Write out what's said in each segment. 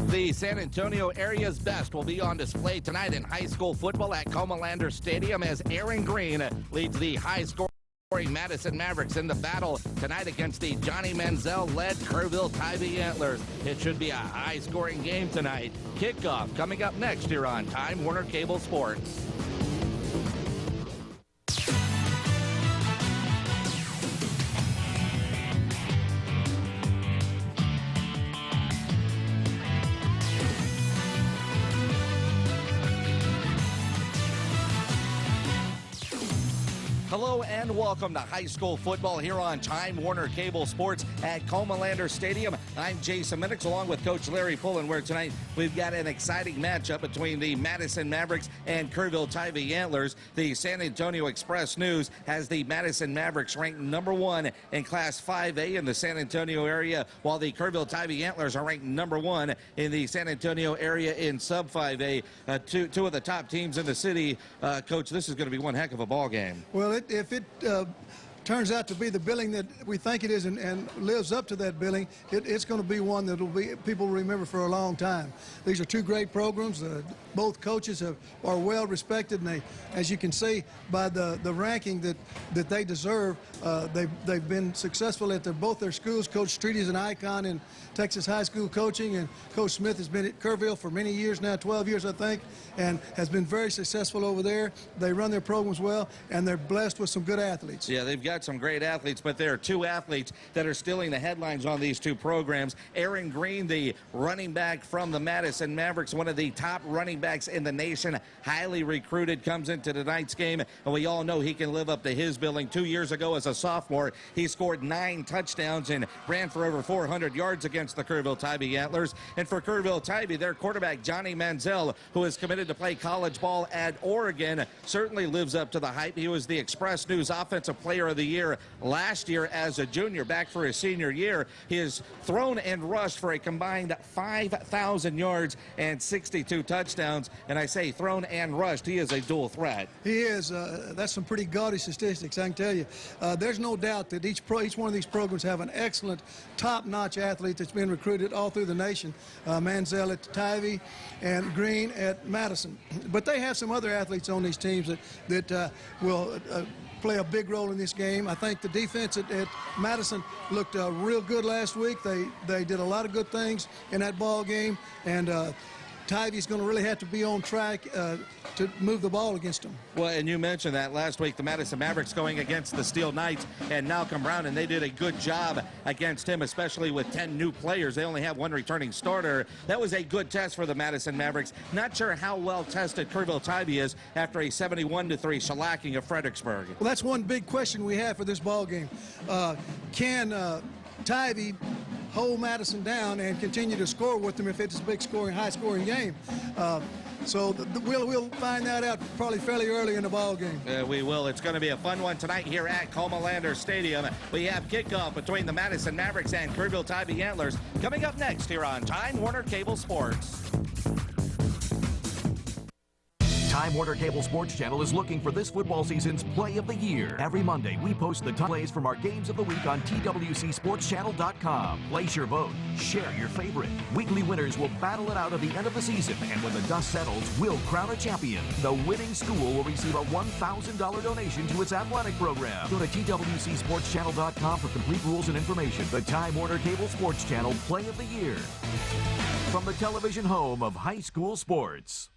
The San Antonio area's best will be on display tonight in high school football at Comalander Stadium as Aaron Green leads the high-scoring Madison Mavericks in the battle tonight against the Johnny Manziel-led Kerrville Tivy Antlers. It should be a high-scoring game tonight. Kickoff coming up next here on Time Warner Cable Sports. Hello and welcome to high school football here on Time Warner Cable Sports at Comalander Stadium. I'm Jason Minix along with Coach Larry Pullen, where tonight we've got an exciting matchup between the Madison Mavericks and Kerrville Tivy Antlers. The San Antonio Express News has the Madison Mavericks ranked number 1 in Class 5A in the San Antonio area, while the Kerrville Tivy Antlers are ranked number 1 in the San Antonio area in Sub 5A. Two of the top teams in the city. Coach, this is going to be one heck of a ball game. Well, if it turns out to be the billing that we think it is and lives up to that billing, it's going to be one that people will remember for a long time. These are two great programs. Both coaches are well respected, and they, as you can see by the ranking that they deserve, they've been successful at both their schools. Coach Street is an icon in Texas high school coaching, and Coach Smith has been at Kerrville for many years now, 12 years I think, and has been very successful over there. They run their programs well, and they're blessed with some good athletes. Yeah, they've got some great athletes, but there are two athletes that are stealing the headlines on these two programs. Aaron Green, the running back from the Madison Mavericks, one of the top running backs in the nation, highly recruited, comes into tonight's game, and we all know he can live up to his billing. 2 years ago as a sophomore, he scored 9 touchdowns and ran for over 400 yards against the Kerrville Tivy Antlers. And for Kerrville Tivy, their quarterback Johnny Manziel, who is committed to play college ball at Oregon, certainly lives up to the hype. He was the Express News Offensive Player of the Year last year as a junior, back for his senior year. He has thrown and rushed for a combined 5,000 yards and 62 touchdowns. And I say thrown and rushed, he is a dual threat. He is. That's some pretty gaudy statistics, I can tell you. There's no doubt that each one of these programs have an excellent, top-notch athlete that's been recruited all through the nation. Manziel at Tivy and Green at Madison. But they have some other athletes on these teams that will play a big role in this game. I think the defense at Madison looked real good last week. They did a lot of good things in that ball game, and Tivy's going to really have to be on track to move the ball against them. Well, and you mentioned that last week, the Madison Mavericks going against the Steel Knights and Malcolm Brown, and they did a good job against him, especially with 10 new players. They only have one returning starter. That was a good test for the Madison Mavericks. Not sure how well tested Kerrville Tivy is after a 71-3 shellacking of Fredericksburg. Well, that's one big question we have for this ball game. Can Tivy hold Madison down and continue to score with them if it's a big scoring, high-scoring game? So we'll find that out probably fairly early in the ball game. We will. It's going to be a fun one tonight here at Comalander Stadium. We have kickoff between the Madison Mavericks and Kerrville Tivy Antlers coming up next here on Time Warner Cable Sports. Time Warner Cable Sports Channel is looking for this football season's Play of the Year. Every Monday, we post the top plays from our games of the week on TWCSportsChannel.com. Place your vote. Share your favorite. Weekly winners will battle it out at the end of the season, and when the dust settles, we'll crown a champion. The winning school will receive a $1,000 donation to its athletic program. Go to TWCSportsChannel.com for complete rules and information. The Time Warner Cable Sports Channel Play of the Year. From the television home of high school sports.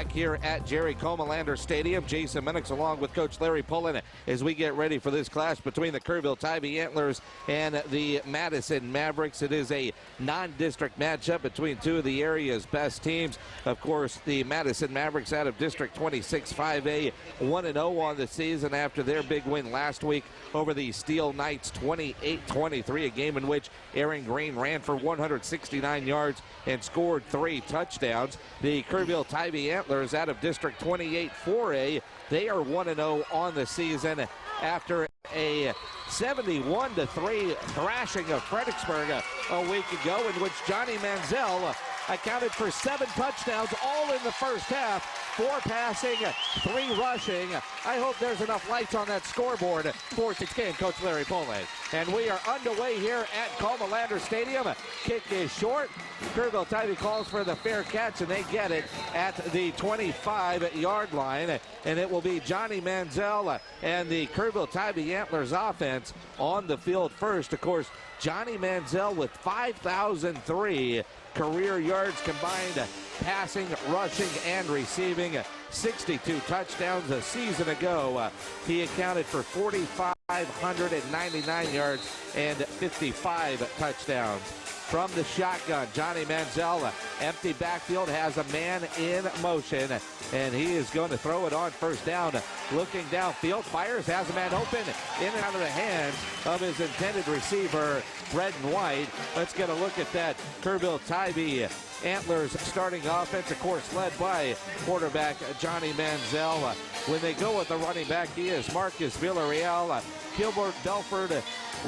back here at Jerry Comalander Stadium. Jason Minix along with Coach Larry Pullen as we get ready for this clash between the Kerrville Tivy Antlers and the Madison Mavericks. It is a non-district matchup between two of the area's best teams. Of course, the Madison Mavericks out of District 26 5A, 1-0 on the season after their big win last week over the Steel Knights 28-23, a game in which Aaron Green ran for 169 yards and scored 3 touchdowns. The Kerrville Tivy Antlers out of District 28 4A, they are 1-0 on the season after a 71-3 thrashing of Fredericksburg a week ago, in which Johnny Manziel accounted for 7 touchdowns, all in the first half, 4 passing, 3 rushing. I hope there's enough lights on that scoreboard for this game, Coach Larry Pole. And we are underway here at Comalander Stadium. Kick is short. Kerrville Tivy calls for the fair catch, and they get it at the 25-yard line. And it will be Johnny Manziel and the Kerrville Tivy Antlers offense on the field first. Of course, Johnny Manziel with 5,003 career yards combined, passing, rushing, and receiving. 62 touchdowns a season ago. He accounted for 4,599 yards and 55 touchdowns. From the shotgun, Johnny Manziel, empty backfield, has a man in motion, and he is going to throw it on first down. Looking downfield, fires, has a man open, in and out of the hands of his intended receiver, Red and White. Let's get a look at that Kerrville Tivy Antlers starting offense, of course, led by quarterback Johnny Manziel. When they go with the running back, he is Marcus Villarreal, Gilbert Belford,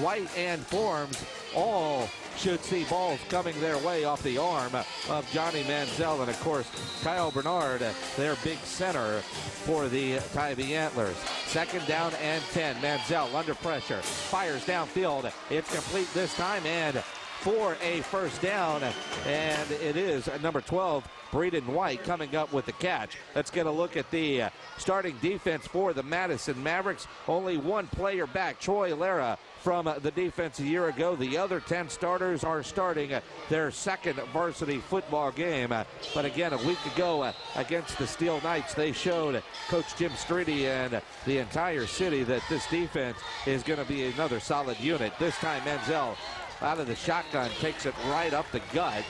White, and Forms. All should see balls coming their way off the arm of Johnny Manziel. And, of course, Kyle Bernard, their big center for the Tivy Antlers. Second down and 10. Manziel under pressure. Fires downfield. It's complete this time and for a first down. And it is number 12, Breeden White, coming up with the catch. Let's get a look at the starting defense for the Madison Mavericks. Only one player back, Troy Lara, from the defense a year ago. The other 10 starters are starting their second varsity football game. But again, a week ago against the Steel Knights, they showed Coach Jim Streety and the entire city that this defense is going to be another solid unit. This time, Manziel out of the shotgun takes it right up the gut.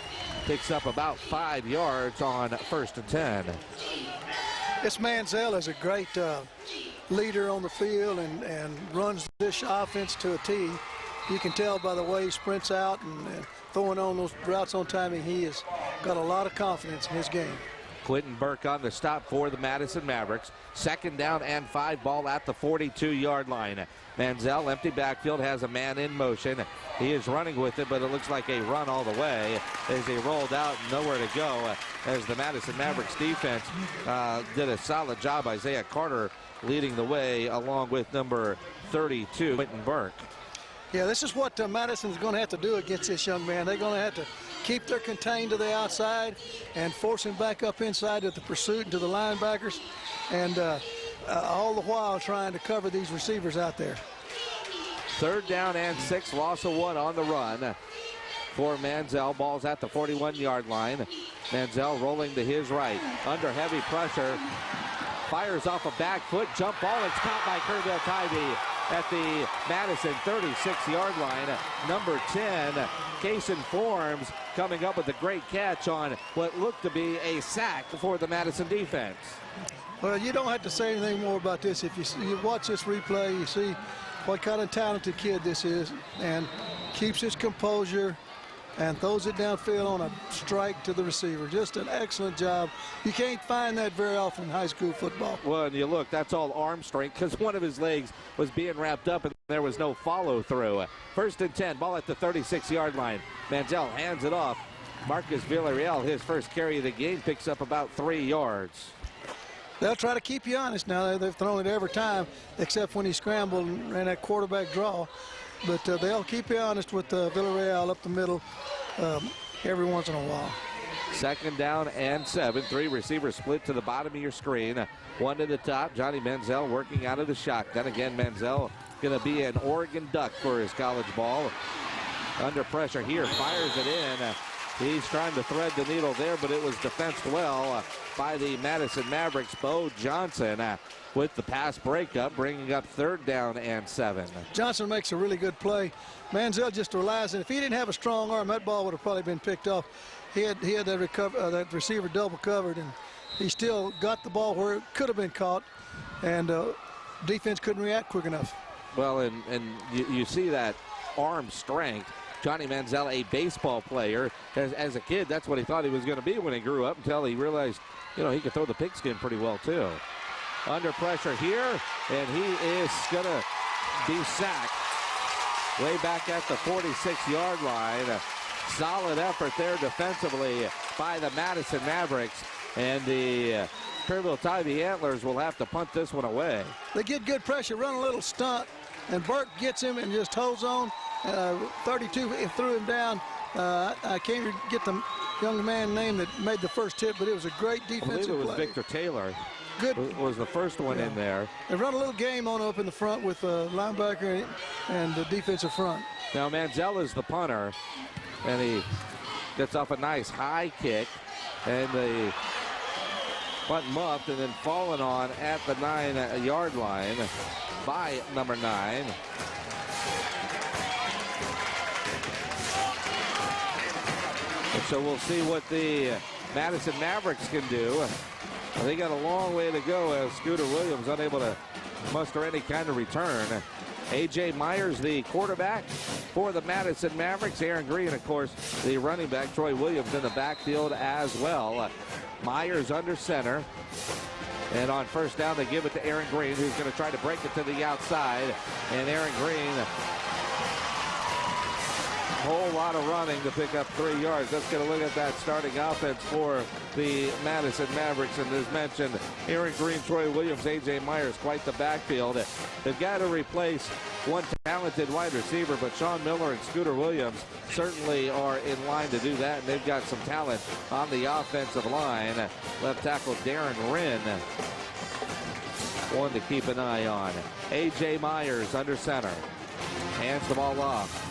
Picks up about 5 yards on 1st and 10. This Manziel is a great leader on the field and runs this offense to a T. You can tell by the way he sprints out and throwing on those routes on timing. He has got a lot of confidence in his game. Quentin Burke on the stop for the Madison Mavericks. Second down and 5, ball at the 42-yard line. Manziel, empty backfield, has a man in motion. He is running with it, but it looks like a run all the way as he rolled out, nowhere to go, as the Madison Mavericks defense did a solid job. Isaiah Carter leading the way along with number 32, Quentin Burke. Yeah, this is what Madison's going to have to do against this young man. They're going to have to keep their contained to the outside and force him back up inside to the pursuit and to the linebackers, and all the while trying to cover these receivers out there. Third down and 6, loss of 1 on the run for Manziel. Ball's at the 41-yard line. Manziel rolling to his right, under heavy pressure. Fires off a back foot, jump ball. It's caught by Kerrville Tivy at the Madison 36-yard line. Number 10, Kason Forms, coming up with a great catch on what looked to be a sack for the Madison defense. Well, you don't have to say anything more about this. If you watch this replay, you see what kind of talented kid this is, and keeps his composure and throws it downfield on a strike to the receiver. Just an excellent job. You can't find that very often in high school football. Well, and you look, that's all arm strength, because one of his legs was being wrapped up and there was no follow-through. 1st and 10, ball at the 36-yard line. Manziel hands it off. Marcus Villarreal, his first carry of the game, picks up about 3 yards. They'll try to keep you honest now. They've thrown it every time except when he scrambled and ran that quarterback draw. But they'll keep you honest with Villarreal up the middle every once in a while. Second down and 7. 3 receivers split to the bottom of your screen. 1 to the top. Johnny Manziel working out of the shotgun. Again, Manziel going to be an Oregon Duck for his college ball. Under pressure here, fires it in. He's trying to thread the needle there, but it was defensed well by the Madison Mavericks. Bo Johnson with the pass breakup, bringing up 3rd down and 7. Johnson makes a really good play. Manziel just relies, and if he didn't have a strong arm, that ball would have probably been picked off. He had that receiver double covered, and he still got the ball where it could have been caught, and defense couldn't react quick enough. Well, and you see that arm strength. Johnny Manziel, a baseball player. As a kid, that's what he thought he was going to be when he grew up, until he realized, he could throw the pigskin pretty well, too. Under pressure here, and he is going to be sacked way back at the 46-yard line. Solid effort there defensively by the Madison Mavericks, and the Kerrville Tivy Antlers will have to punt this one away. They get good pressure, run a little stunt, and Burke gets him and just holds on. 32 threw him down. I can't get the young man's name that made the first hit, but it was a great defensive play. I believe it was Victor Taylor. Good. Was the first one in there. They run a little game on up in the front with linebacker and the defensive front. Now Manziel is the punter, and he gets off a nice high kick, and the punt muffed and then fallen on at the 9-yard line by number 9. And so we'll see what the Madison Mavericks can do. They got a long way to go as Scooter Williams unable to muster any kind of return. A.J. Myers, the quarterback for the Madison Mavericks. Aaron Green, of course, the running back. Troy Williams in the backfield as well. Myers under center. And on first down, they give it to Aaron Green, who's going to try to break it to the outside. And Aaron Green, a whole lot of running to pick up 3 yards. Let's get a look at that starting offense for the Madison Mavericks. And as mentioned, Aaron Green, Troy Williams, A.J. Myers, quite the backfield. They've got to replace one talented wide receiver, but Sean Miller and Scooter Williams certainly are in line to do that, and they've got some talent on the offensive line. Left tackle Darren Wren, one to keep an eye on. A.J. Myers under center. Hands the ball off.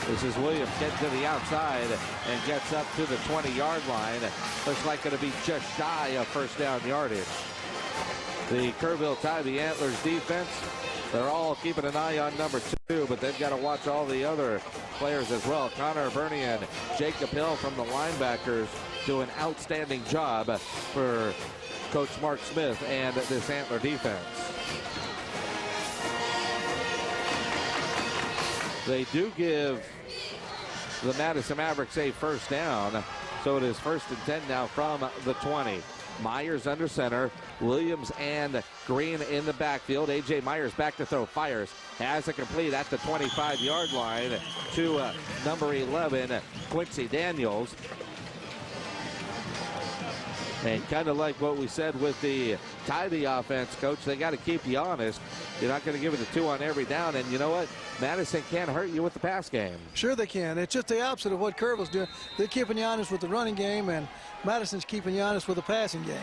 This is Williams getting to the outside and gets up to the 20-yard line. Looks like it'll be just shy of first down yardage. The Kerrville Tivy Antlers defense, they're all keeping an eye on number 2, but they've got to watch all the other players as well. Connor Burney and Jacob Hill from the linebackers do an outstanding job for Coach Mark Smith and this Antler defense. They do give the Madison Mavericks a first down, so it is 1st and 10 now from the 20. Myers under center, Williams and Green in the backfield. A.J. Myers back to throw, fires, has it complete at the 25-yard line to number 11, Quincy Daniels. And kind of like what we said with the Tivy offense, Coach, they got to keep you honest. You're not going to give it a 2 on every down, and you know what? Madison can't hurt you with the pass game. Sure they can. It's just the opposite of what Kerrville's doing. They're keeping you honest with the running game, and Madison's keeping you honest with the passing game.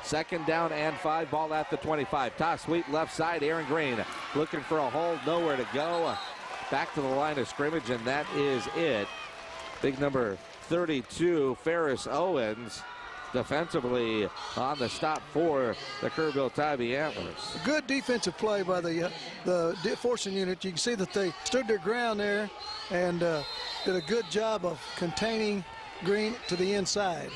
2nd down and 5, ball at the 25. Toss sweep left side, Aaron Green looking for a hole, nowhere to go. Back to the line of scrimmage, and that is it. Big number 32, Ferris Owens, defensively on the stop for the Kerrville Tivy Antlers. Good defensive play by the forcing unit. You can see that they stood their ground there and did a good job of containing Green to the inside.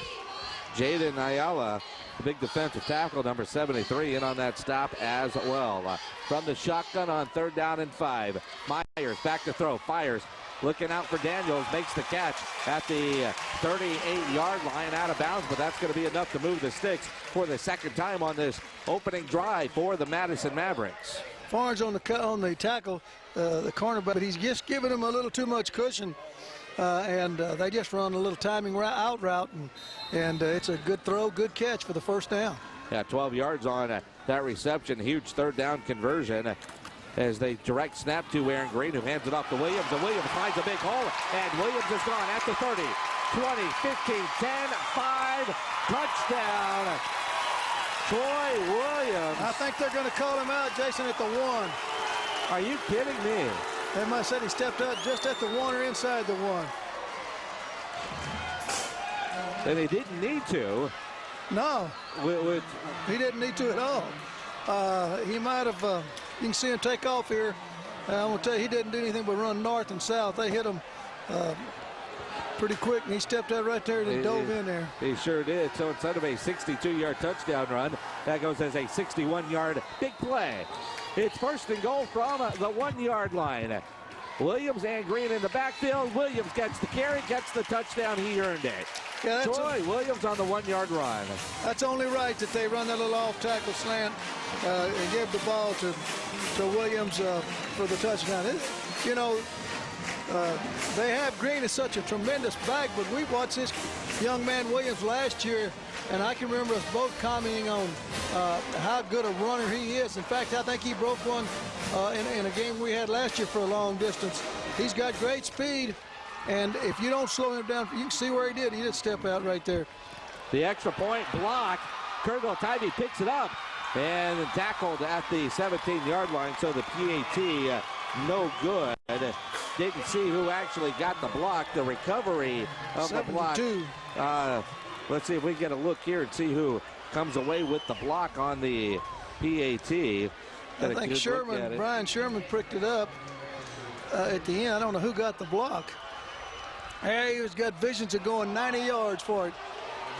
Jaden Ayala, the big defensive tackle, number 73, in on that stop as well. From the shotgun on 3rd down and 5. Myers back to throw, fires. Looking out for Daniels, makes the catch at the 38-yard line, out of bounds, but that's going to be enough to move the sticks for the 2nd time on this opening drive for the Madison Mavericks. Barnes on the tackle, the cornerback, but he's just giving him a little too much cushion, and they just run a little timing out route, and it's a good throw, good catch for the 1st down. Yeah, 12 yards on that reception, huge 3rd down conversion. As they direct snap to Aaron Green, who hands it off to Williams, and Williams finds a big hole, and Williams is gone at the 30, 20, 15, 10, 5, touchdown, Troy Williams. I think they're going to call him out, Jason, at the 1. Are you kidding me? They might have said he stepped up just at the 1 or inside the 1. And he didn't need to. No, he didn't need to at all. He might have, you can see him take off here. I'm going to tell you, he didn't do anything but run north and south. They hit him pretty quick, and he stepped out right there and he dove in there. He sure did. So instead of a 62-yard touchdown run, that goes as a 61-yard big play. It's first and goal from the 1-yard line. Williams and Green in the backfield. Williams gets the carry, gets the touchdown. He earned it. Yeah, Troy Williams on the 1-yard run. That's only right that they run that little off-tackle slant and give the ball to Williams for the touchdown. You know, they have Green as such a tremendous back, but we watched this young man Williams last year, and I can remember us both commenting on how good a runner he is. In fact, I think he broke one in a game we had last year for a long distance. He's got great speed, and if you don't slow him down, you can see where he did. He did step out right there. The extra point block. Kerrville Tivy picks it up and tackled at the 17-yard line, so the PAT no good. Didn't see who actually got the block. The recovery of 72. The block. Let's see if we can get a look here and see who comes away with the block on the PAT. I think Brian Sherman pricked it up at the end. I don't know who got the block. Hey, he's got visions of going 90 yards for it.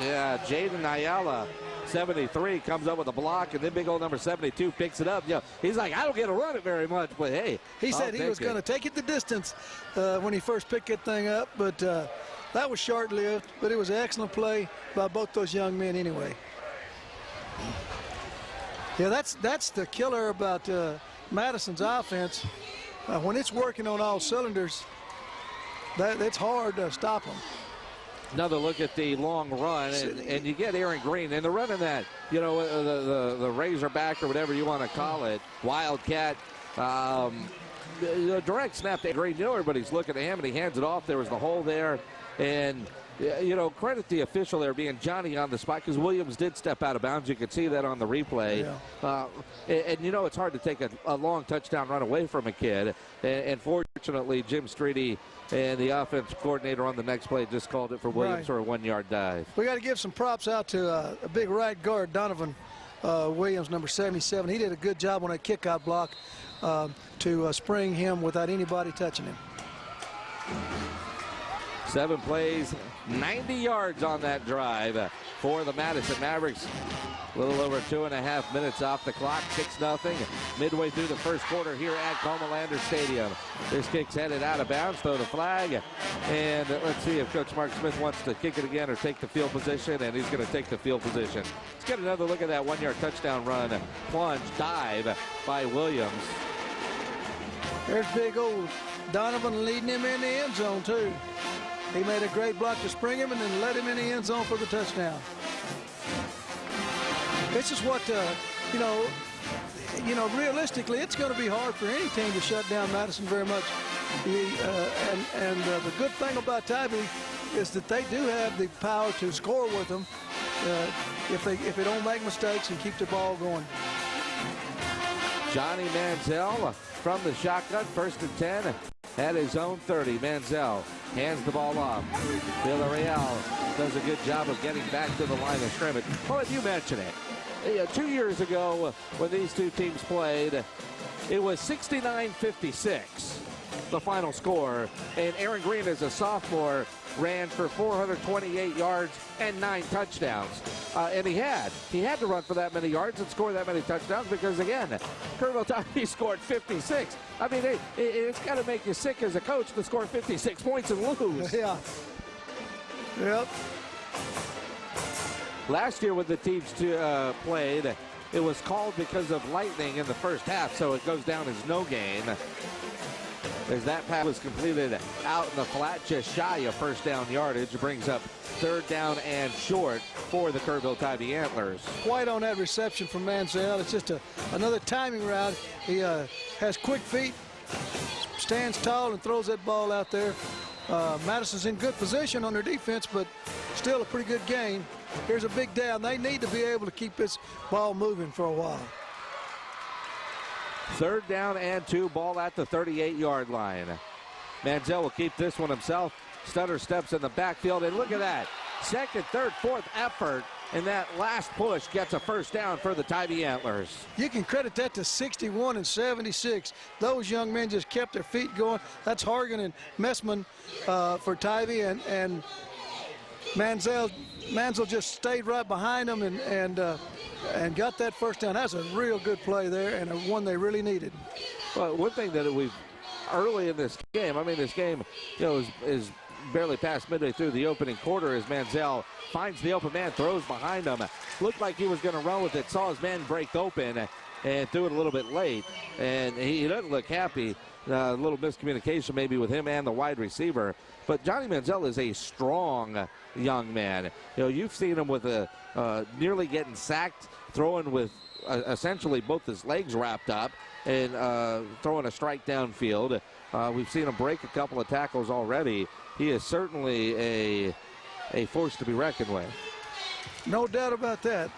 Yeah, Jaden Ayala, 73, comes up with a block, and then big old number 72 picks it up. You know, he's like, I don't get to run it very much, but hey. He said he was going to take it the distance when he first picked that thing up, but that was short-lived, but it was an excellent play by both those young men anyway. Yeah, that's the killer about Madison's offense. When it's working on all cylinders, it's hard to stop them. Another look at the long run, and you get Aaron Green, and they're running that, you know, the Razorback or whatever you want to call it, Wildcat, direct snap to Green. You know, everybody's looking at him, and he hands it off. There was the hole there, and you know, credit the official there being Johnny on the spot, because Williams did step out of bounds. You could see that on the replay. Yeah. And you know, it's hard to take a long touchdown run away from a kid. And fortunately, Jim Streety and the offense coordinator on the next play just called it for Williams for a 1-yard dive. We got to give some props out to a big right guard, Donovan Williams, number 77. He did a good job on that kickoff block to spring him without anybody touching him. 7 plays, 90 yards on that drive for the Madison Mavericks. A little over 2.5 minutes off the clock, 6-0. Midway through the first quarter here at Comalander Stadium. This kick's headed out of bounds, throw the flag. And let's see if Coach Mark Smith wants to kick it again or take the field position, and he's going to take the field position. Let's get another look at that 1-yard touchdown run, plunge, dive by Williams. There's big old Donovan leading him in the end zone, too. He made a great block to spring him and then let him in the end zone for the touchdown. This is what, you know, realistically, it's going to be hard for any team to shut down Madison very much. The good thing about Tivy is that they do have the power to score with them if they don't make mistakes and keep the ball going. Johnny Manziel from the shotgun, 1st and 10 at his own 30. Manziel hands the ball off. Villarreal does a good job of getting back to the line of scrimmage. Oh, and you mentioned it. 2 years ago when these two teams played, it was 69-56, the final score. And Aaron Green, as a sophomore, ran for 428 yards and 9 touchdowns. And he had to run for that many yards and score that many touchdowns because, again, Kerrville Tivy scored 56. I mean, it's got to make you sick as a coach to score 56 points and lose. Yeah. Yep. Last year when the teams played, it was called because of lightning in the first half, so it goes down as no gain. As that pass was completed out in the flat, just shy of first down yardage, brings up 3rd down and short for the Kerrville Tivy Antlers. Quite on that reception from Manziel. It's just another timing route. He has quick feet, stands tall, and throws that ball out there. Madison's in good position on their defense, but still a pretty good gain. Here's a big down. They need to be able to keep this ball moving for a while. 3rd down and 2, ball at the 38-yard line. Manziel will keep this one himself. Stutter steps in the backfield, and look at that. second, third, fourth effort, and that last push gets a first down for the Tivy Antlers. You can credit that to 61 and 76. Those young men just kept their feet going. That's Hargan and Messman for Tivy, and Manziel just stayed right behind them and got that first down. That's a real good play there, and one they really needed. Well, one thing that we've early in this game, I mean, this game, is barely past midway through the opening quarter as Manziel finds the open man, throws behind him. Looked like he was going to run with it, saw his man break open and threw it a little bit late. And he doesn't look happy. A little miscommunication maybe with him and the wide receiver. But Johnny Manziel is a strong young man. You've seen him with nearly getting sacked, throwing with essentially both his legs wrapped up and throwing a strike downfield. We've seen him break a couple of tackles already. He is certainly a force to be reckoned with. No doubt about that.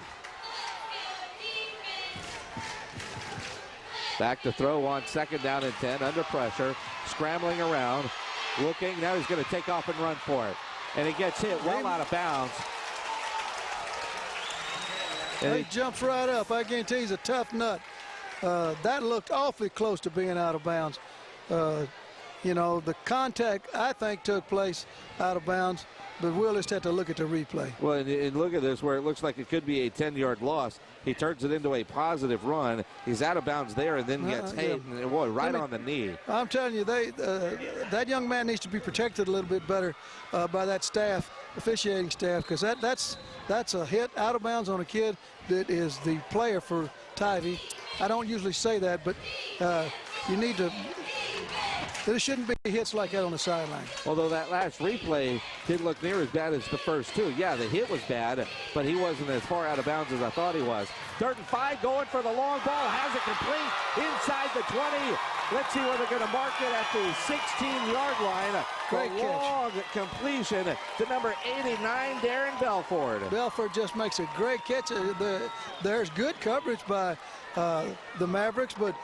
Back to throw on second down and 10, under pressure, scrambling around, looking. Now he's going to take off and run for it. And he gets hit well out of bounds. And he jumps right up. I guarantee he's a tough nut. That looked awfully close to being out of bounds. The contact, I think, took place out of bounds, but we'll just have to look at the replay. Well, and look at this, where it looks like it could be a 10-yard loss. He turns it into a positive run. He's out of bounds there and then gets hit, right on the knee. I'm telling you, that young man needs to be protected a little bit better by that staff, officiating staff, because that's a hit out of bounds on a kid that is the player for Tivy. I don't usually say that, but you need to. There shouldn't be hits like that on the sideline. Although that last replay didn't look near as bad as the first two. Yeah, the hit was bad, but he wasn't as far out of bounds as I thought he was. 3rd and 5, going for the long ball. Has it complete inside the 20. Let's see where they're going to mark it at the 16-yard line. Great long completion to number 89, Darren Belford. Belford just makes a great catch. There's good coverage by the Mavericks, but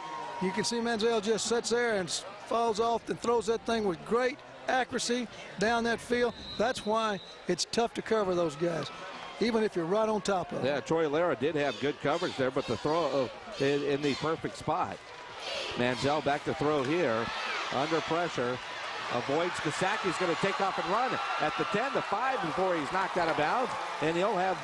you can see Manziel just sits there and falls off and throws that thing with great accuracy down that field. That's why it's tough to cover those guys, even if you're right on top of them. Yeah, Troy Lara did have good coverage there, but the throw in the perfect spot. Manziel back to throw here, under pressure. Avoids Kasaki's going to take off and run at the 10, the 5 before he's knocked out of bounds, and he'll have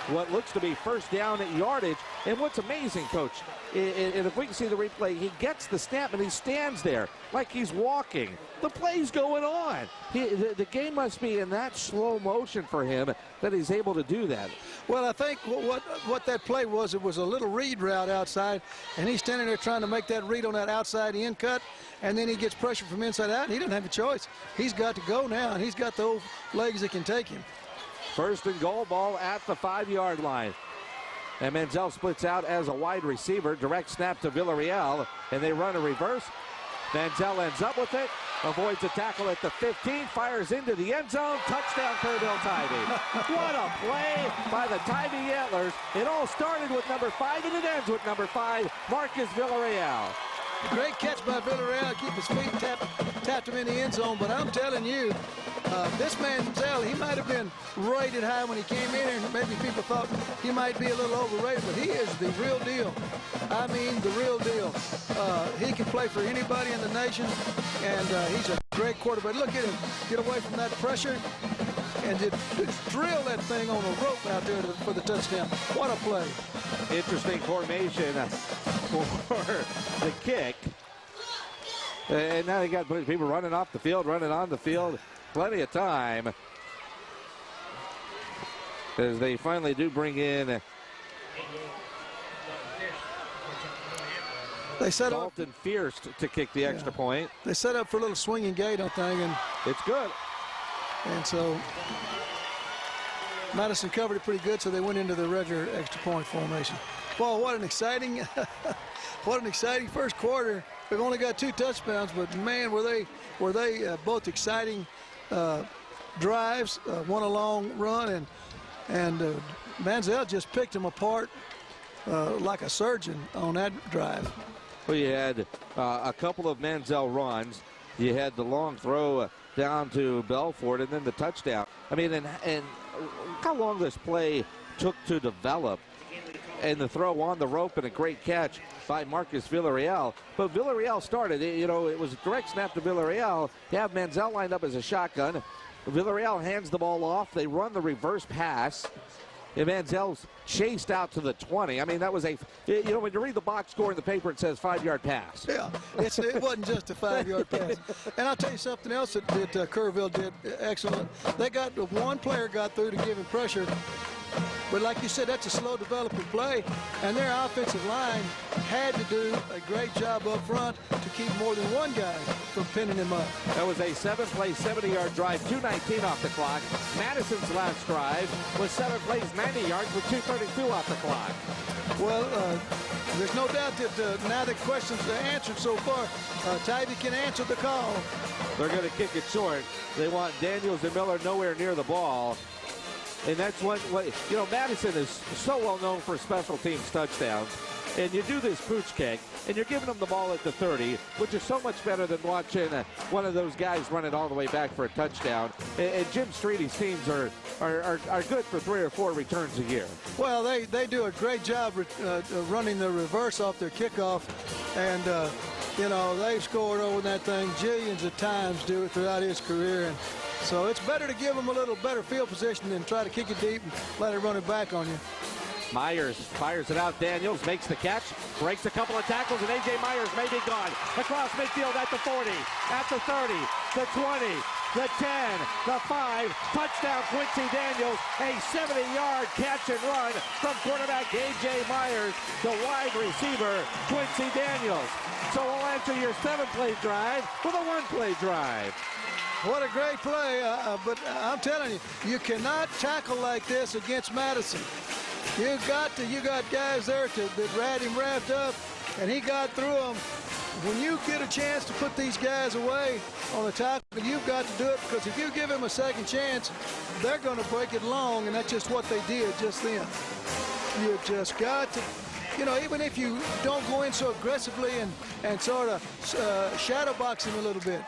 what looks to be first down at yardage. And what's amazing, Coach, and if we can see the replay, he gets the snap and he stands there like he's walking. The play's going on. The game must be in that slow motion for him that he's able to do that. Well, I think what that play was, it was a little read route outside, and he's standing there trying to make that read on that outside in cut, and then he gets pressure from inside out, and he doesn't have a choice. He's got to go now, and he's got those legs that can take him. 1st and goal, ball at the 5-yard line. And Manziel splits out as a wide receiver. Direct snap to Villarreal, and they run a reverse. Manziel ends up with it, avoids a tackle at the 15, fires into the end zone. Touchdown, Kerrville Tivy. What a play by the Tivy Antlers. It all started with number 5, and it ends with number 5, Marcus Villarreal. Great catch by Villarreal. Keep his feet tapped him in the end zone. But I'm telling you, this Manziel, he might have been rated high when he came in, and maybe people thought he might be a little overrated, but he is the real deal. I mean, the real deal. He can play for anybody in the nation, and he's a great quarterback. Look at him get away from that pressure and just drill that thing on a rope out there for the touchdown. What a play. Interesting formation for the kick. And now they got people running off the field, running on the field. Plenty of time as they finally do bring in Dalton Fierce to kick the extra point. They set up for a little swinging gate, I think, and it's good. And so Madison covered it pretty good, so they went into the regular extra point formation. Well, what an exciting first quarter. We've only got 2 touchdowns, but man, were they both exciting drives. One a long run, and Manziel just picked them apart like a surgeon on that drive. Well, you had a couple of Manziel runs. You had the long throw down to Belford, and then the touchdown. I mean, and how long this play took to develop, and the throw on the rope and a great catch by Marcus Villarreal. But Villarreal started, you know, it was a direct snap to Villarreal. You have Manziel lined up as a shotgun. Villarreal hands the ball off. They run the reverse pass. And Manziel's chased out to the 20. I mean, that was a, you know, when you read the box score in the paper, it says 5-yard pass. Yeah, it wasn't just a 5-yard pass. And I'll tell you something else that Kerrville did excellent. They got one player got through to give him pressure. But like you said, that's a slow developing play, and their offensive line had to do a great job up front to keep more than one guy from pinning him up. That was a 7-play, 70-yard drive, 2:19 off the clock. Madison's last drive was 7 plays, 90 yards with 2:32 off the clock. Well, there's no doubt that now the questions are answered so far. Tivy can answer the call. They're going to kick it short. They want Daniels and Miller nowhere near the ball. And that's what, you know, Madison is so well known for special teams touchdowns. And you do this pooch kick, and you're giving them the ball at the 30, which is so much better than watching one of those guys run it all the way back for a touchdown. And Jim Streety's teams are good for 3 or 4 returns a year. Well, they do a great job running the reverse off their kickoff. And, you know, they've scored over that thing jillions of times throughout his career. And so it's better to give them a little better field position than try to kick it deep and let it run it back on you. Myers fires it out. Daniels makes the catch, breaks a couple of tackles, and A.J. Myers may be gone. Across midfield at the 40, at the 30, the 20, the 10, the 5. Touchdown, Quincy Daniels. A 70-yard catch and run from quarterback A.J. Myers to wide receiver Quincy Daniels. So we'll answer your 7-play drive with a 1-play drive. What a great play, but I'm telling you, you cannot tackle like this against Madison. You got guys there that had him wrapped up, and he got through them. When you get a chance to put these guys away on the tackle, you've got to do it, because if you give them a second chance, they're going to break it long, and that's just what they did just then. You just got to, you know, even if you don't go in so aggressively and sort of shadow box him a little bit.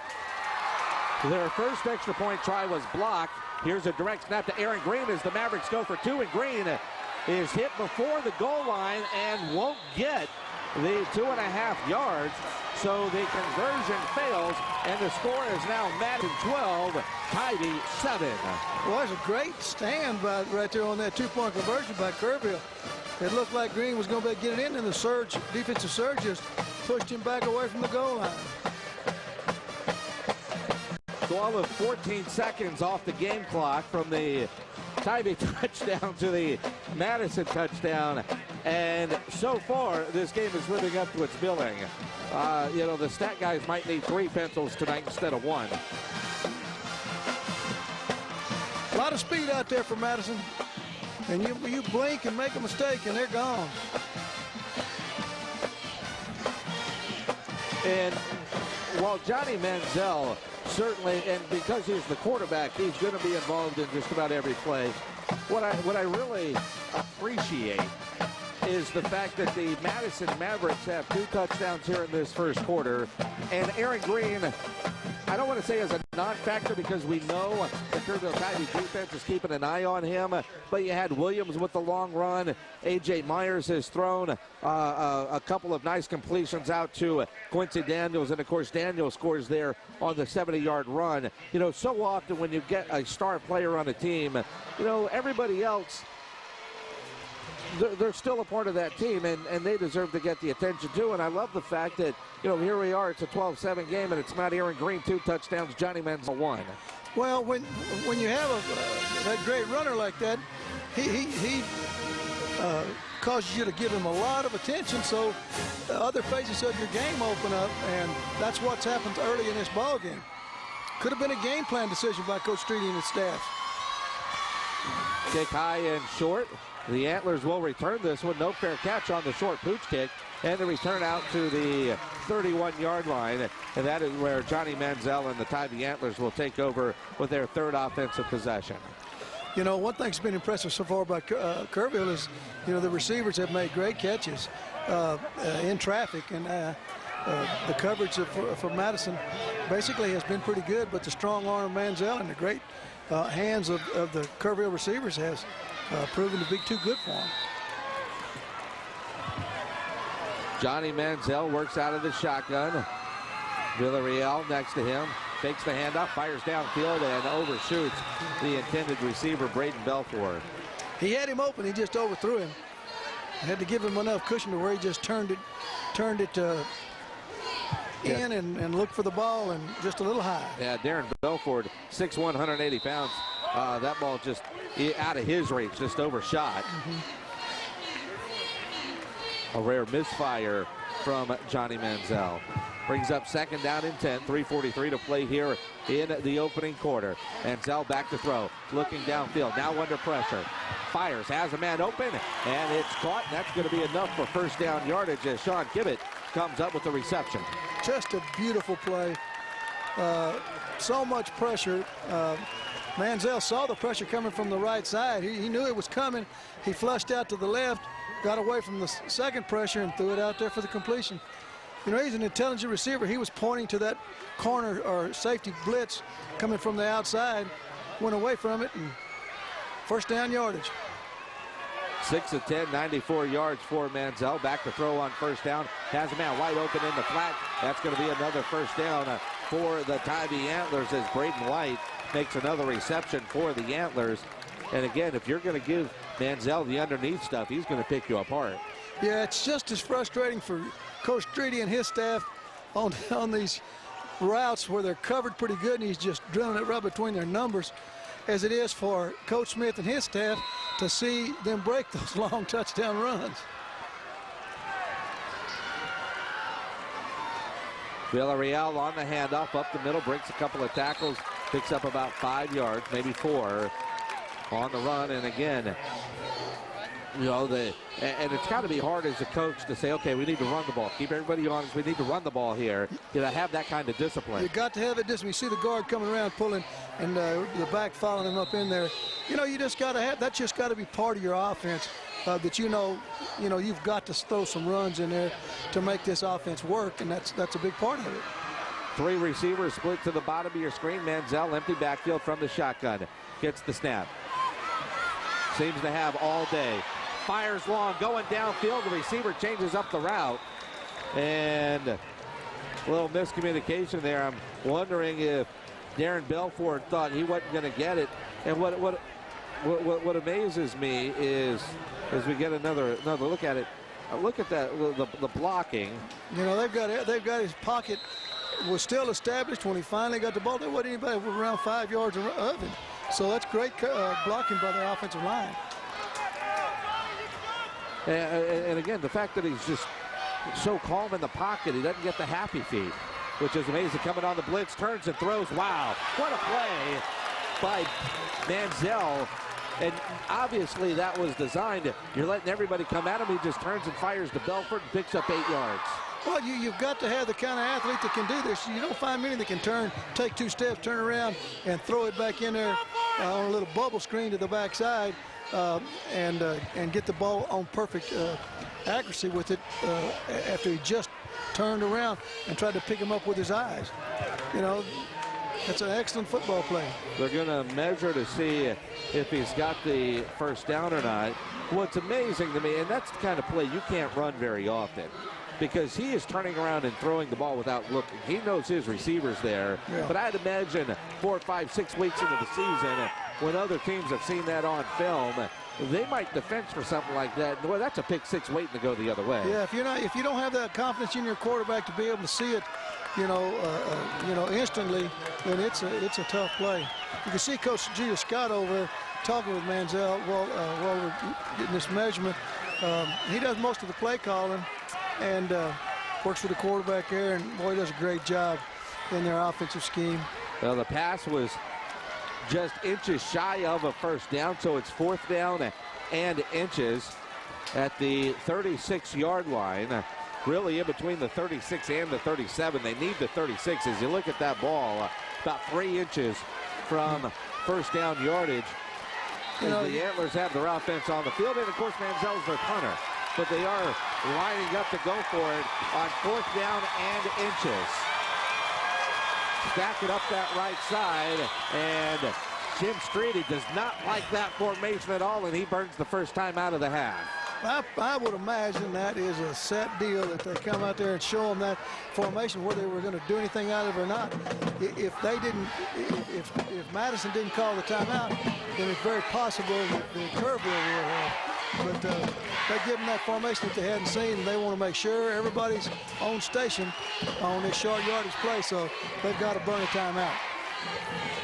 Their first extra point try was blocked. Here's a direct snap to Aaron Green as the Mavericks go for 2, and Green is hit before the goal line and won't get the 2.5 yards. So the conversion fails, and the score is now Madison 12, Tivy 7. Well, it's a great stand right there on that 2-point conversion by Kerrville. It looked like Green was going to be able to get it in, and the surge, defensive surge just pushed him back away from the goal line. All of 14 seconds off the game clock from the Tivy touchdown to the Madison touchdown. And so far, this game is living up to its billing. You know, the stat guys might need 3 pencils tonight instead of 1. A lot of speed out there for Madison. And you blink and make a mistake, and they're gone. And while Johnny Manziel certainly, and because he's the quarterback, he's going to be involved in just about every play. What I really appreciate is the fact that the Madison Mavericks have 2 touchdowns here in this first quarter, and Aaron Green, I don't want to say as a non-factor because we know the Kerrville Tivy defense is keeping an eye on him, but you had Williams with the long run. A.J. Myers has thrown a couple of nice completions out to Quincy Daniels, and of course Daniels scores there on the 70-yard run. You know, so often when you get a star player on a team, you know, everybody else, they're still a part of that team, and they deserve to get the attention too. And I love the fact that, you know, here we are, it's a 12-7 game, and it's not Aaron Green 2 touchdowns, Johnny Manziel 1. Well, when you have that great runner like that, he causes you to give him a lot of attention, so other phases of your game open up, and that's what's happened early in this ball game. Could have been a game plan decision by Coach Streety and his staff. Kick high and short. The Antlers will return this one. No fair catch on the short pooch kick. And the return out to the 31-yard line. And that is where Johnny Manziel and the Tivy Antlers will take over with their 3rd offensive possession. You know, one thing that's been impressive so far by Kerrville is, you know, the receivers have made great catches in traffic. And the coverage for Madison basically has been pretty good, but the strong arm of Manziel and the great hands of the Kerrville receivers has proven to be too good for him. Johnny Manziel works out of the shotgun. Villarreal next to him. Takes the handoff, fires downfield, and overshoots the intended receiver, Braden Belfort. He had him open. He just overthrew him. Had to give him enough cushion to where he just turned it in and looked for the ball and just a little high. Yeah, Darren Belfort, 6'1", 180 pounds. That ball just out of his reach, just overshot. A rare misfire from Johnny Manziel. Brings up second down and 10, 3:43 to play here in the opening quarter. Manziel back to throw, looking downfield, now under pressure. Fires, has a man open, and it's caught, and that's going to be enough for first down yardage as Sean Kibbett comes up with the reception. Just a beautiful play. So much pressure. Manziel saw the pressure coming from the right side. He knew it was coming. He flushed out to the left, got away from the second pressure, and threw it out there for the completion. You know, he's an intelligent receiver. He was pointing to that corner or safety blitz coming from the outside, went away from it, and first down yardage. 6 of 10, 94 yards for Manziel. Back to throw on first down. Has a man wide open in the flat. That's going to be another first down for the Tivy Antlers as Braden White makes another reception for the Antlers. And again, if you're going to give Manziel the underneath stuff, he's going to pick you apart. Yeah, it's just as frustrating for Coach Streety and his staff on these routes where they're covered pretty good and he's just drilling it right between their numbers as it is for Coach Smith and his staff to see them break those long touchdown runs. Villarreal on the handoff up the middle, breaks a couple of tackles, picks up about 5 yards, maybe 4 on the run. And again, you know, and it's got to be hard as a coach to say, okay, we need to run the ball. Keep everybody honest. We need to run the ball here. You know, have that kind of discipline. You got to have it discipline. You see the guard coming around pulling and the back following him up in there. You know, you just got to have, that's just got to be part of your offense. That you know, you've got to throw some runs in there to make this offense work, and that's a big part of it. 3 receivers split to the bottom of your screen. Manziel, empty backfield from the shotgun. Gets the snap. Seems to have all day. Fires long, going downfield. The receiver changes up the route. And a little miscommunication there. I'm wondering if Darren Belfort thought he wasn't going to get it. And what amazes me is, as we get another look at it, look at that, the blocking. You know, they've got his pocket was still established when he finally got the ball. There wasn't anybody around 5 yards of him. So that's great blocking by the offensive line. And again, the fact that he's just so calm in the pocket, he doesn't get the happy feet, which is amazing. Coming on the blitz, turns and throws. Wow, what a play by Manziel. And obviously that was designed. You're letting everybody come at him. He just turns and fires to Belfort and picks up 8 yards. Well, you've got to have the kind of athlete that can do this. You don't find many that can take 2 steps, turn around, and throw it back in there on a little bubble screen to the backside. And get the ball on perfect accuracy with it after he just turned around and tried to pick him up with his eyes. You know, that's an excellent football play. They're going to measure to see if he's got the first down or not. What's amazing to me, and that's the kind of play you can't run very often, because he is turning around and throwing the ball without looking. He knows his receivers there. Yeah. But I'd imagine 4, 5, 6 weeks into the season, when other teams have seen that on film, they might defend for something like that. Well, that's a pick 6 waiting to go the other way. Yeah, if you don't have that confidence in your quarterback to be able to see it, instantly, then it's a tough play. You can see Coach G. Scott over there talking with Manziel while we're getting this measurement. He does most of the play calling and works with the quarterback there, and boy, he does a great job in their offensive scheme. Well, the pass was just inches shy of a first down, so it's 4th down and inches at the 36-yard line. Really in between the 36 and the 37. They need the 36. As you look at that ball, about 3 inches from first down yardage. The Antlers have their offense on the field, and of course Manziel's their punter. But they are lining up to go for it on 4th down and inches. Stack it up that right side, and Jim Streety does not like that formation at all, and he burns the first time out of the half. I would imagine that is a set deal, that they come out there and show them that formation, whether they were going to do anything out of it or not. If they didn't, if Madison didn't call the timeout, then it's very possible that Kerrville will have. But they give them that formation that they hadn't seen, and they want to make sure everybody's on station on this short yardage play, so they've got to burn a timeout.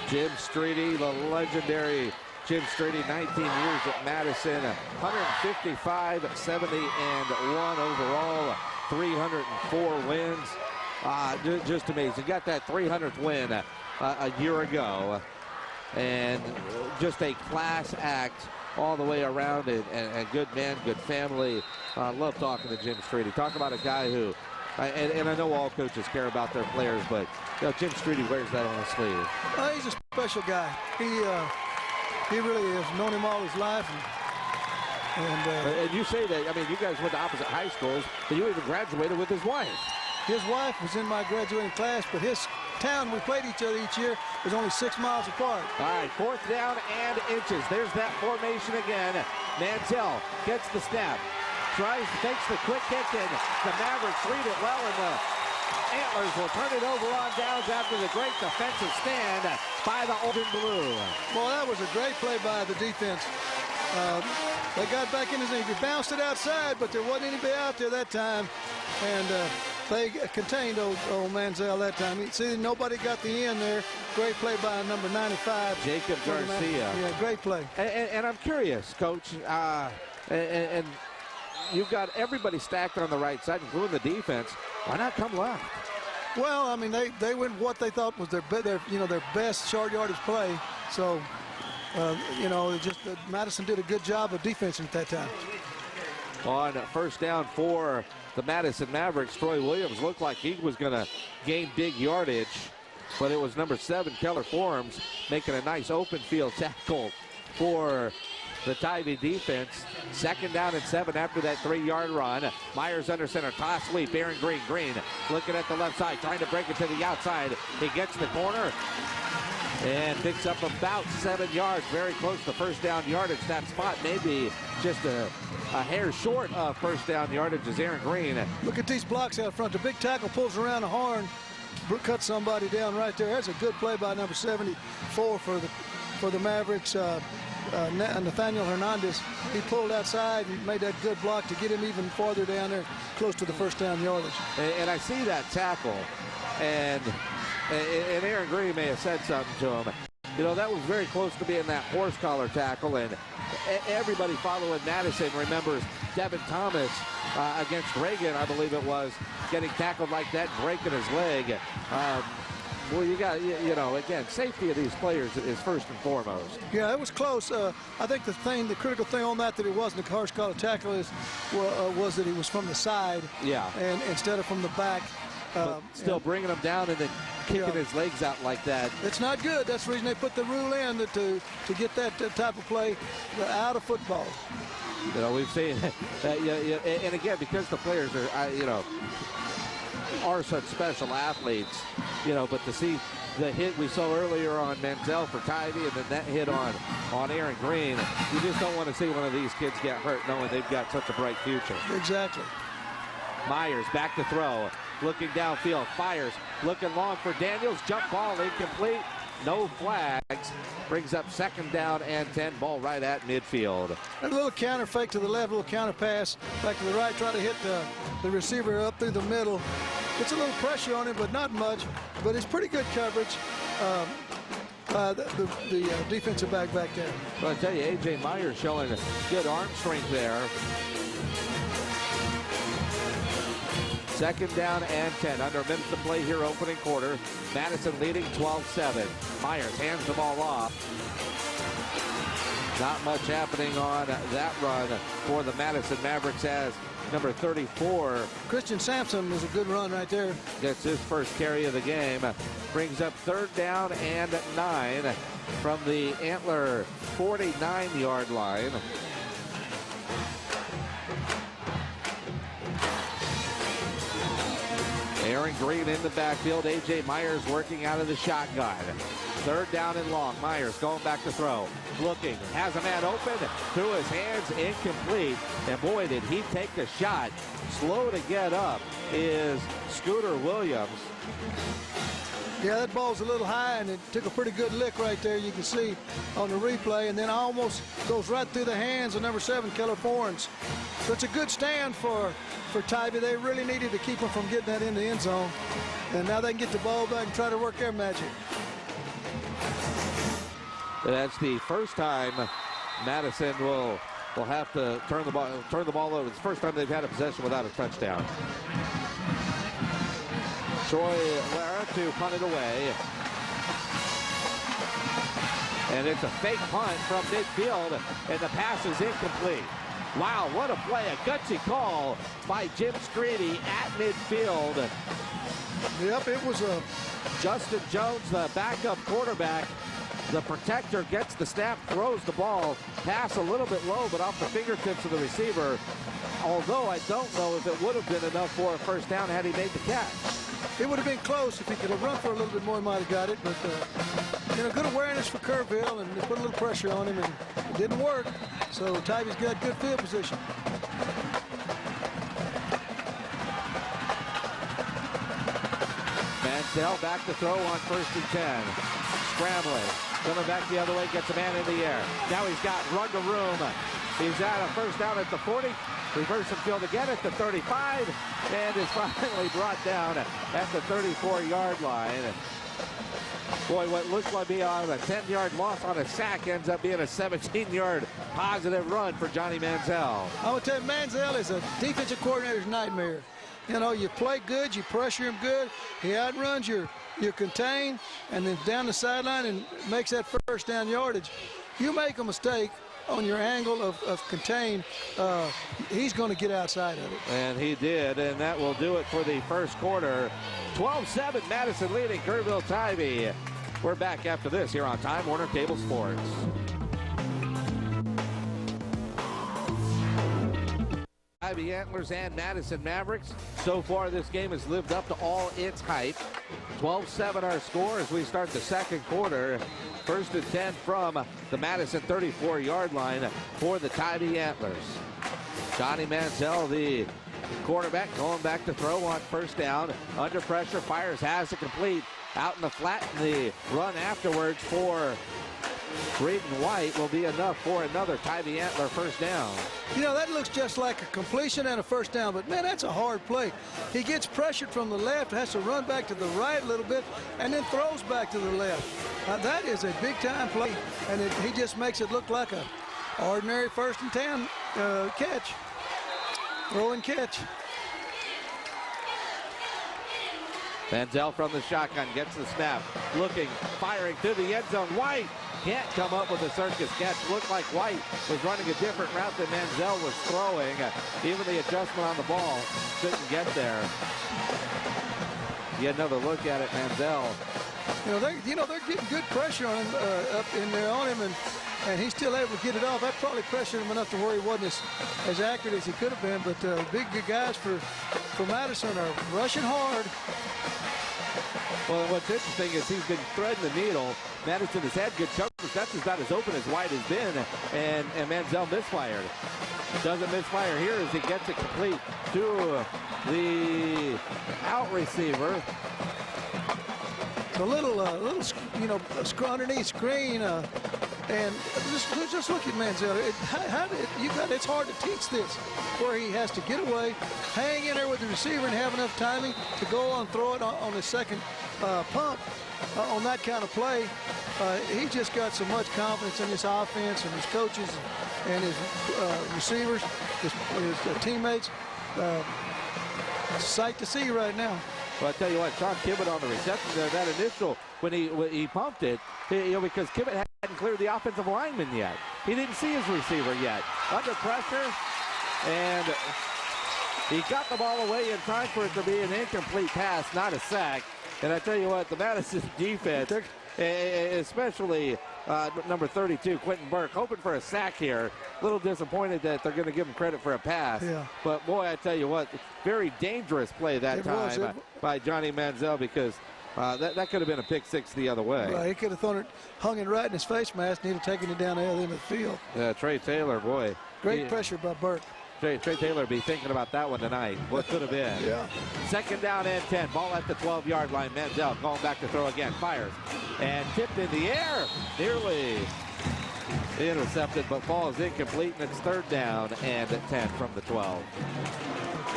Jim Streety, the legendary Jim Streety, 19 years at Madison, 155, 70, and 1 overall, 304 wins. Just amazing. Got that 300th win a year ago, and just a class act all the way around it, and good man, good family. Love talking to Jim Streety. Talk about a guy who, and I know all coaches care about their players, but Jim Streety wears that on his sleeve. He's a special guy. He really has known him all his life. And you say that, I mean, you guys went to opposite high schools, but you even graduated with his wife. His wife was in my graduating class, but his town, we played each other each year, was only 6 miles apart. All right, 4th down and inches. There's that formation again. Manziel gets the snap, takes the quick kick, and the Mavericks read it well, and the Antlers will turn it over on downs after the great defensive stand by the Old and Blue. Well, that was a great play by the defense. They got back in his knee. He bounced it outside, but there wasn't anybody out there that time. And they contained old Manziel that time. You see, nobody got the end there. Great play by number 95. Jacob Garcia. Yeah, great play. And I'm curious, Coach, and you've got everybody stacked on the right side, including the defense. Why not come left? Well, I mean, they went what they thought was their best short yardage play. So, Madison did a good job of defense at that time. On 1st down for the Madison Mavericks, Troy Williams looked like he was going to gain big yardage, but it was number 7, Keller Forms, making a nice open field tackle for the Tivy defense. 2nd down and 7 after that 3-yard run. Myers under center, toss sweep, Aaron Green looking at the left side, trying to break it to the outside. He gets the corner and picks up about 7 yards, very close to 1st down yardage. That spot may be just a hair short of 1st down yardage as Aaron Green. Look at these blocks out front. The big tackle pulls around the horn, cuts somebody down right there. That's a good play by number 74 for the Mavericks. Nathaniel Hernandez, he pulled outside and made that good block to get him even farther down there, close to the 1st down yardage. And I see that tackle, and Aaron Green may have said something to him. That was very close to being that horse collar tackle, and everybody following Madison remembers Devin Thomas against Reagan, I believe it was, getting tackled like that, breaking his leg. Well, you got, again, safety of these players is first and foremost. Yeah, it was close. I think the critical thing on that it wasn't a harsh collar tackle was that he was from the side. Yeah. And instead of from the back. But still bringing him down and then kicking his legs out like that. It's not good. That's the reason they put the rule in to get that type of play out of football. We've seen, and again, because the players are such special athletes, but to see the hit we saw earlier on Manziel for Tivy and then that hit on Aaron Green, you just don't want to see one of these kids get hurt knowing they've got such a bright future. Exactly. Myers back to throw, looking downfield, fires, looking long for Daniels, jump ball incomplete, no flags, brings up 2nd down and 10, ball right at midfield. A little counter fake to the left, a little counter pass back to the right, try to hit the receiver up through the middle. Puts a little pressure on him, but not much, but it's pretty good coverage. The defensive back there. Well, I tell you, A.J. Myers showing good arm strength there. 2nd down and 10. Under a minute to play here, opening quarter. Madison leading 12-7. Myers hands the ball off. Not much happening on that run for the Madison Mavericks as number 34. Christian Sampson was a good run right there. Gets his first carry of the game. Brings up 3rd down and 9 from the Antler 49-yard line. Aaron Green in the backfield. A.J. Myers working out of the shotgun. Third down and long. Myers going back to throw. Looking. Has a man open. Through his hands. Incomplete. And boy, did he take the shot. Slow to get up is Scooter Williams. Yeah, that ball's a little high, and it took a pretty good lick right there, you can see on the replay, and then almost goes right through the hands of number 7, Keller Forens. So it's a good stand for Tivy. They really needed to keep him from getting that in the end zone, and now they can get the ball back and try to work their magic. That's the first time Madison will have to turn the ball over. It's the first time they've had a possession without a touchdown. Troy Lara to punt it away. And it's a fake punt from midfield, and the pass is incomplete. Wow, what a play. A gutsy call by Jim Screedy at midfield. Yep, it was a... Justin Jones, the backup quarterback. The protector gets the snap, throws the ball. Pass a little bit low, but off the fingertips of the receiver. Although I don't know if it would have been enough for a first down had he made the catch. It would have been close. If he could have run for a little bit more, he might have got it. But, good awareness for Kerrville, and they put a little pressure on him, and it didn't work. So Tivy's got good field position. Manziel back to throw on 1st and 10. Scrambling. Coming back the other way, gets a man in the air. Now he's got run to room. He's at a first down at the 40. Reverse and field again at the 35. And is finally brought down at the 34-yard line. Boy, what looks like be on a 10-yard loss on a sack ends up being a 17-yard positive run for Johnny Manziel. I would tell you, Manziel is a defensive coordinator's nightmare. You know, you play good, you pressure him good, he outruns your contain, and then down the sideline and makes that first down yardage. You make a mistake on your angle of contain, he's going to get outside of it. And he did, and that will do it for the first quarter. 12-7, Madison leading Kerrville Tivy. We're back after this here on Time Warner Cable Sports. Tivy Antlers and Madison Mavericks. So far, this game has lived up to all its hype. 12-7 our score as we start the second quarter. 1st and 10 from the Madison 34-yard line for the Tivy Antlers. Johnny Manziel, the quarterback, going back to throw on 1st down. Under pressure, fires, has it complete. Out in the flat, and the run afterwards for Braden White will be enough for another Tivy Antler first down. You know, that looks just like a completion and a first down, but man, that's a hard play. He gets pressured from the left, has to run back to the right a little bit, and then throws back to the left. That is a big-time play, and he just makes it look like a ordinary 1st and 10 catch, throw and catch. Manziel from the shotgun gets the snap, looking, firing to the end zone. White can't come up with a circus catch. Looked like White was running a different route than Manziel was throwing. Even the adjustment on the ball couldn't get there. Get another look at it, Manziel. They're getting good pressure on him up in there on him, and he's still able to get it off. That probably pressured him enough to where he wasn't as accurate as he could have been. But big guys for Madison are rushing hard. Well, what's interesting is he's been threading the needle. Madison has had good coverage. That's about as open as White has been, and Manziel misfired. Doesn't misfire here as he gets it complete to the out receiver. A little underneath screen, and just look at Manziel. It's hard to teach this, where he has to get away, hang in there with the receiver, and have enough timing to go on and throw it on his second pump on that kind of play. He just got so much confidence in his offense and his coaches and his receivers, his teammates. It's a sight to see right now. Well, I tell you what, Sean Kibbett on the reception there, that initial, when he pumped it, because Kibbett hadn't cleared the offensive lineman yet. He didn't see his receiver yet. Under pressure, and he got the ball away in time for it to be an incomplete pass, not a sack. And I tell you what, the Madison defense, especially number 32, Quentin Burke, hoping for a sack here. A little disappointed that they're going to give him credit for a pass. Yeah. But, boy, I tell you what, very dangerous play that time by Johnny Manziel, because that could have been a pick six the other way. Right, he could have thrown it, hung it right in his face mask, and he'd have taken it down the other end of the field. Yeah, Trey Taylor, boy. Great pressure by Burke. Trey Taylor be thinking about that one tonight. What could have been. Yeah. Second down and 10. Ball at the 12-yard line. Manziel going back to throw again. Fires. And tipped in the air. Nearly intercepted, but falls incomplete. And it's third down and 10 from the 12.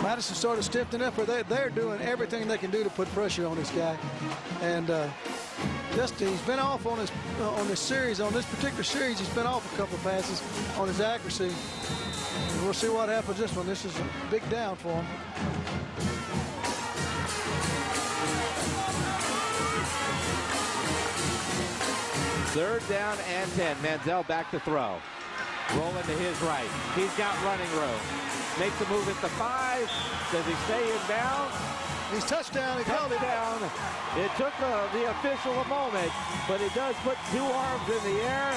Madison sort of stiffened up, where they're doing everything they can do to put pressure on this guy. And he's been off on this series. On this particular series, he's been off a couple of passes on his accuracy. We'll see what happens this one. This is a big down for him. Third down and 10. Manziel back to throw. Rolling to his right. He's got running room. Makes a move at the 5. Does he stay in bounds? He's touchdown. He called it down. It took the official a moment, but he does put 2 arms in the air.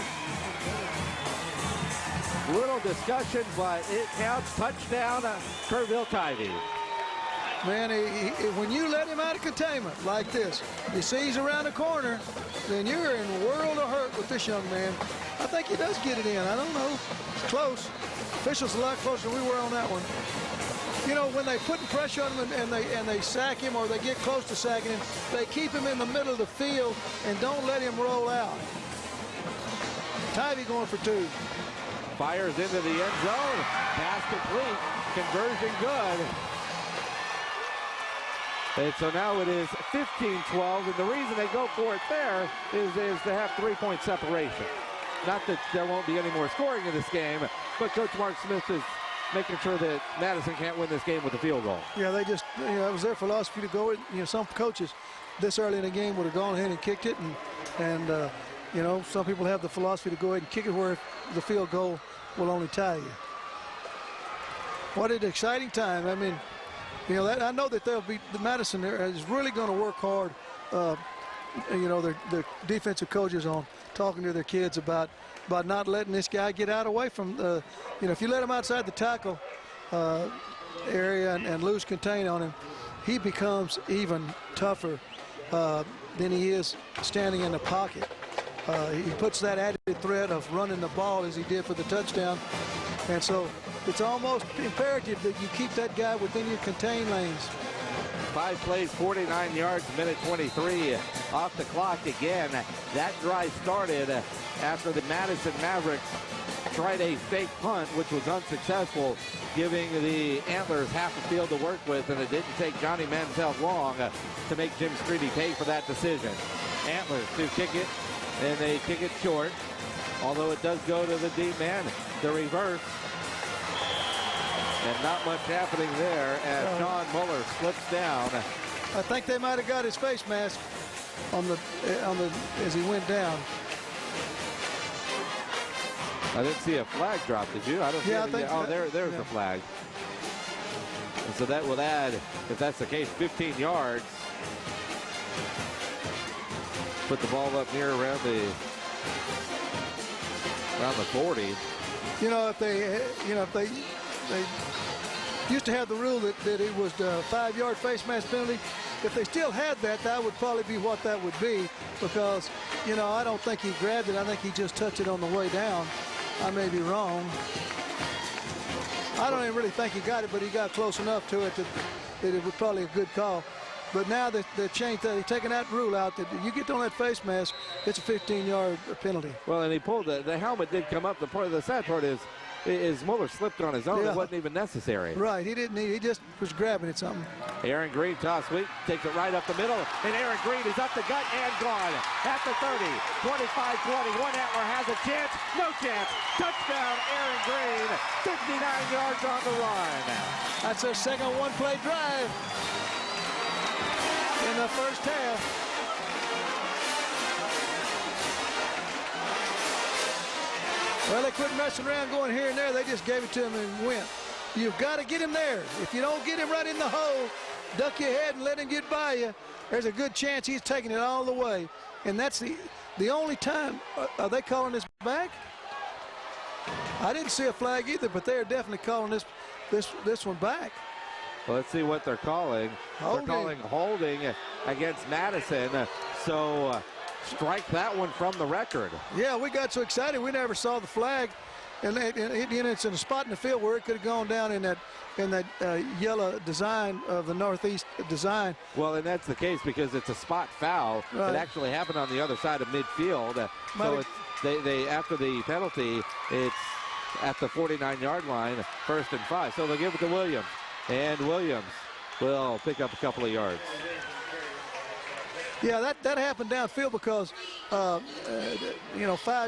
Little discussion, but it counts. Touchdown, Kerrville Tivy. Man, when you let him out of containment like this, he sees around the corner, then you're in a world of hurt with this young man. I think he does get it in. I don't know. It's close. Officials a lot closer than we were on that one. You know, when they put pressure on him and they sack him, or they get close to sacking him, they keep him in the middle of the field and don't let him roll out. Tivy going for 2. Fires into the end zone. Pass complete. Conversion good. And so now it is 15-12, and the reason they go for it there is to have 3-point separation. Not that there won't be any more scoring in this game, but Coach Mark Smith is making sure that Madison can't win this game with a field goal. Yeah, they just, it was their philosophy to go. Some coaches this early in the game would have gone ahead and kicked it, and some people have the philosophy to go ahead and kick it where the field goal will only tie you. What an exciting time. I mean, I know that the Madison there is really going to work hard. Their defensive coaches on talking to their kids about not letting this guy get out away from if you let him outside the tackle area and lose contain on him, he becomes even tougher than he is standing in the pocket. He puts that added threat of running the ball as he did for the touchdown, and so it's almost imperative that you keep that guy within your contain lanes. 5 plays, 49 yards, minute 23 off the clock again. That drive started after the Madison Mavericks tried a fake punt, which was unsuccessful, giving the Antlers half the field to work with, and it didn't take Johnny Manziel long to make Jim Streety pay for that decision. Antlers to kick it, and they kick it short, although it does go to the deep man. The reverse. And not much happening there as Sean Muller slips down. I think they might have got his face mask on the as he went down. I didn't see a flag drop, did you? I don't see I any. think there's the flag. And so that will add, if that's the case, 15 yards. Put the ball up near around the 40. If they used to have the rule that it was the 5-yard face mask penalty. If they still had that, that would probably be what that would be, because, I don't think he grabbed it. I think he just touched it on the way down. I may be wrong. I don't even really think he got it, but he got close enough to it that it was probably a good call. But now that they changed that, they've taken that rule out, that you get on that face mask, it's a 15-yard penalty. Well, and he pulled the helmet did come up. The sad part is Muller slipped on his own. Yeah. It wasn't even necessary. Right, he didn't need, he just was grabbing at something. Aaron Green toss sweep, takes it right up the middle, and Aaron Green is up the gut and gone. At the 30, 25-20, one Antler has a chance, no chance. Touchdown, Aaron Green, 59 yards on the run. That's their second one-play drive in the first half. Well, they couldn't mess around going here and there. They just gave it to him and went. You've got to get him there. If you don't get him right in the hole, duck your head and let him get by you. there's a good chance he's taking it all the way. And that's the only time. Are they calling this back? I didn't see a flag either, but they're definitely calling this one back. Well, let's see what they're calling. Holding. They're calling holding against Madison. So strike that one from the record. Yeah, we got so excited we never saw the flag, and it's in a spot in the field where it could have gone down in that yellow design of the northeast design. Well, and that's the case because it's a spot foul. Right. It actually happened on the other side of midfield. So it's, they after the penalty, it's at the 49-yard line, 1st and 5. So they'll give it to Williams, and Williams will pick up a couple of yards. Yeah, that happened downfield because, 5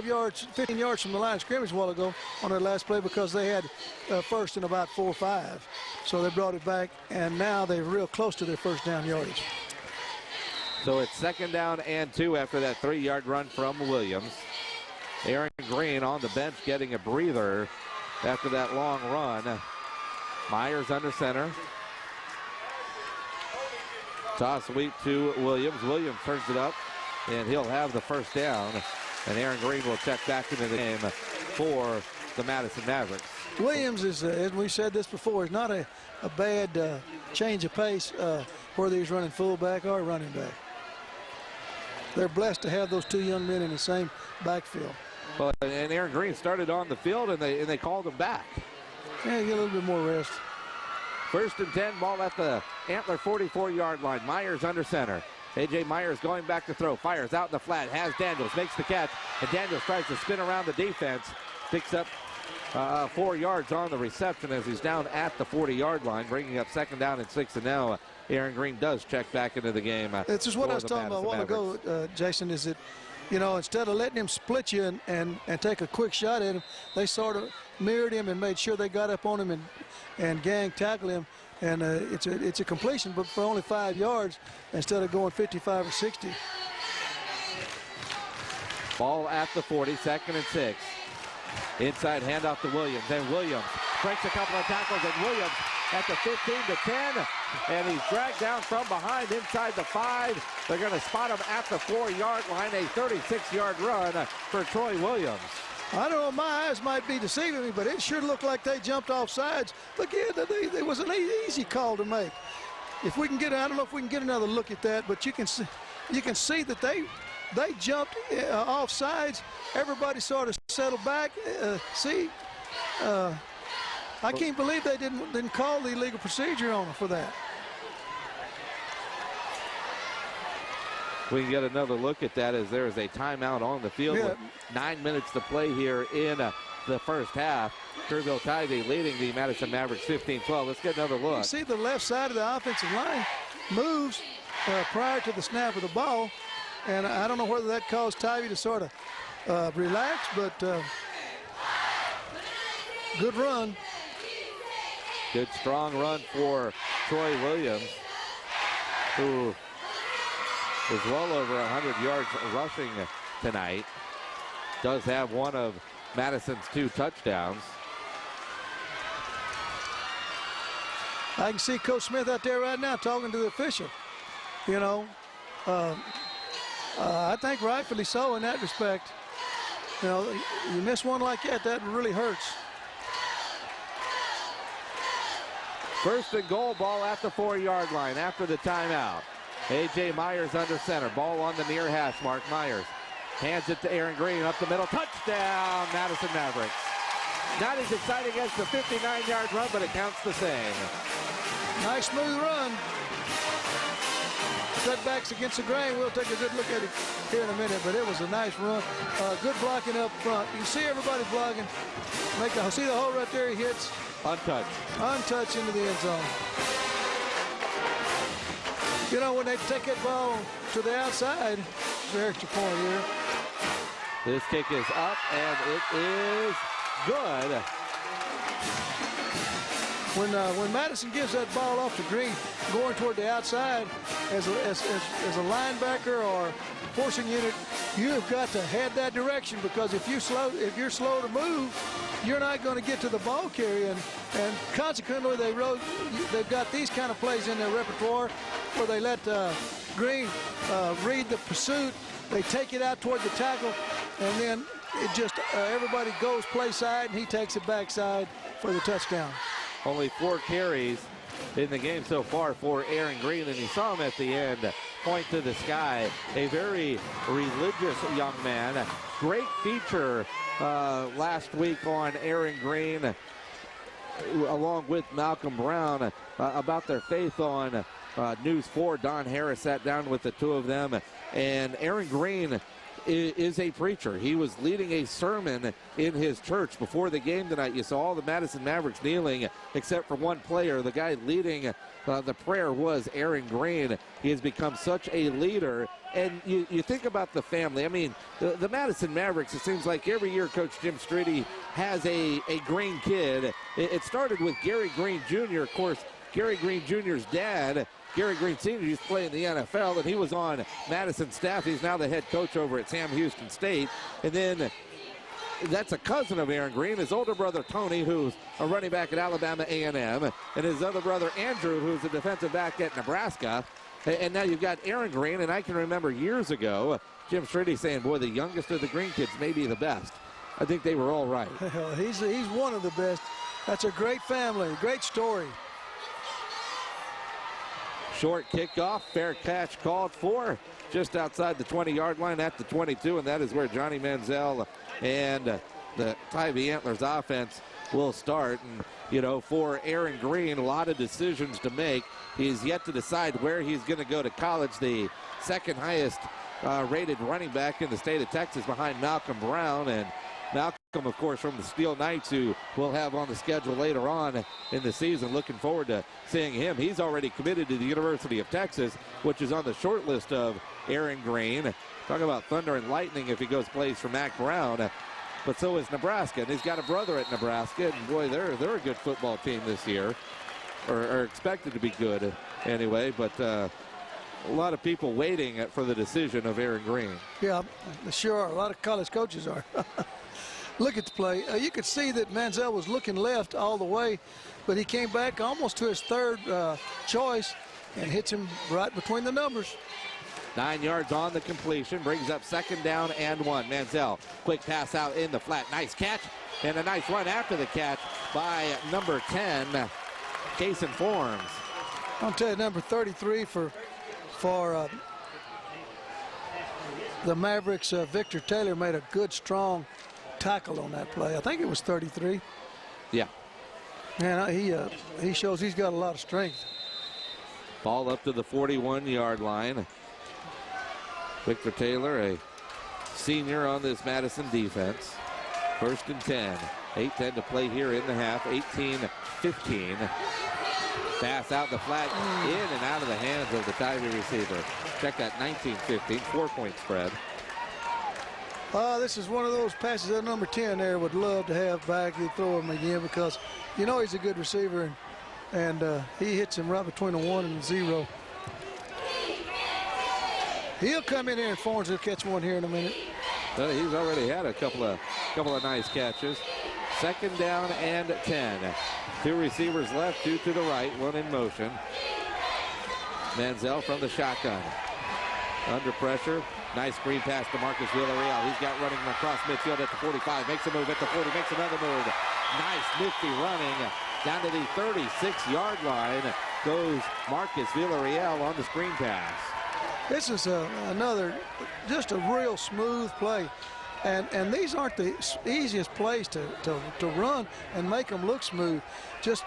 yards, 15 yards from the line of scrimmage a while ago on their last play because they had first and about 4 or 5. So they brought it back, and now they're real close to their first down yardage. So it's 2nd down and 2 after that 3-yard run from Williams. Aaron Green on the bench getting a breather after that long run. Myers under center. Toss sweep to Williams. Williams turns it up, and he'll have the first down. And Aaron Green will check back into the game for the Madison Mavericks. Williams is, as we said this before, is not a bad change of pace whether he's running fullback or running back. They're blessed to have those two young men in the same backfield. Well, and Aaron Green started on the field, and they called him back. Yeah, get a little bit more rest. 1st and 10, ball at the Antler 44-yard line. Myers under center. A.J. Myers going back to throw. Fires out in the flat. Has Daniels. Makes the catch. And Daniels tries to spin around the defense. Picks up 4 yards on the reception as he's down at the 40-yard line, bringing up 2nd down and 6. And now Aaron Green does check back into the game. It's just what I was talking about a while ago, Jason, is that, instead of letting him split you and take a quick shot at him, they sort of mirrored him and made sure they got up on him and gang tackle him. And it's a completion, but for only 5 yards instead of going 55 or 60. Ball at the 40, 2nd and 6. Inside handoff to Williams, and Williams breaks a couple of tackles, and Williams at the 15 to 10, and he's dragged down from behind inside the 5. They're going to spot him at the 4-yard line, a 36-yard run for Troy Williams. I don't know, my eyes might be deceiving me, but it sure looked like they jumped off sides. Look, it was an easy call to make. If we can get, I don't know if we can get another look at that, but you can see that they jumped off sides. Everybody sort of settled back. I can't believe they didn't call the illegal procedure on them for that. We can get another look at that as there is a timeout on the field with 9 minutes to play here in the first half. Kerrville Tivy leading the Madison Mavericks 15-12. Let's get another look. You see the left side of the offensive line moves prior to the snap of the ball, and I don't know whether that caused Tivy to sort of relax, but good run. Good strong run for Troy Williams, who is well over 100 yards rushing tonight. Does have one of Madison's 2 touchdowns. I can see Coach Smith out there right now talking to the official. I think rightfully so in that respect. You miss one like that really hurts. 1st and goal, ball at the 4-yard line after the timeout. A.J. Myers under center. Ball on the near hash mark. Myers hands it to Aaron Green up the middle. Touchdown, Madison Mavericks. Not as exciting as the 59-yard run, but it counts the same. Nice smooth run. Setbacks against the grain. We'll take a good look at it here in a minute, but it was a nice run. Good blocking up front. You see everybody blocking. See the hole right there he hits. Untouched into the end zone. When they take that ball to the outside, it's an extra point here. This kick is up, and it is good. When Madison gives that ball off to Green, going toward the outside as a linebacker or forcing unit, you have got to head that direction, because if you're slow to move, you're not going to get to the ball carrier, and consequently they've got these kind of plays in their repertoire where they let Green read the pursuit. They take it out toward the tackle, and then it just everybody goes play side, and he takes it backside for the touchdown. Only 4 carries in the game so far for Aaron Green, and you saw him at the end point to the sky. A very religious young man. Great feature last week on Aaron Green, along with Malcolm Brown, about their faith on News 4. Don Harris sat down with the two of them, and Aaron Green is a preacher. He was leading a sermon in his church before the game tonight. You saw all the Madison Mavericks kneeling except for one player. The guy leading the prayer was Aaron Green. He has become such a leader. And you think about the family. I mean, the Madison Mavericks, it seems like every year Coach Jim Streety has a Green kid. It started with Gary Green Jr. Of course, Gary Green Jr.'s dad, Gary Green Sr., used to play in the NFL, and he was on Madison's staff. He's now the head coach over at Sam Houston State. And then that's a cousin of Aaron Green, his older brother Tony, who's a running back at Alabama A&M, and his other brother Andrew, who's a defensive back at Nebraska. And now you've got Aaron Green, and I can remember years ago, Jim Streety saying, boy, the youngest of the Green kids may be the best. I think they were all right. He's one of the best. That's a great family, great story. Short kickoff, fair catch called for just outside the 20-yard line at the 22, and that is where Johnny Manziel and the Tivy Antlers offense will start. And, you know, for Aaron Green, a lot of decisions to make. He's yet to decide where he's going to go to college, the second highest rated running back in the state of Texas behind Malcolm Brown. And Malcolm, of course, from the Steel Knights, who we'll have on the schedule later on in the season. Looking forward to seeing him. He's already committed to the University of Texas, which is on the short list of Aaron Green. Talk about thunder and lightning if he goes plays for Mac Brown. But so is Nebraska, and he's got a brother at Nebraska. And boy, they're a good football team this year, or expected to be good anyway. But a lot of people waiting for the decision of Aaron Green. Yeah, sure are. A lot of college coaches are. Look at the play. You could see that Manziel was looking left all the way, but he came back almost to his third choice and hits him right between the numbers. 9 yards on the completion, brings up 2nd down and 1. Manziel, quick pass out in the flat. Nice catch, and a nice run after the catch by number 10, Kason Forms. I'll tell you, number 33 for the Mavericks, Victor Taylor made a good, strong tackle on that play. I think it was 33. Yeah. Man, he shows he's got a lot of strength. Ball up to the 41-yard line. Victor Taylor, a senior on this Madison defense. 1st and 10. 8:10 to play here in the half. 18-15. Pass out the flat, in and out of the hands of the Tivy receiver. Check that, 19-15, 4-point spread. This is one of those passes that number 10 there would love to have back. He'd throw him again because you know he's a good receiver, and he hits him right between the 1 and the 0. He'll come in here and Fornes will catch one here in a minute. He's already had a couple of nice catches. 2nd down and 10. 2 receivers left, 2 to the right, 1 in motion. Manziel from the shotgun. Under pressure. Nice screen pass to Marcus Villarreal. He's got running across midfield at the 45. Makes a move at the 40. Makes another move. Nice nifty running. Down to the 36-yard line goes Marcus Villarreal on the screen pass. This is another, just a real smooth play. And these aren't the easiest plays to run and make them look smooth. Just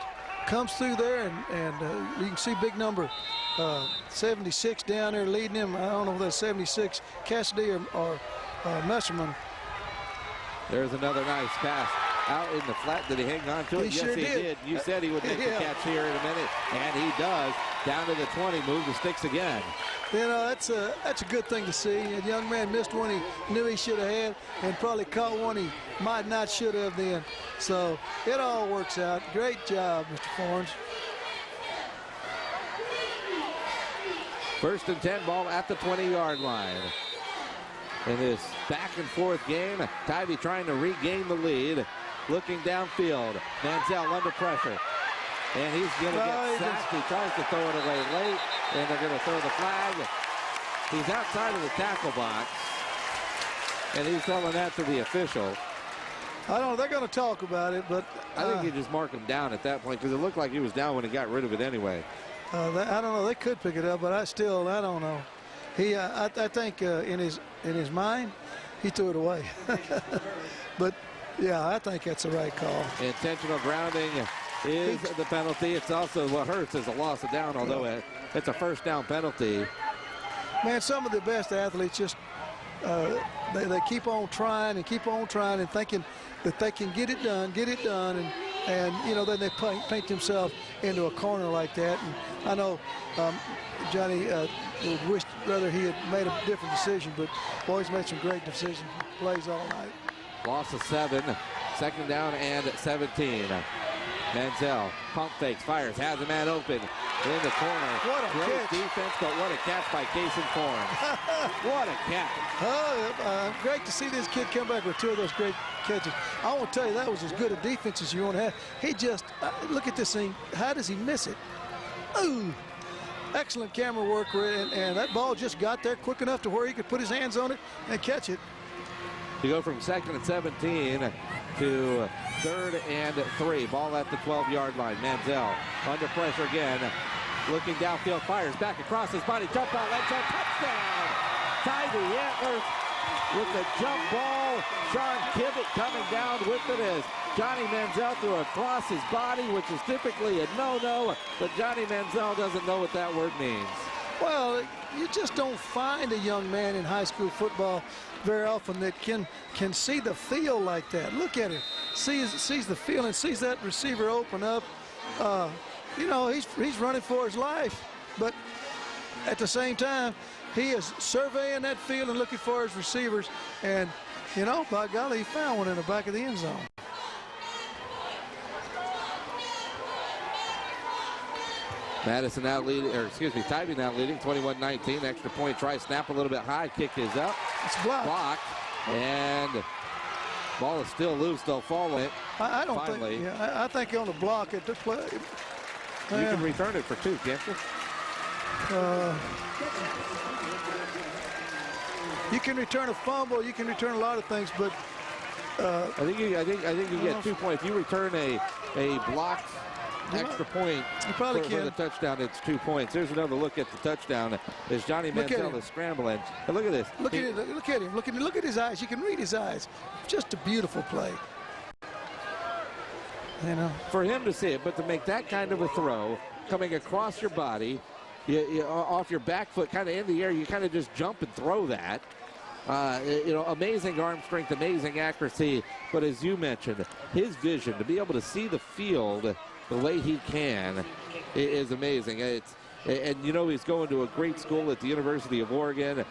comes through there, and you can see big number 76 down there leading him. I don't know if that's 76, Cassidy or Messerman. There's another nice pass out in the flat. Did he hang on to it? He Yes, sure he did. You said he would make the catch here in a minute, and he does. Down to the 20, move the sticks again. You know, that's a good thing to see. A young man missed one he knew he should have had, and probably caught one he might not should have then. So it all works out. Great job, Mr. Fornes. 1st and 10, ball at the 20-yard line. In this back and forth game, Tivy trying to regain the lead. Looking downfield, Manziel under pressure. And he's going to get sacked. He tries to throw it away late, and they're going to throw the flag. He's outside of the tackle box, and he's telling that to the official. I don't know. They're going to talk about it, but I think you just mark him down at that point because it looked like he was down when he got rid of it anyway. I don't know. They could pick it up, but I don't know. I think in his mind, he threw it away. But yeah, I think that's the right call. Intentional grounding is the penalty. It's also what hurts is a loss of down, although it's a first down penalty. Man, some of the best athletes just they keep on trying and thinking that they can get it done, and you know, then they paint themselves into a corner like that. And I know Johnny would wish rather he had made a different decision, but boys made some great decisions, plays all night. Loss of 7, second down and 17. Manziel pump fakes, fires, has a man open in the corner. What a great catch. defense, but what a catch by Cason Forms. What a catch. Great to see this kid come back with 2 of those great catches. I want to tell you, that was as good a defense as you want to have. He just, look at this thing. How does he miss it? Ooh. Excellent camera work, and that ball just got there quick enough to where he could put his hands on it and catch it. To go from 2nd and 17 to 3rd and 3. Ball at the 12-yard line. Manziel under pressure again. Looking downfield, fires back across his body. Jump ball, end zone, touchdown! Tivy Antlers with the jump ball. Sean Kivett coming down with it as Johnny Manziel threw across his body, which is typically a no-no, but Johnny Manziel doesn't know what that word means. Well, you just don't find a young man in high school football very often that can see the field like that. Look at him, sees the field and sees that receiver open up. You know, he's running for his life, but at the same time, he is surveying that field and looking for his receivers. And you know, by golly, he found one in the back of the end zone. Madison now leading, or excuse me, Tivy now leading 21-19. Extra point try, snap a little bit high, kick is up. It's blocked. And ball is still loose. They'll follow it. I don't finally. think. Yeah, I think on the block it took play. You can return it for 2, can't you? You can return a fumble. You can return a lot of things, but I think you get 2 points. If you return a blocked extra point for the touchdown, it's 2 points. Here's another look at the touchdown as Johnny Manziel is scrambling. And look at this. Look at him. Look at his eyes. You can read his eyes. Just a beautiful play. You know, for him to see it, but to make that kind of a throw coming across your body, you off your back foot, kind of in the air, you kind of just jump and throw that. You know, amazing arm strength, amazing accuracy. But as you mentioned, his vision to be able to see the field the way he can is amazing. And you know, he's going to a great school at the University of Oregon.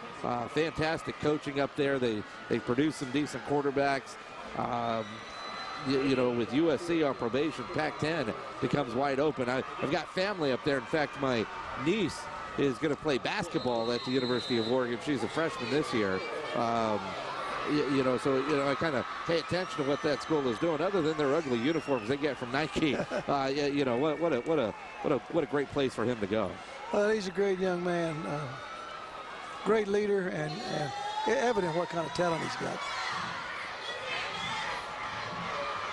Fantastic coaching up there. They produce some decent quarterbacks. You know, with USC on probation, Pac-10 becomes wide open. I've got family up there. In fact, my niece is going to play basketball at the University of Oregon. She's a freshman this year. You know, so you know, I kind of pay attention to what that school is doing. Other than their ugly uniforms they get from Nike, you know, what a great place for him to go. He's a great young man, great leader, and evident what kind of talent he's got.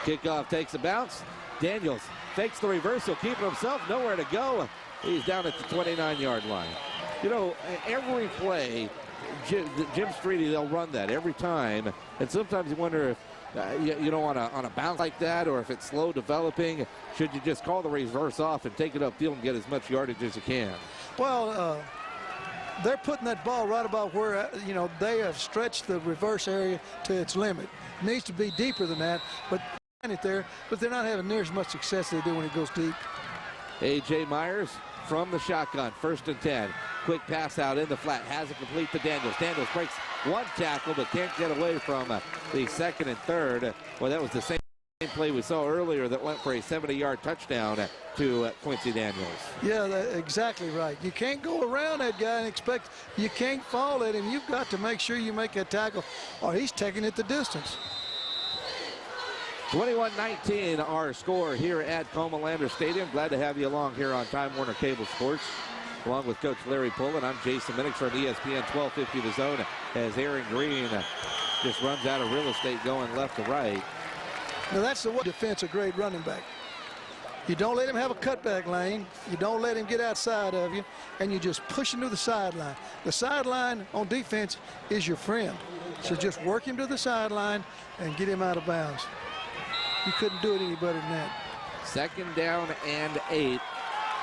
Kickoff takes a bounce. Daniels fakes the reversal, keeping himself nowhere to go. He's down at the 29-yard line. You know, every play, Jim Streety, they'll run that every time, and sometimes you wonder if you know, on a bounce like that, or if it's slow developing, should you just call the reverse off and take it upfield and get as much yardage as you can? Well, they're putting that ball right about where, you know, they have stretched the reverse area to its limit. It needs to be deeper than that, but it there, but they're not having near as much success as they do when it goes deep. A.J. Myers from the shotgun, 1st and 10. Quick pass out in the flat, has it complete to Daniels. Daniels breaks one tackle, but can't get away from the 2nd and 3rd. Well, that was the same play we saw earlier that went for a 70-yard touchdown to Quincy Daniels. Yeah, that's exactly right. You can't go around that guy and expect, you can't fall at him. You've got to make sure you make that tackle, or he's taking it the distance. 21-19 our score here at Comalander Stadium. Glad to have you along here on Time Warner Cable Sports. Along with Coach Larry Pullen, I'm Jason Minnick from ESPN 1250 The Zone, as Aaron Green just runs out of real estate going left to right. Now that's the defense of great running back. You don't let him have a cutback lane. You don't let him get outside of you, and you just push him to the sideline. The sideline on defense is your friend. So just work him to the sideline and get him out of bounds. You couldn't do it any better than that. 2nd down and 8.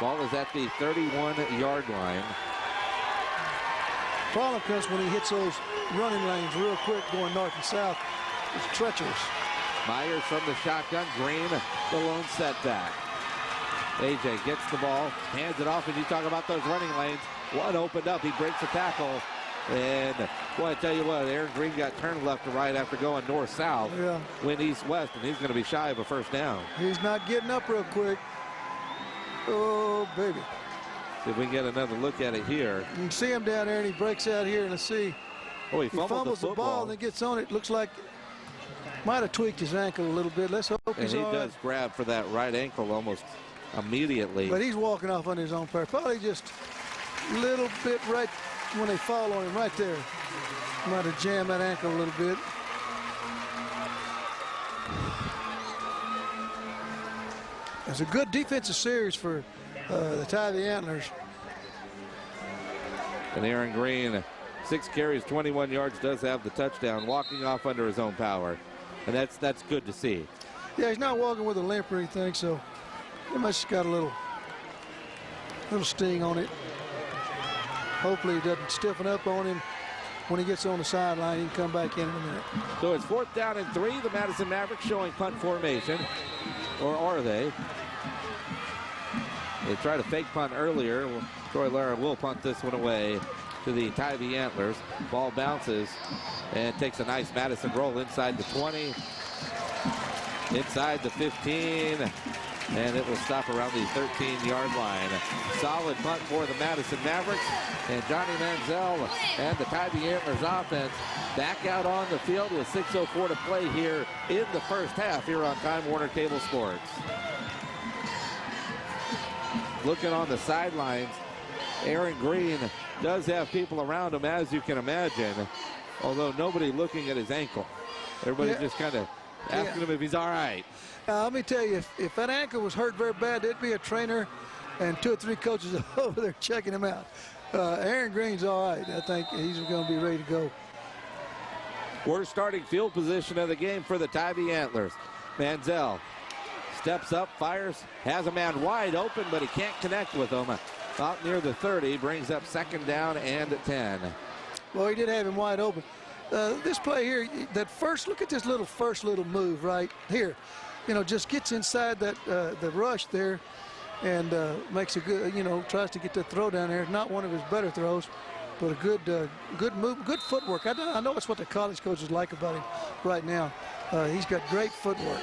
Ball is at the 31-yard line. Problem comes when he hits those running lanes real quick going north and south. It's treacherous. Myers from the shotgun. Green, the lone setback. AJ gets the ball, hands it off, and you talk about those running lanes. One opened up. He breaks the tackle. And, boy, I tell you what, Aaron Green got turned left to right after going north-south. Yeah. Went east-west, and he's going to be shy of a first down. He's not getting up real quick. Oh, baby. See if we can get another look at it here. You can see him down there, and he breaks out here, and let's see. Oh, he fumbles the the ball football. and then gets on it. Looks like might have tweaked his ankle a little bit. Let's hope And he's he all does right. grab for that right ankle almost immediately. But he's walking off on his own power. Probably just a little bit right when they fall on him right there. Might have jammed that ankle a little bit. It's a good defensive series for the Tivy Antlers. And Aaron Green, 6 carries, 21 yards, does have the touchdown, walking off under his own power. And that's good to see. Yeah, he's not walking with a limp or anything, so he must have got a little sting on it. Hopefully he doesn't stiffen up on him when he gets on the sideline. He can come back in a minute. So it's 4th down and 3. The Madison Mavericks showing punt formation. Or are they? They tried a fake punt earlier. Troy Lara will punt this one away to the Tivy Antlers. Ball bounces and takes a nice Madison roll inside the 20, inside the 15, and it will stop around the 13-yard line. Solid punt for the Madison Mavericks, and Johnny Manziel and the Tivy Antlers offense back out on the field with 6:04 to play here in the first half here on Time Warner Cable Sports. Looking on the sidelines, Aaron Green does have people around him, as you can imagine, although nobody looking at his ankle. Everybody just kind of asking him if he's all right. Let me tell you, if that ankle was hurt very bad, there'd be a trainer and 2 or 3 coaches over there checking him out. Aaron Green's all right. I think he's going to be ready to go. Worst starting field position of the game for the Tivy Antlers. Manziel steps up, fires, has a man wide open, but he can't connect with him. Out near the 30, brings up 2nd down and 10. Well, he did have him wide open. This play here, look at this first little move right here. You know, just gets inside that the rush there and makes a good, tries to get the throw down there. Not one of his better throws, but a good move, good footwork. I know it's what the college coaches like about him right now. He's got great footwork.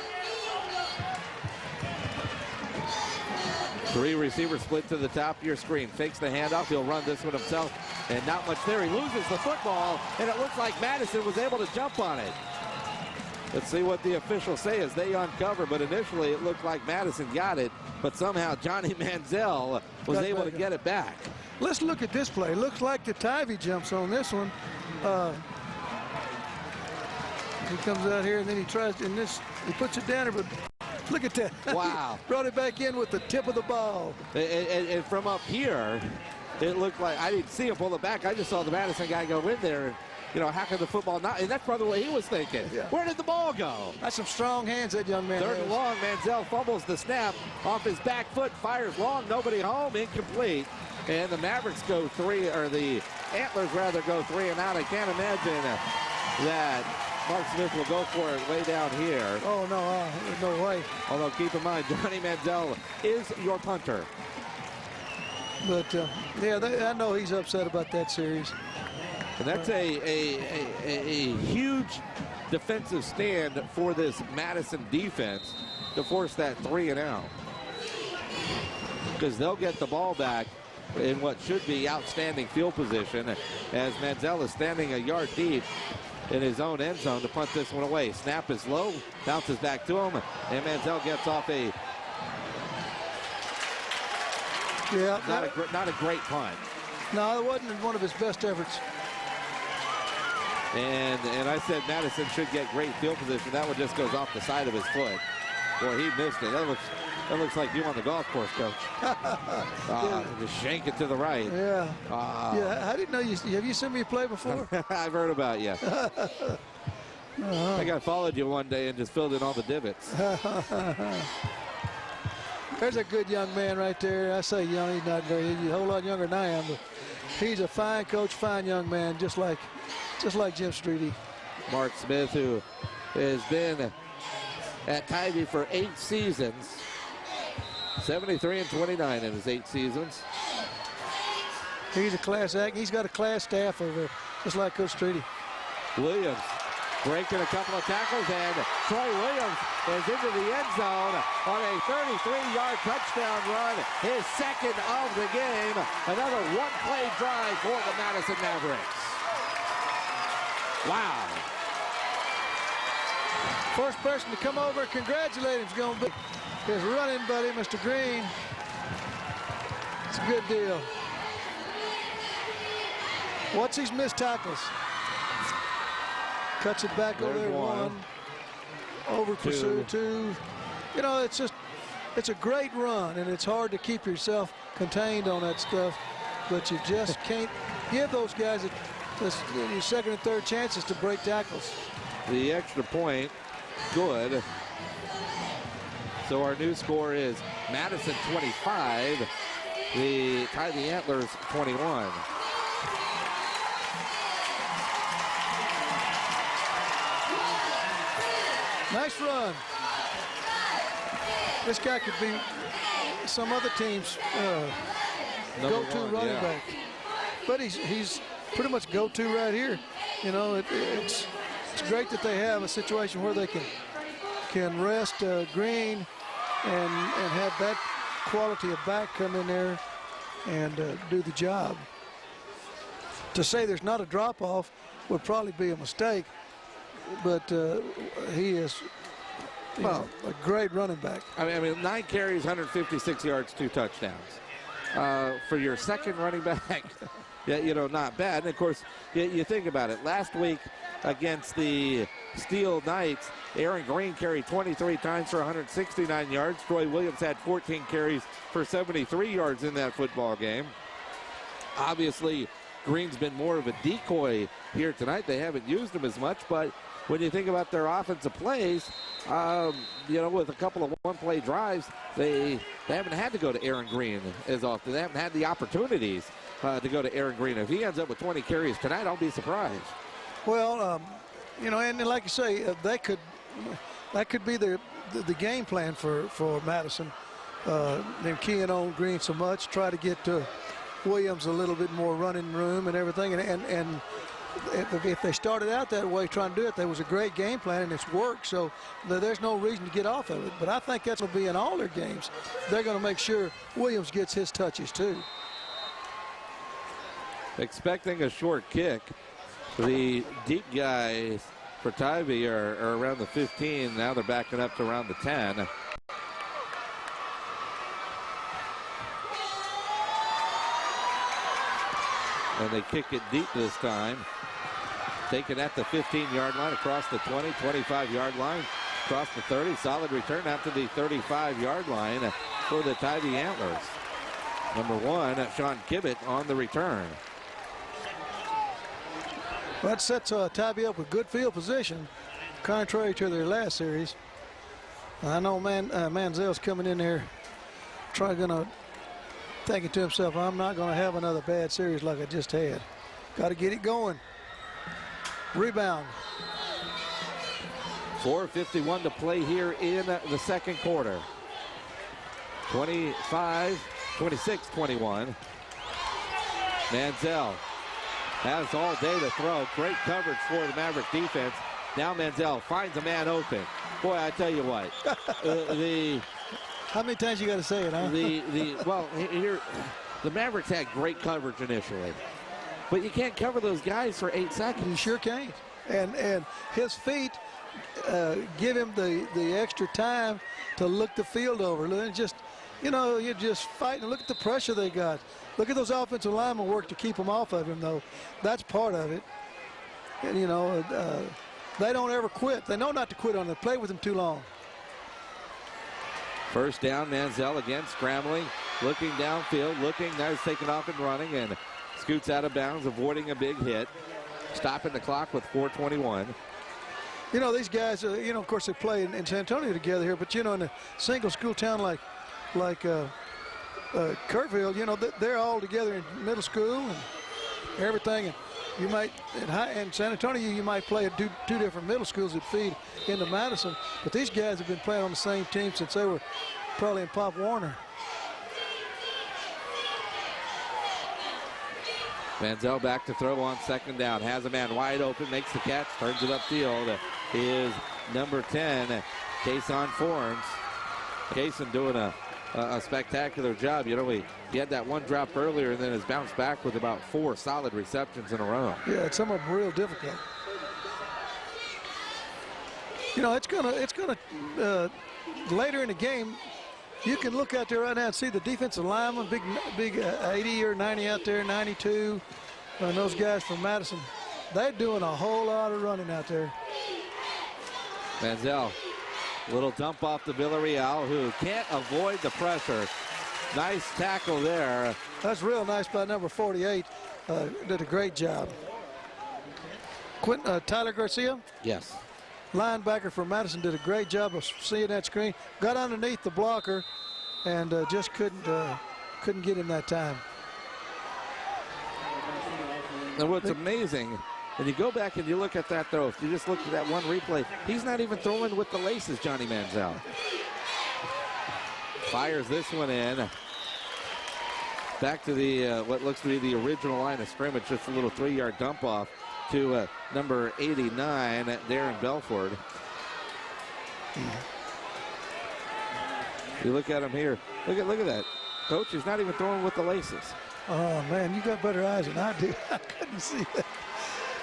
3 receivers split to the top of your screen. Fakes the handoff. He'll run this one himself. And not much there. He loses the football. And it looks like Madison was able to jump on it. Let's see what the officials say as they uncover. But initially it looked like Madison got it. But somehow Johnny Manziel was able to get it back. Let's look at this play. Looks like the Tivy jumps on this one. He comes out here and then he tries, he puts it down there, but look at that. Wow. Brought it back in with the tip of the ball. And from up here, it looked like, I didn't see him pull it back. I just saw the Madison guy go in there. How can the football not? And that's probably what he was thinking. Yeah. Where did the ball go? That's some strong hands that young man 3rd has. and long. Manziel fumbles the snap off his back foot, fires long, nobody home, incomplete. And the Mavericks go 3, or the Antlers rather go 3 and out. I can't imagine that Mark Smith will go for it way down here. Oh, no, there's no way. Although keep in mind, Johnny Manziel is your punter. But, I know he's upset about that series. And that's a huge defensive stand for this Madison defense to force that 3 and out. Because they'll get the ball back in what should be outstanding field position as Manziel is standing a yard deep in his own end zone to punt this one away. Snap is low, bounces back to him, and Manziel gets off a Yeah. Not a great punt. No, it wasn't one of his best efforts. And I said Madison should get great field position. That one just goes off the side of his foot. Boy, he missed it. That looks like you on the golf course, Coach. Just shank it to the right. Yeah. I didn't know you. Have you seen me play before? I've heard about you. I think I followed you one day and just filled in all the divots. There's a good young man right there. I say young, he's not very, he's a whole lot younger than I am, but he's a fine coach, fine young man, just like Jim Streety. Mark Smith, who has been at Tivy for 8 seasons, 73-29 in his 8 seasons. He's a class act. He's got a class staff over there, just like Coach Streety. Williams breaking a couple of tackles, and Troy Williams is into the end zone on a 33-yard touchdown run, his second of the game. Another one-play drive for the Madison Mavericks. Wow. First person to come over and congratulate him is going to be his running buddy, Mr. Green. It's a good deal. What's these missed tackles? Cuts it back over there, 1. Over pursuit, 2. You know, it's a great run, and it's hard to keep yourself contained on that stuff, but you just can't give those guys your second and third chances to break tackles. The extra point, good. So our new score is Madison 25, the Tivy Antlers 21. Nice run. This guy could be some other team's go-to running back. But he's pretty much go-to right here. You know, it's great that they have a situation where they can rest Green and have that quality of back come in there and do the job. To say there's not a drop-off would probably be a mistake. But he is a great running back. I mean, 9 carries, 156 yards, 2 touchdowns. For your second running back, yeah, you know, not bad. And of course, you think about it. Last week against the Steel Knights, Aaron Green carried 23 times for 169 yards. Troy Williams had 14 carries for 73 yards in that football game. Obviously, Green's been more of a decoy here tonight. They haven't used him as much, but when you think about their offensive plays, you know, with a couple of one-play drives, they haven't had to go to Aaron Green as often. They haven't had the opportunities to go to Aaron Green. If he ends up with 20 carries tonight, I'll be surprised. Well, you know, and like you say, that could be the game plan for Madison. Them keying on Green so much, try to get to Williams a little bit more running room and everything, and if they started out that way trying to do it, there was a great game plan and it's worked, so there's no reason to get off of it. But I think that's going to be in all their games. They're going to make sure Williams gets his touches too. Expecting a short kick. The deep guys for Tivy are around the 15. Now they're backing up to around the 10. And they kick it deep this time. Taken at the 15-yard line, across the 20, 25-yard line, across the 30. Solid return out to the 35-yard line for the Tivy Antlers. Number 1, Sean Kibbett on the return. Well, that sets Tivy up with good field position, contrary to their last series. I know Manziel's coming in there thinking to himself, I'm not going to have another bad series like I just had. Got to get it going. Rebound. 4:51 to play here in the second quarter. 26-21. Manziel has all day to throw. Great coverage for the Maverick defense. Now Manziel finds a man open. Boy, I tell you what. How many times you got to say it, huh? Well, here, the Mavericks had great coverage initially. But you can't cover those guys for 8 seconds. You sure can't. And his feet give him the extra time to look the field over. you know, you're just fighting. Look at the pressure they got. Look at those offensive linemen work to keep them off of him, though. That's part of it. And, you know, they don't ever quit. They know not to quit on it. Play with him too long. First down, Manziel again scrambling, looking downfield, looking, now he's taking off and running and scoots out of bounds, avoiding a big hit. Stopping the clock with 4:21. You know, these guys, you know, of course they play in San Antonio together here, but, you know, in a single school town like Kerrville, you know, they're all together in middle school and everything. And you might, in San Antonio, you might play at two different middle schools that feed into Madison, but these guys have been playing on the same team since they were probably in Pop Warner. Manziel back to throw on second down. Has a man wide open, makes the catch, turns it upfield. Is number 10, Kason Forms. Kason doing a spectacular job. You know, he had that one drop earlier and then has bounced back with about 4 solid receptions in a row. Yeah, some of them real difficult. You know, it's gonna later in the game, you can look out there right now and see the defensive lineman, big 80 or 90 out there, 92. And those guys from Madison, they're doing a whole lot of running out there. Manziel, little dump off to Villarreal, who can't avoid the pressure. Nice tackle there. That's real nice by number 48. Did a great job. Tyler Garcia? Yes. Linebacker for Madison did a great job of seeing that screen. Got underneath the blocker and just couldn't get him that time. And what's amazing, when you go back and you look at that throw, if you just look at that one replay, he's not even throwing with the laces, Johnny Manziel. Fires this one in. Back to the what looks to be the original line of scrimmage, just a little 3-yard dump off to number 89, Darren Belford. You look at him here. Look at that. Coach, he's not even throwing with the laces. Oh, man, you got better eyes than I do. I couldn't see that.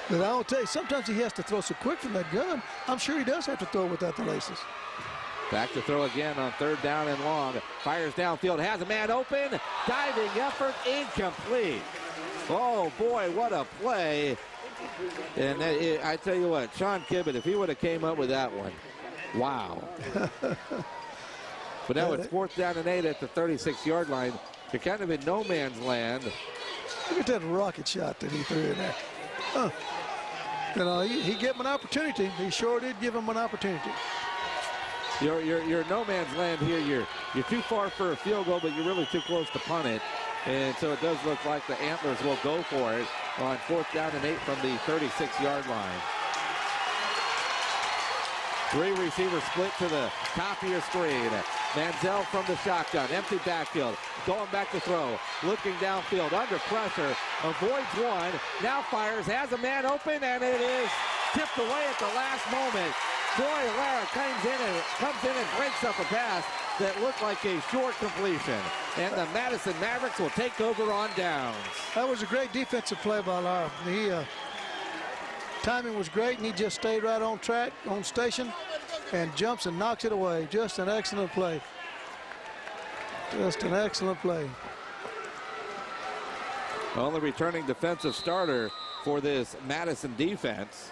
But I'll tell you, sometimes he has to throw so quick from that gun. I'm sure he does have to throw without the laces. Back to throw again on 3rd down and long. Fires downfield, has a man open. Diving effort, incomplete. Oh, boy, what a play. And I tell you what, Sean Kibbett, if he would have came up with that one, wow. But now it's 4th down and 8 at the 36-yard line. You're kind of in no man's land. Look at that rocket shot that he threw in there. Huh. You know, he gave him an opportunity. He sure did give him an opportunity. You're no man's land here. You're too far for a field goal, but you're really too close to punt it. And so it does look like the Antlers will go for it on 4th down and 8 from the 36-yard line. 3 receivers split to the top of your screen. Manziel from the shotgun, empty backfield, going back to throw, looking downfield, under pressure, avoids one, now fires, has a man open, and it is tipped away at the last moment. Troy Lara comes in and breaks up a pass that looked like a short completion. And the Madison Mavericks will take over on downs. That was a great defensive play by Lara. Timing was great, and he just stayed right on track, on station, and jumps and knocks it away. Just an excellent play. Just an excellent play. Only returning defensive starter for this Madison defense.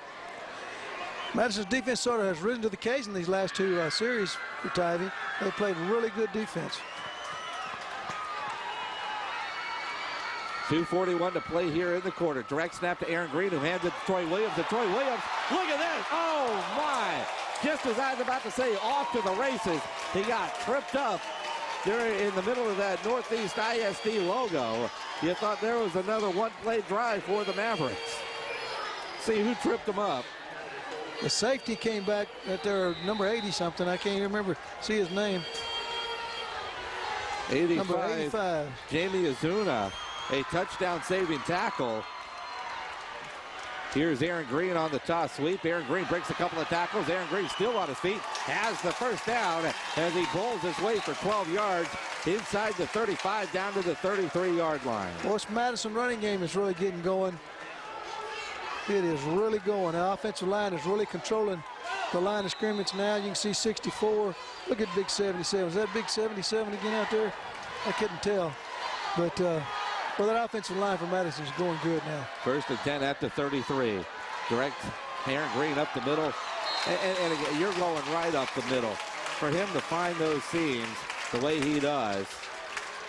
Madison's defense sort of has risen to the occasion these last 2 series for Tivy. They played really good defense. 2:41 to play here in the quarter. Direct snap to Aaron Green, who hands it to Troy Williams. And Troy Williams, look at this. Oh, my. Just as I was about to say, off to the races, he got tripped up there in the middle of that Northeast ISD logo. You thought there was another one-play drive for the Mavericks. See who tripped him up. The safety came back at their number 80-something. I can't even remember, see his name. 85. Number 85. Jamie Azuna, a touchdown saving tackle. Here's Aaron Green on the toss sweep. Aaron Green breaks a couple of tackles. Aaron Green still on his feet, has the first down as he bowls his way for 12 yards inside the 35 down to the 33-yard line. Well, this Madison running game is really getting going. It is really going. The offensive line is really controlling the line of scrimmage now. You can see 64. Look at big 77. Is that big 77 again out there? I couldn't tell. But well, that offensive line for Madison is going good now. 1st and 10 at the 33. Direct Aaron Green up the middle. And again, you're going right up the middle. For him to find those seams the way he does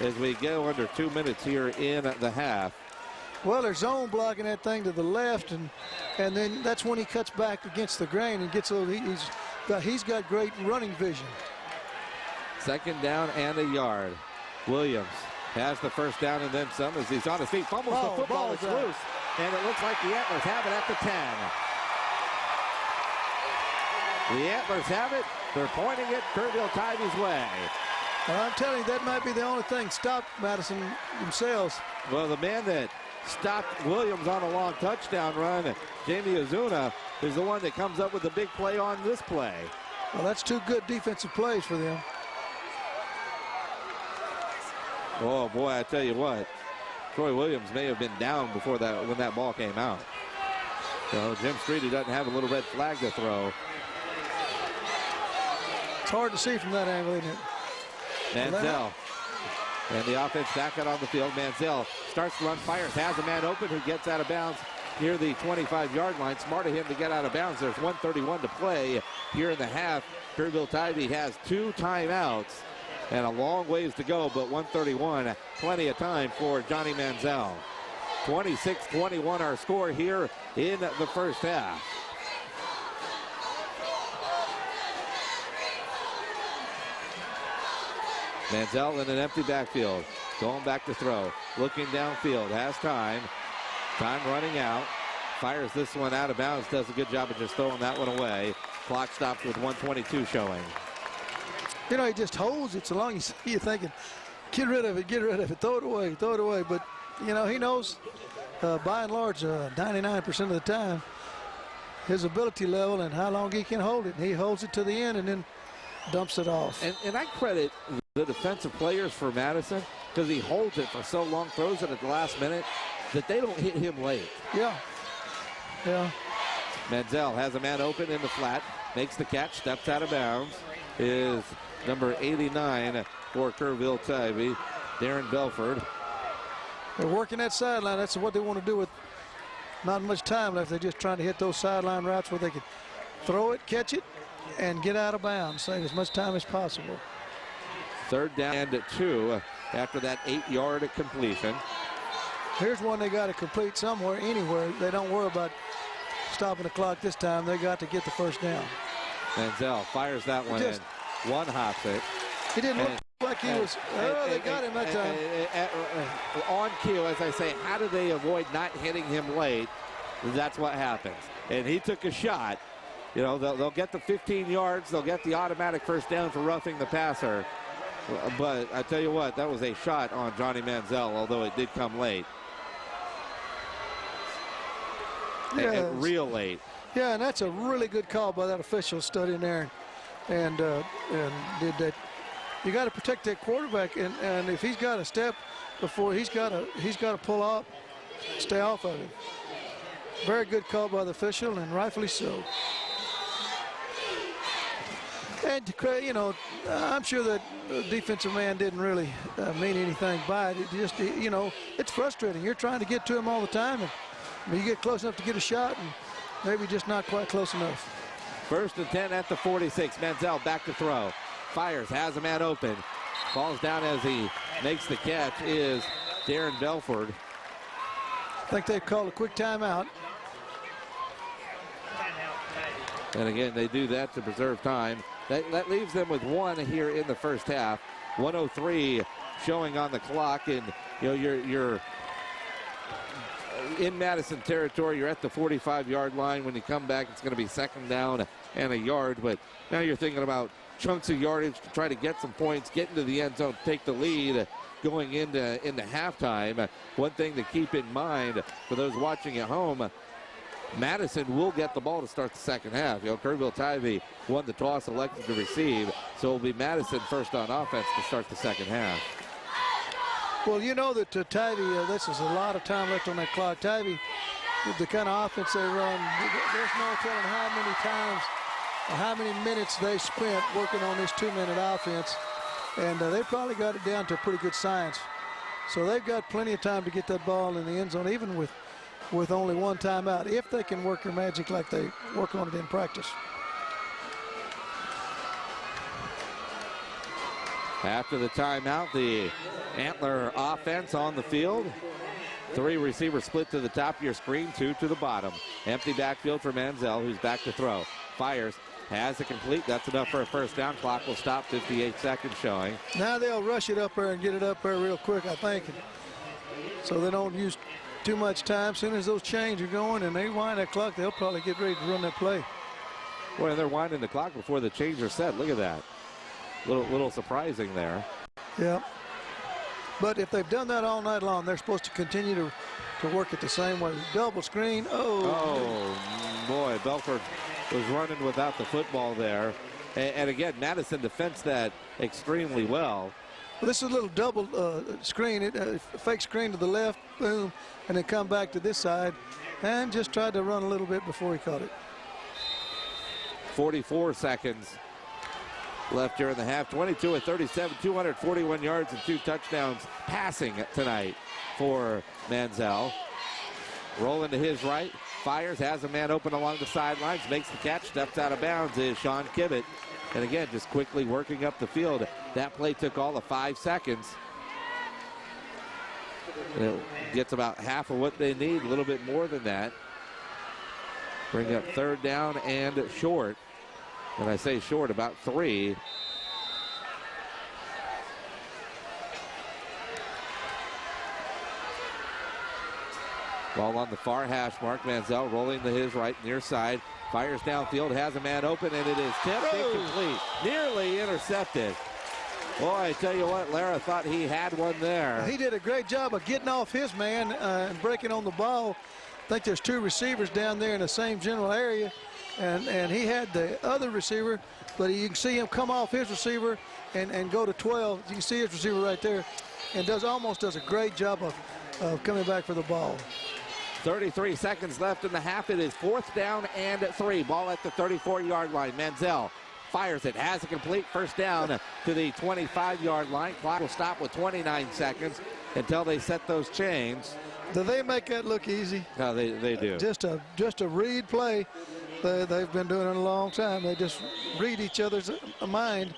as we go under 2 minutes here in the half. Well, they're zone blocking that thing to the left, and then that's when he cuts back against the grain and gets a little. He's got great running vision. 2nd down and a yard. Williams has the 1st down and then some as he's on his feet. Fumbles the football. It's loose. And it looks like the Antlers have it at the 10. The Antlers have it. They're pointing it Kerrville Tivy's way. Well, I'm telling you, that might be the only thing stopped Madison themselves. Well, the man that stopped Williams on a long touchdown run, Jamie Ozuna, is the one that comes up with the big play on this play. Well, that's 2 good defensive plays for them. Oh, boy, I tell you what. Troy Williams may have been down before that when that ball came out. So Jim Streety doesn't have a little red flag to throw. It's hard to see from that angle, isn't it? Manziel. And the offense back out on the field. Manziel starts to run, fires, has a man open who gets out of bounds near the 25-yard line. Smart of him to get out of bounds. There's 1:31 to play here in the half. Kerrville Tivy has 2 timeouts and a long ways to go, but 1:31, plenty of time for Johnny Manziel. 26-21 our score here in the first half. Manziel in an empty backfield, going back to throw, looking downfield, has time running out, fires this one out of bounds, does a good job of just throwing that one away. Clock stops with 1:22 showing. You know, he just holds it so long you're thinking, get rid of it, throw it away. But, you know, he knows by and large 99% of the time his ability level and how long he can hold it. And he holds it to the end and then dumps it off. And I credit the defensive players for Madison because he holds it for so long, throws it at the last minute, that they don't hit him late. Yeah. Manziel has a man open in the flat, makes the catch, steps out of bounds, is number 89 for Kerrville Tivy, Darren Belford. They're working that sideline. That's what they want to do with not much time left. They're just trying to hit those sideline routes where they can throw it, catch it, and get out of bounds, save as much time as possible. 3rd down and 2 after that 8-yard completion. Here's one they got to complete somewhere, anywhere. They don't worry about stopping the clock this time. They got to get the 1st down. Manziel fires that one in. One hops it. He didn't look like he was. They got him that time. On cue, as I say, how do they avoid not hitting him late? That's what happens. And he took a shot. You know, they'll get the 15 yards. They'll get the automatic 1st down for roughing the passer. But I tell you what, that was a shot on Johnny Manziel, although it did come late. Yeah, real late. Yeah, and that's a really good call by that official studying there, and did that. You got to protect that quarterback, and if he's got a step before he's got to pull off, stay off of it. Very good call by the official, and rightfully so. And, you know, I'm sure that the defensive man didn't really mean anything by it. It just, you know, it's frustrating. You're trying to get to him all the time, and you get close enough to get a shot, and maybe just not quite close enough. 1st and 10 at the 46. Manziel back to throw. Fires, has a man open. Falls down as he makes the catch is Darren Belford. I think they've called a quick timeout. And again, they do that to preserve time. That leaves them with 1 here in the first half. 1:03 showing on the clock, and you know you're in Madison territory. You're at the 45-yard line. When you come back, it's going to be 2nd down and a yard. But now you're thinking about chunks of yardage to try to get some points, get into the end zone, take the lead going into halftime. One thing to keep in mind for those watching at home, Madison will get the ball to start the second half. You know, Kerrville Tivy won the toss, elected to receive, so it'll be Madison first on offense to start the second half. Well, you know that Tivy, this is a lot of time left on that clock. Tivy with the kind of offense they run, there's no telling how many times or how many minutes they spent working on this 2-minute offense. And they probably got it down to a pretty good science. So they've got plenty of time to get that ball in the end zone, even with only one timeout, if they can work their magic like they work on it in practice. After the timeout, the Antler offense on the field. 3 receivers split to the top of your screen, 2 to the bottom. Empty backfield for Manziel, who's back to throw. Fires, has it complete. That's enough for a first down. Clock will stop, 58 seconds showing. Now they'll rush it up there and get it up there real quick, I think. So they don't use too much time. As soon as those chains are going and they wind that clock, they'll probably get ready to run that play. Boy, they're winding the clock before the chains are set. Look at that. Little surprising there. Yeah. But if they've done that all night long, they're supposed to continue to work it the same way. Double screen. Oh, boy. Belford was running without the football there. And again, Madison defends that extremely well. Well, this is a little double screen. Fake screen to the left, boom, and then come back to this side and just tried to run a little bit before he caught it. 44 seconds left here in the half. 22 of 37, 241 yards and 2 touchdowns passing tonight for Manziel. Rolling to his right, fires, has a man open along the sidelines, makes the catch, steps out of bounds is Sean Kibbett. And again, just quickly working up the field. That play took all of 5 seconds. It gets about half of what they need, a little bit more than that. Bring up 3rd down and short. And I say short, about 3. Ball on the far hash mark. Manziel rolling to his right, near side. Fires downfield, has a man open, and it is tipped incomplete. Nearly intercepted. Boy, I tell you what, Lara thought he had one there. He did a great job of getting off his man and breaking on the ball. I think there's 2 receivers down there in the same general area. And he had the other receiver, but you can see him come off his receiver and go to 12. You can see his receiver right there, and almost does a great job of coming back for the ball. 33 seconds left in the half. It is 4th down and 3. Ball at the 34-yard line. Manziel fires it, has a complete first down to the 25-yard line. Clock will stop with 29 seconds until they set those chains. Do they make that look easy? No, they do. Just a read play. They've been doing it a long time. They just read each other's mind,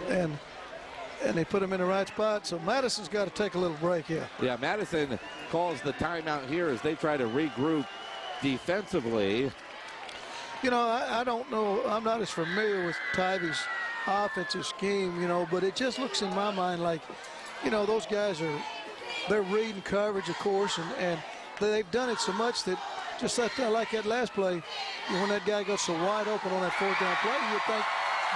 and they put them in the right spot. So Madison's got to take a little break here. Yeah, Madison calls the timeout here as they try to regroup defensively. You know, I don't know. I'm not as familiar with Tivy's offensive scheme, you know, but it just looks in my mind like, you know, those guys they're reading coverage, of course, and they've done it so much that just like that last play, when that guy got so wide open on that 4th down play, you'd think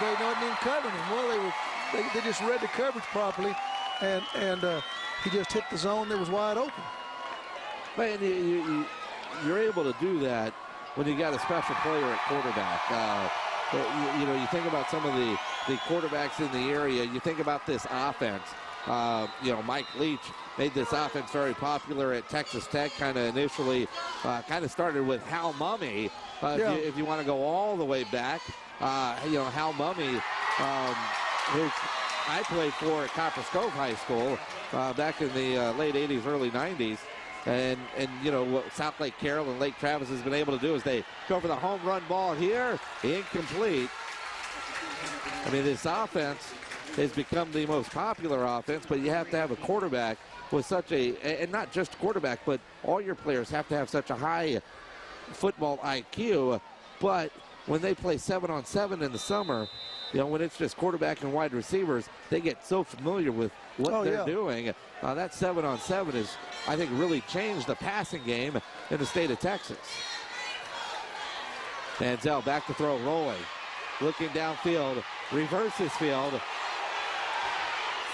they weren't even covering him. Well, they just read the coverage properly, and he just hit the zone that was wide open. Man, you're able to do that when you got a special player at quarterback. You know, you think about some of the quarterbacks in the area. You think about this offense. You know, Mike Leach made this offense very popular at Texas Tech, kind of initially, kind of started with Hal Mumme. If you want to go all the way back, you know, Hal Mumme, who I played for at Copper Cove High School back in the late 80s, early 90s. And you know, what South Lake Carroll and Lake Travis has been able to do is they go for the home run ball here, incomplete. I mean, this offense has become the most popular offense, but you have to have a quarterback with such and not just quarterback, but all your players have to have such a high football IQ. But when they play 7-on-7 in the summer, you know, when it's just quarterback and wide receivers, they get so familiar with what they're doing. That 7-on-7 is, I think, really changed the passing game in the state of Texas. Manziel back to throw, rolling, looking downfield, reverses field,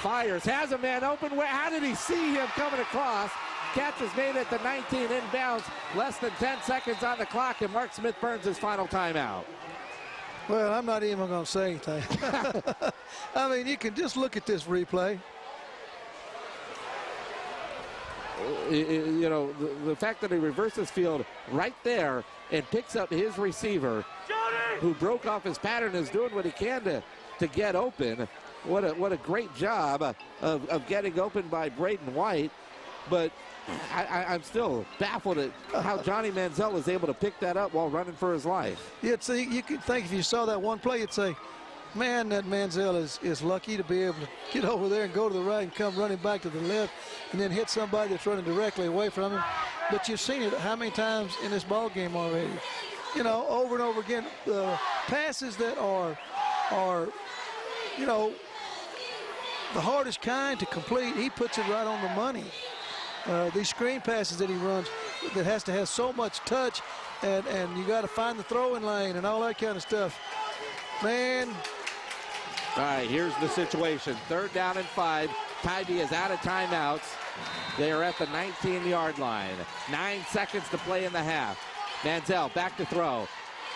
fires, has a man open. How did he see him coming across? Catch is made at the 19 inbounds, less than 10 seconds on the clock, and Mark Smith burns his final timeout. Well, I'm not even going to say anything. I mean, you can just look at this replay. you know, the fact that he reverses field right there and picks up his receiver, who broke off his pattern, is doing what he can to get open. What a great job of getting open by Braden White. But I'm still baffled at how Johnny Manziel is able to pick that up while running for his life. Yeah, see, you could think if you saw that one play, you'd say, man, that Manziel is lucky to be able to get over there and go to the right and come running back to the left and then hit somebody that's running directly away from him. But you've seen it how many times in this ball game already. You know, over and over again, passes that are, you know, the hardest kind to complete, he puts it right on the money. These screen passes that he runs that has to have so much touch, and you got to find the throwing lane and all that kind of stuff. Man. All right, here's the situation. 3rd down and 5. Tivy is out of timeouts. They are at the 19-yard line. 9 seconds to play in the half. Manziel back to throw.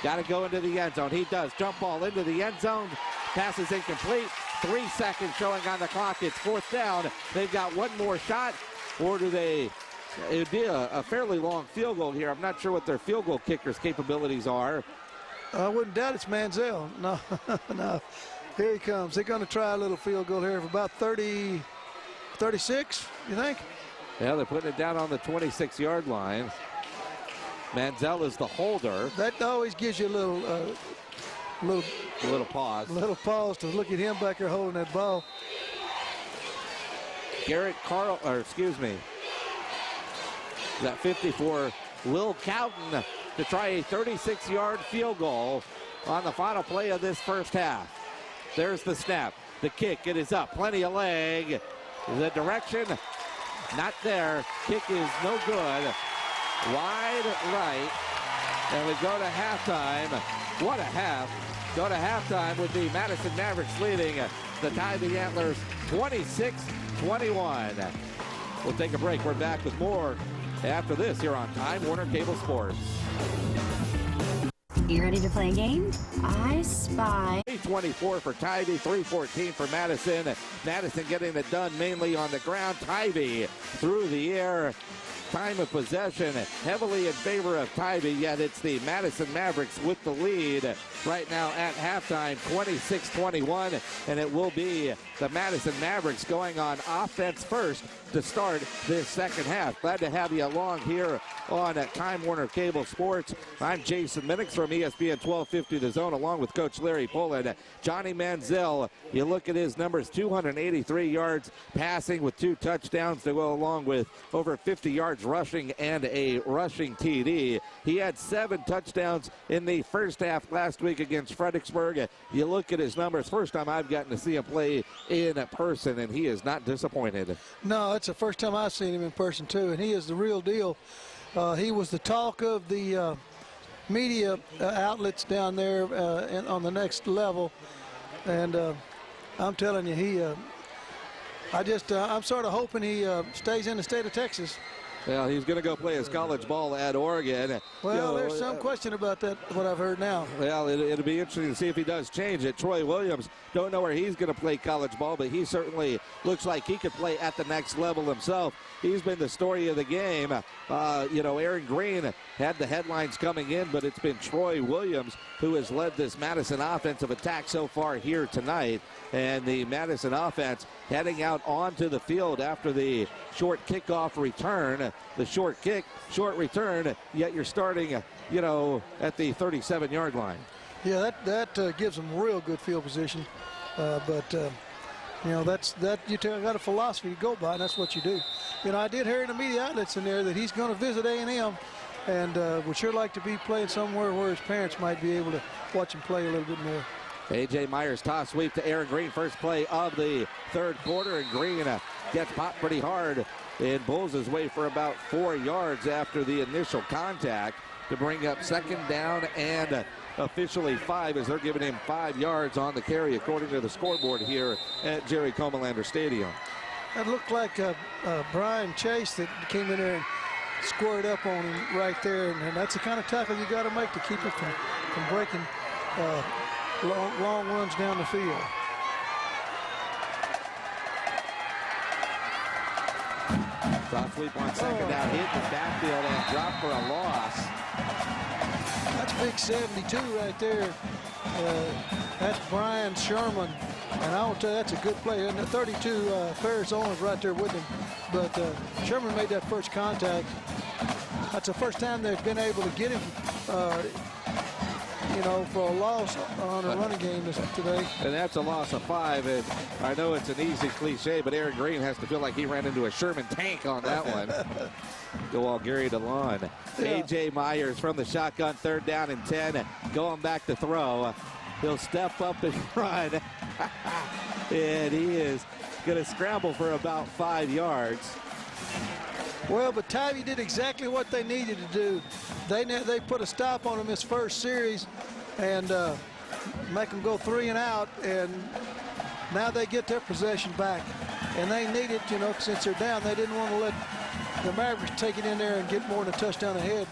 Got to go into the end zone. He does. Jump ball into the end zone. Pass is incomplete. 3 seconds showing on the clock. It's 4th down. They've got one more shot. Or do they? It would be a fairly long field goal here. I'm not sure what their field goal kicker's capabilities are. I wouldn't doubt it's Manziel. No, no. Here he comes. They're going to try a little field goal here of about 30, 36, you think? Yeah, they're putting it down on the 26-yard line. Manziel is the holder. That always gives you a little pause. A little pause to look at him back there holding that ball. That 54, Will Cowden to try a 36-yard field goal on the final play of this first half. There's the snap, the kick, it is up, plenty of leg. The direction, not there. Kick is no good. Wide right, and we go to halftime. What a half. Go to halftime with the Madison Mavericks leading the Tivy Antlers 26-21. We'll take a break. We're back with more after this here on Time Warner Cable Sports. You ready to play a game? I spy. 3:24 for Tivy, 3:14 for Madison. Madison getting it done mainly on the ground. Tivy through the air. Time of possession heavily in favor of Tivy, yet it's the Madison Mavericks with the lead right now at halftime, 26-21, and it will be the Madison Mavericks going on offense first to start this second half. Glad to have you along here on Time Warner Cable Sports. I'm Jason Minix from ESPN 1250 The Zone, along with Coach Larry Pullen. Johnny Manziel, you look at his numbers, 283 yards passing with 2 touchdowns to go along with over 50 yards rushing and a rushing TD. He had 7 touchdowns in the first half last week against Fredericksburg. You look at his numbers, first time I've gotten to see him play in person, and he is not disappointed. No, it's the first time I've seen him in person, too, and he is the real deal. He was the talk of the media outlets down there on the next level, and I'm telling you, I'm sort of hoping he stays in the state of Texas. Well, he's going to go play his college ball at Oregon. Well, there's some question about that, what I've heard now. Well, it'll be interesting to see if he does change it. Troy Williams, don't know where he's going to play college ball, but he certainly looks like he could play at the next level himself. He's been the story of the game. Aaron Green had the headlines coming in, but it's been Troy Williams who has led this Madison offensive attack so far here tonight. And the Madison offense heading out onto the field after the short kickoff return. The short kick, short return, yet you're starting, at the 37-yard line. Yeah, that gives them real good field position. But you got a philosophy to go by, and that's what you do. I did hear in the media outlets in there that he's going to visit A&M, and would sure like to be playing somewhere where his parents might be able to watch him play a little bit more. A.J. Myers toss sweep to Aaron Green. First play of the third quarter, and Green gets popped pretty hard and pulls his way for about 4 yards after the initial contact to bring up second down and officially 5, as they're giving him 5 yards on the carry according to the scoreboard here at Jerry Comalander Stadium. That looked like Brian Chase that came in there and squared up on him right there, and that's the kind of tackle you got to make to keep it from breaking long runs down the field. Drop sweep on second down, hit the backfield and drop for a loss. That's big 72 right there. That's Brian Sherman. And I will tell you, that's a good play. And the 32, Ferris Owens right there with him. But Sherman made that first contact. That's the first time they've been able to get him, you know, for a loss on a running game today. And that's a loss of 5. And I know it's an easy cliche, but Aaron Green has to feel like he ran into a Sherman tank on that one. Go all Gary DeLon. Yeah. A.J. Myers from the shotgun, 3rd down and 10. Going back to throw. He'll step up and run. And he is going to scramble for about 5 yards. Well, but Tivy did exactly what they needed to do. They put a stop on him his first series and make them go 3 and out, and now they get their possession back. And they needed, you know, since they're down, they didn't want to let the Mavericks take it in there and get more than a touchdown ahead.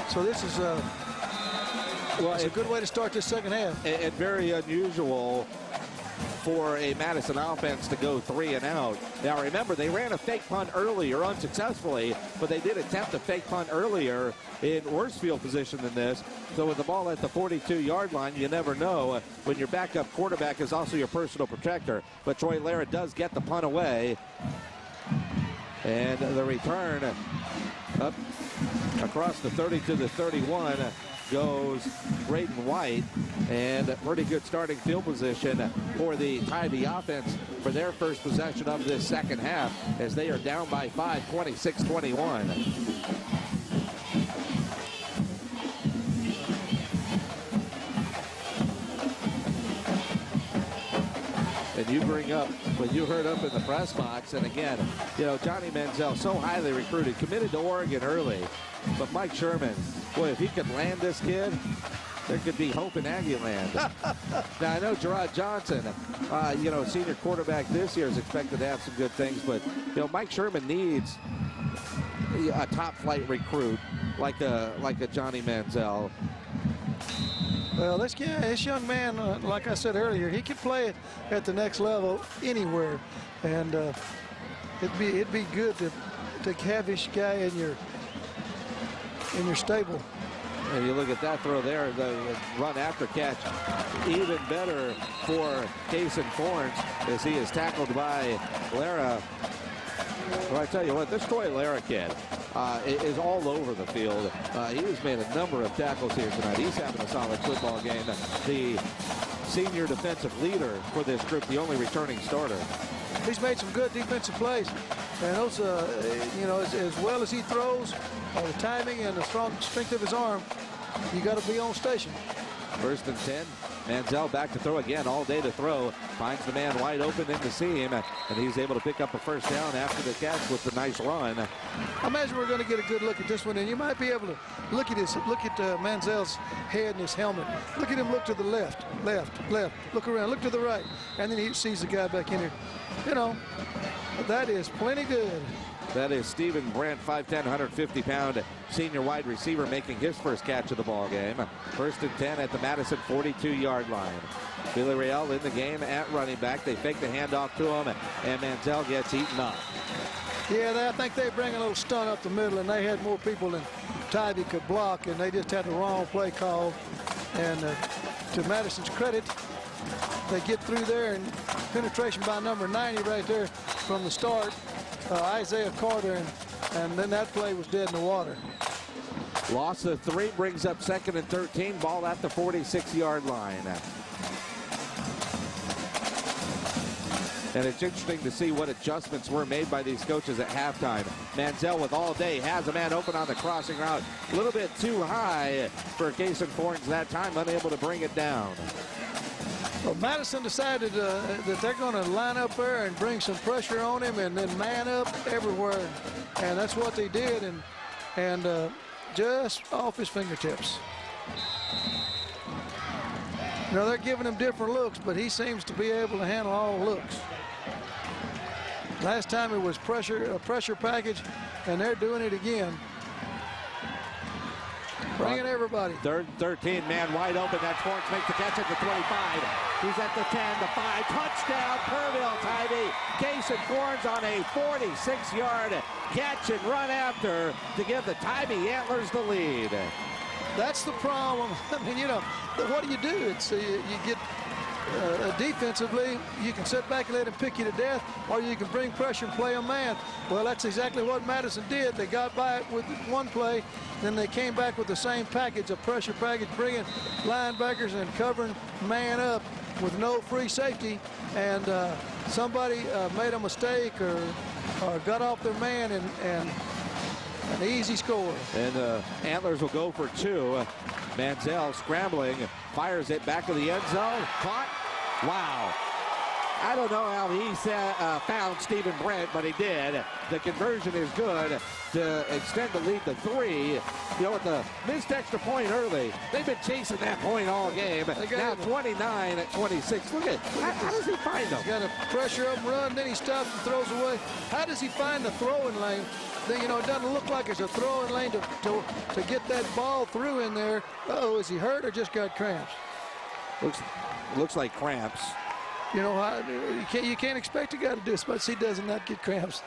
So this is it's a good way to start this second half. And very unusual for a Madison offense to go 3 and out. Now remember, they ran a fake punt earlier unsuccessfully, but they did attempt a fake punt earlier in worse field position than this. So with the ball at the 42-yard line, you never know when your backup quarterback is also your personal protector. But Troy Lara does get the punt away. And the return up across the 30 to the 31 goes Braden White, and pretty good starting field position for the Tivy offense for their first possession of this second half as they are down by 5, 26-21. And you bring up what you heard up in the press box, and again, you know, Johnny Manziel, so highly recruited, committed to Oregon early, but Mike Sherman, boy, if he could land this kid, there could be hope in Aggie land. Now, I know Gerard Johnson, you know, senior quarterback this year is expected to have some good things, but, you know, Mike Sherman needs a top-flight recruit like a Johnny Manziel. Well, this young man, like I said earlier, he can play it at the next level anywhere, and it'd be good to have this guy in your stable. And you look at that throw there, the run after catch, even better for Cason Forns as he is tackled by Lara. Well, I tell you what, this Troy Lara kid is all over the field. He has made a number of tackles here tonight. He's having a solid football game. The senior defensive leader for this group, the only returning starter. He's made some good defensive plays. And those, you know, as well as he throws, the timing and the strength of his arm, you got to be on station. 1st and 10. Manziel back to throw again, all day to throw. Finds the man wide open in the seam, and he's able to pick up a first down after the catch with the nice run. I imagine we're going to get a good look at this one, and you might be able to look at Manziel's head and his helmet. Look at him look to the left, look around, look to the right, and then he sees the guy back in here. You know, that is plenty good. That is Stephen Brandt, 5'10", 150-pound senior wide receiver, making his first catch of the ball game. 1st and 10 at the Madison 42-yard line. Villarreal in the game at running back. They fake the handoff to him, and Manziel gets eaten up. Yeah, I think they bring a little stunt up the middle, and they had more people than Tivy could block, and they just had the wrong play call. And to Madison's credit, they get through there, and penetration by number 90 right there from the start. Isaiah Carter, and then that play was dead in the water. Loss of 3 brings up 2nd and 13. Ball at the 46-yard line. And it's interesting to see what adjustments were made by these coaches at halftime. Manziel with all day has a man open on the crossing route. A little bit too high for Cason Forns that time, unable to bring it down. Well, Madison decided that they're going to line up there and bring some pressure on him and then man up everywhere. And that's what they did, and just off his fingertips. You know, they're giving him different looks, but he seems to be able to handle all looks. Last time it was a pressure package, and they're doing it again. Bringing everybody. Third and 13, man wide open. That's Forrest makes the catch at the 25. He's at the 10, the 5. Touchdown, Kerrville, Tivy. Cason Forrest on a 46-yard catch and run after to give the Tivy Antlers the lead. That's the problem. I mean, you know, what do? It's you get defensively, you can sit back and let him pick you to death, or you can bring pressure and play a man. Well, that's exactly what Madison did. They got by it with one play, then they came back with the same package, a pressure package, bringing linebackers and covering man up with no free safety, and somebody made a mistake or got off their man, and an easy score. And Antlers will go for 2. Manziel scrambling, fires it back to the end zone. Caught. Wow. I don't know how he found Stephen Brent, but he did. The conversion is good to extend the lead to 3. You know, with the missed extra point early, they've been chasing that point all game. Now 29-26. Look at, how does he find them? He's got to pressure up, run, then he stops and throws away. How does he find the throwing lane? Then, you know, it doesn't look like it's a throwing lane to get that ball through in there. Uh-oh, is he hurt or just got cramps? Looks like cramps. You know, you can't expect a guy to do this, but he does not get cramps.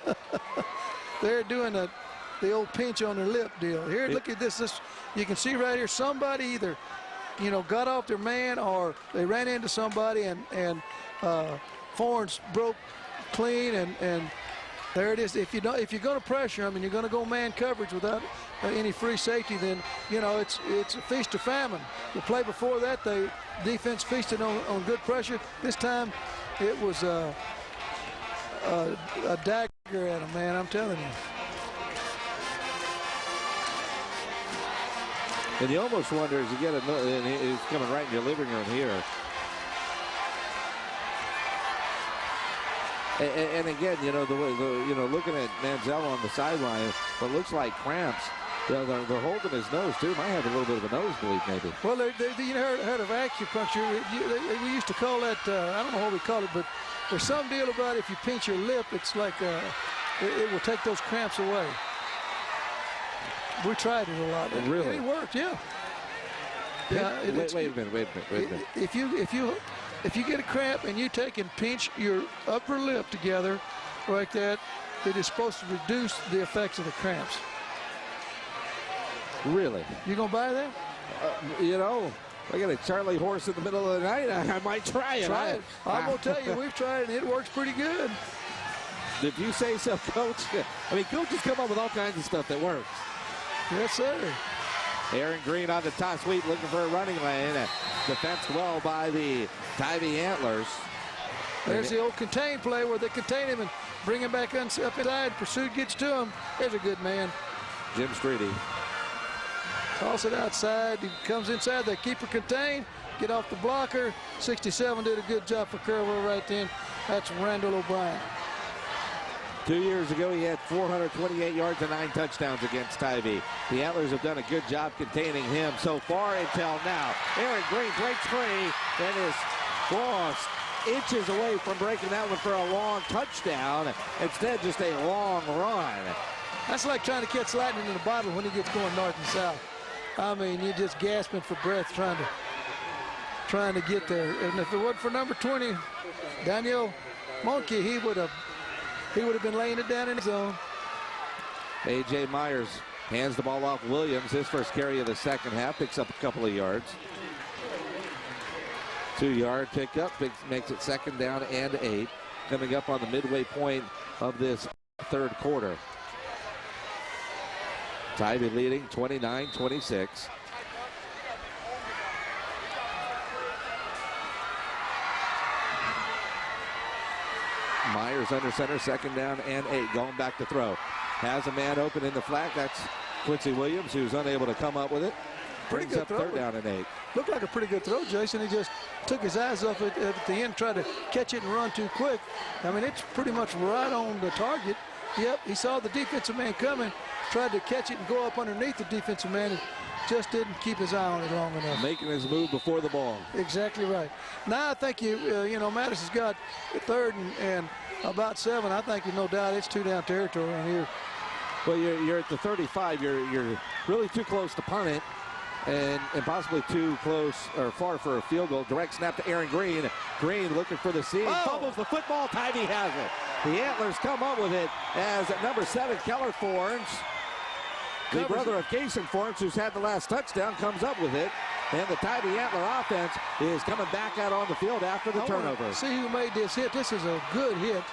They're doing the old pinch on their lip deal. Here, look at this. You can see right here, somebody either, you know, got off their man or they ran into somebody, and Forrest broke clean, and there it is. If you're going to pressure them and you're going to go man coverage without any free safety, then, you know, it's a feast or famine. The play before that, the defense feasted on good pressure. This time, it was a dagger at him, man. I'm telling you. And you almost wonder, as you get another, and it's coming right in your living room here. And again, you know, looking at Manziel on the sideline, what looks like cramps. They're holding his nose too. Might have a little bit of a nosebleed, maybe. Well, you heard of acupuncture? We used to call that. I don't know what we call it, but there's some deal about if you pinch your lip, it's like it will take those cramps away. We tried it a lot. Really? It worked, yeah. Wait a minute. If you get a cramp and you take and pinch your upper lip together like that, it is supposed to reduce the effects of the cramps. Really? You gonna buy that? You know, I got a Charlie horse in the middle of the night. I might try it. Try it. I'm gonna tell you, we've tried it and it works pretty good. If you say so, Coach. I mean, coaches come up with all kinds of stuff that works. Yes, sir. Aaron Green on the top sweep, looking for a running lane. Defense well by the Tivy Antlers. There's the old contain play where they contain him and bring him back up inside. Pursuit gets to him. There's a good man. Jim Streety. Toss it outside. He comes inside. They keep it contained. Get off the blocker. 67 did a good job for Kerrville right then. That's Randall O'Brien. 2 years ago, he had 428 yards and 9 touchdowns against Tivy. The Antlers have done a good job containing him so far until now. Aaron Green breaks free and is lost inches away from breaking that one for a long touchdown. Instead, just a long run. That's like trying to catch lightning in a bottle when he gets going north and south. I mean, you're just gasping for breath trying to get there. And if it wasn't for number 20, Daniel Monkey, he would have been laying it down in his zone. A.J. Myers hands the ball off Williams. His first carry of the second half, picks up a couple of yards. 2-yard pickup, makes it second down and 8. Coming up on the midway point of this third quarter. Tivy leading 29-26. Myers under center, second down and 8. Going back to throw. Has a man open in the flat. That's Quincy Williams, who's unable to come up with it. Pretty good throw. Third down and 8. Looked like a pretty good throw, Jason. He just took his eyes off it at the end, tried to catch it and run too quick. I mean, it's pretty much right on the target. Yep, he saw the defensive man coming, tried to catch it and go up underneath the defensive man, and just didn't keep his eye on it long enough. Making his move before the ball. Exactly right. Now I think you know, Madison's got third and about 7. I think no doubt it's 2-down territory in here. Well, you're at the 35. You're really too close to punt it. and possibly too close or far for a field goal. Direct snap to Aaron Green. Green looking for the seam. Fumbles the football. Tivy has it. The Antlers come up with it as number 7, Keller Forns, the brother of Cason Forns, who's had the last touchdown, comes up with it. And the Tivy Antler offense is coming back out on the field after the turnover. See who made this hit. This is a good hit.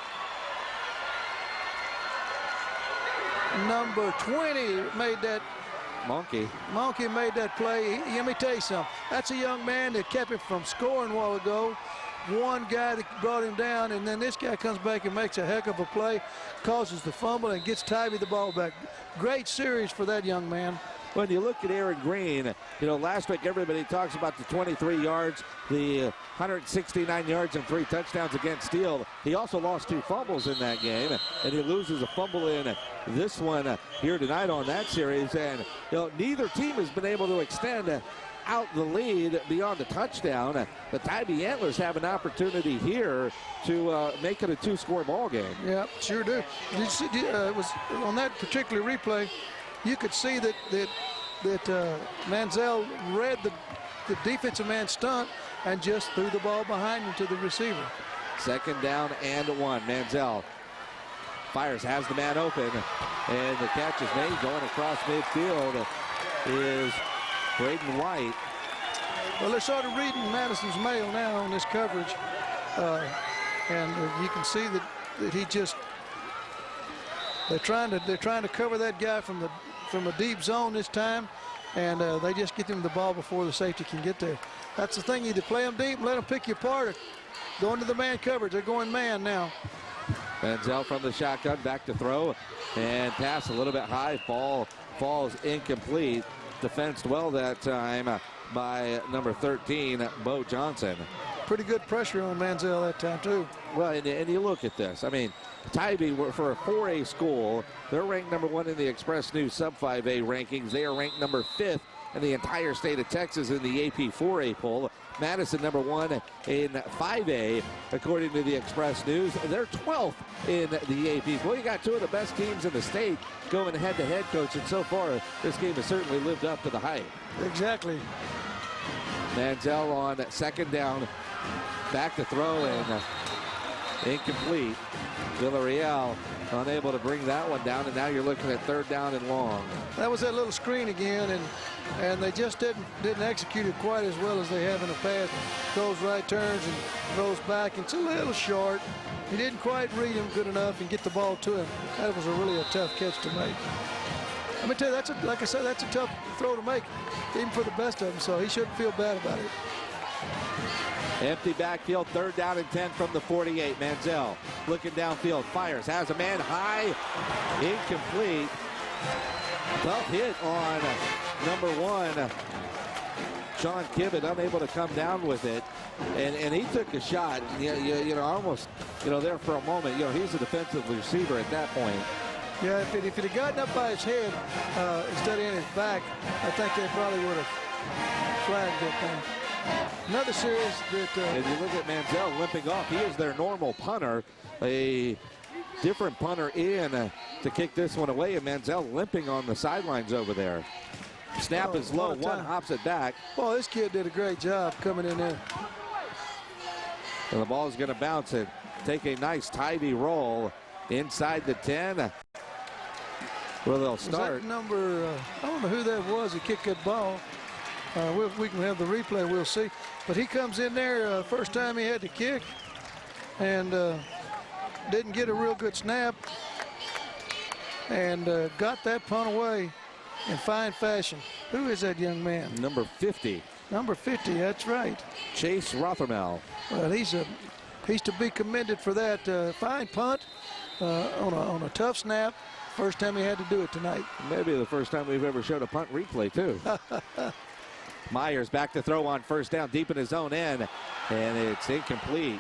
Number 20 made that. Monkey made that play. Let me tell you something. That's a young man that kept him from scoring a while ago. One guy that brought him down, and then this guy comes back and makes a heck of a play, causes the fumble, and gets Tivy the ball back. Great series for that young man. When you look at Aaron Green, last week everybody talks about the 23 yards, the 169 yards and 3 touchdowns against Steele. He also lost 2 fumbles in that game, and he loses a fumble in this one here tonight on that series. And neither team has been able to extend out the lead beyond a touchdown. The Tivy Antlers have an opportunity here to make it a 2-score ball game. Yeah, sure do. It was on that particular replay. You could see that Manziel read the defensive man stunt and just threw the ball behind him to the receiver. 2nd down and 1. Manziel fires, has the man open, and the catch is made. Going across midfield is Braden White. Well, they're sort of reading Madison's mail now on this coverage, and you can see that he just they're trying to cover that guy from a deep zone this time, and they just get him the ball before the safety can get there. That's the thing. Either play them deep and let them pick you apart, or go into the man coverage. They're going man now. Manziel from the shotgun, back to throw, and pass a little bit high. Ball falls incomplete. Defensed well that time by number 13, Bo Johnson. Pretty good pressure on Manziel that time, too. Well, and you look at this. I mean, Tivy, for a 4A school, they're ranked number 1 in the Express News Sub-5A rankings. They are ranked number 5th in the entire state of Texas in the AP 4A poll. Madison number 1 in 5A, according to the Express News. They're 12th in the AP poll. You got 2 of the best teams in the state going head-to-head, Coach, and so far this game has certainly lived up to the hype. Exactly. Manziel on 2nd down, back to throw, and incomplete. Villarreal unable to bring that one down, and now you're looking at 3rd down and long. That was that little screen again, and they just didn't execute it quite as well as they have in the past. Goes right, turns, and throws back. It's a little short. He didn't quite read him good enough and get the ball to him. That was really a tough catch to make. Let me tell you, like I said, that's a tough throw to make, even for the best of them, so he shouldn't feel bad about it. Empty backfield, 3rd down and 10 from the 48. Manziel looking downfield, fires, has a man high, incomplete. Tough hit on number 1. Sean Kibbett unable to come down with it, and he took a shot. Almost, there for a moment. He's a defensive receiver at that point. Yeah, if it had gotten up by his head instead of in his back, I think they probably would have flagged that thing. Another series that... and you look at Manziel limping off. He is their normal punter. A different punter in to kick this one away, and Manziel limping on the sidelines over there. Snap is low. One hops it back. Well, this kid did a great job coming in there. And the ball is going to bounce and take a nice Tivy roll inside the 10. Well, they'll start. Was that number, I don't know who that was that kicked that ball. We can have the replay, we'll see. But he comes in there, first time he had to kick, and didn't get a real good snap, and got that punt away in fine fashion. Who is that young man? Number 50. Number 50, that's right. Chase Rothermel. Well, he's to be commended for that fine punt on a tough snap. First time he had to do it tonight. Maybe the first time we've ever showed a punt replay, too. Myers back to throw on 1st down, deep in his own end, and it's incomplete.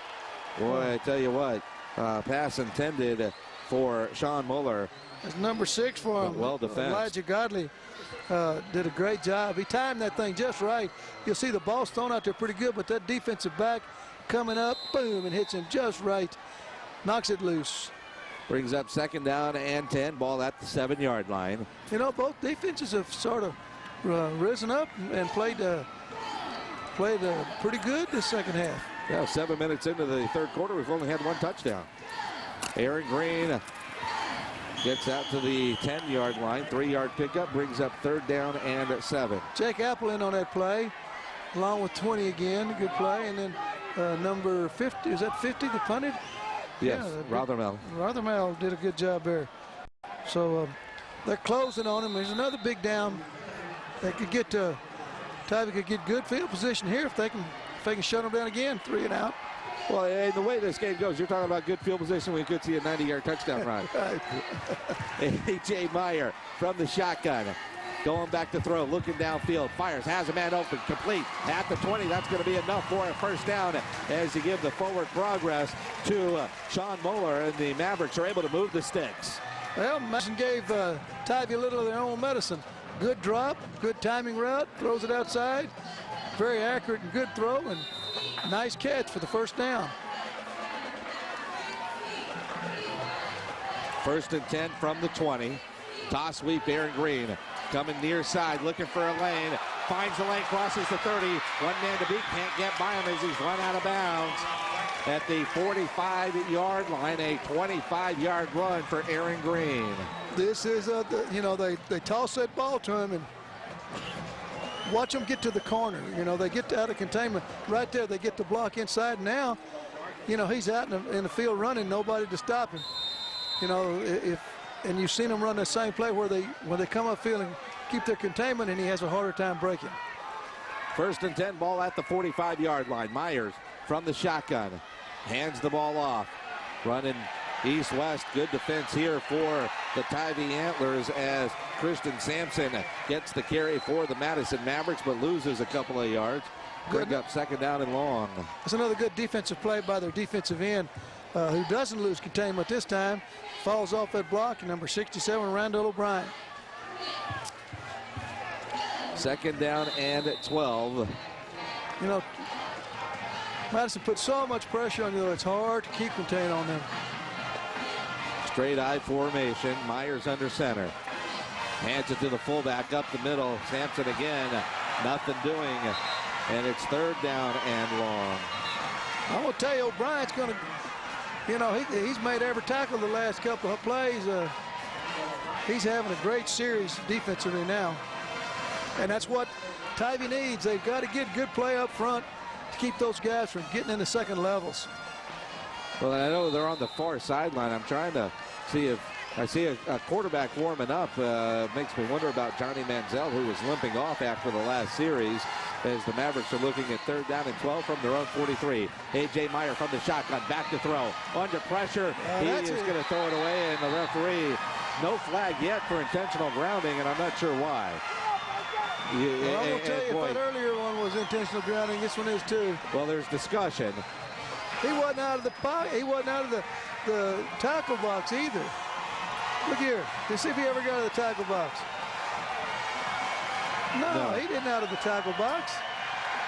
Boy, I tell you what, pass intended for Sean Muller. That's number 6 for him. Well defensed. Elijah Godley did a great job. He timed that thing just right. You'll see the ball's thrown out there pretty good, but that defensive back coming up, boom, and hits him just right. Knocks it loose. Brings up 2nd down and 10. Ball at the 7-yard line. Both defenses have sort of risen up and played pretty good this second half. Yeah, 7 minutes into the third quarter, we've only had one touchdown. Aaron Green gets out to the 10-yard line. 3-yard pickup brings up 3rd down and 7. Jake Apple in on that play, along with 20 again. Good play. And then number 50, is that 50 that punted? Yes, yeah, Rothermel. Rothermel did a good job there. So they're closing on him. There's another big down. They could get Tivy could get good field position here if they can shut them down again. 3 and out. Well, and the way this game goes, you're talking about good field position. We could see a 90-yard touchdown run. A.J. Meyer from the shotgun. Going back to throw, looking downfield, fires, has a man open, complete at the 20. That's going to be enough for a first down as you give the forward progress to Sean Moeller, and the Mavericks are able to move the sticks. Well, Madison gave Tivy a little of their own medicine. Good drop, good timing route, throws it outside. Very accurate and good throw, and nice catch for the first down. 1st and 10 from the 20. Toss sweep, Aaron Green coming near side, looking for a lane. Finds the lane, crosses the 30. One man to beat, can't get by him as he's run out of bounds at the 45-yard line. A 25-yard run for Aaron Green. This is, they toss that ball to him and watch them get to the corner. They get out of containment right there. They get the block inside. Now, he's out in the field running, nobody to stop him. And you've seen him run the same play where they come up field and keep their containment, and he has a harder time breaking. 1st and 10, ball at the 45-yard line. Myers from the shotgun hands the ball off, running east-west. Good defense here for the Tivy Antlers as Christian Sampson gets the carry for the Madison Mavericks, but loses a couple of yards. Bring up 2nd down and long. That's another good defensive play by their defensive end, who doesn't lose containment this time. Falls off that block, number 67, Randall O'Brien. 2nd down and 12. Madison put so much pressure on you, it's hard to keep contained on them. Straight I formation. Myers under center. Hands it to the fullback up the middle. Sampson again. Nothing doing. And it's 3rd down and long. I'm going to tell you, O'Brien's going to, he's made every tackle the last couple of plays. He's having a great series defensively now. And that's what Tivy needs. They've got to get good play up front to keep those guys from getting into second levels. Well, I know they're on the far sideline. I'm trying to see if I see a quarterback warming up. Makes me wonder about Johnny Manziel, who was limping off after the last series, as the Mavericks are looking at 3rd down and 12 from their own 43. A.J. Meyer from the shotgun, back to throw. Under pressure, he is going to throw it away, and the referee, no flag yet for intentional grounding, and I'm not sure why. I'm going to tell you, if that earlier one was intentional grounding, this one is too. Well, there's discussion. He wasn't out of the pocket. He wasn't out of the tackle box either. Look here. Let's see if he ever got out of the tackle box. No, he didn't out of the tackle box.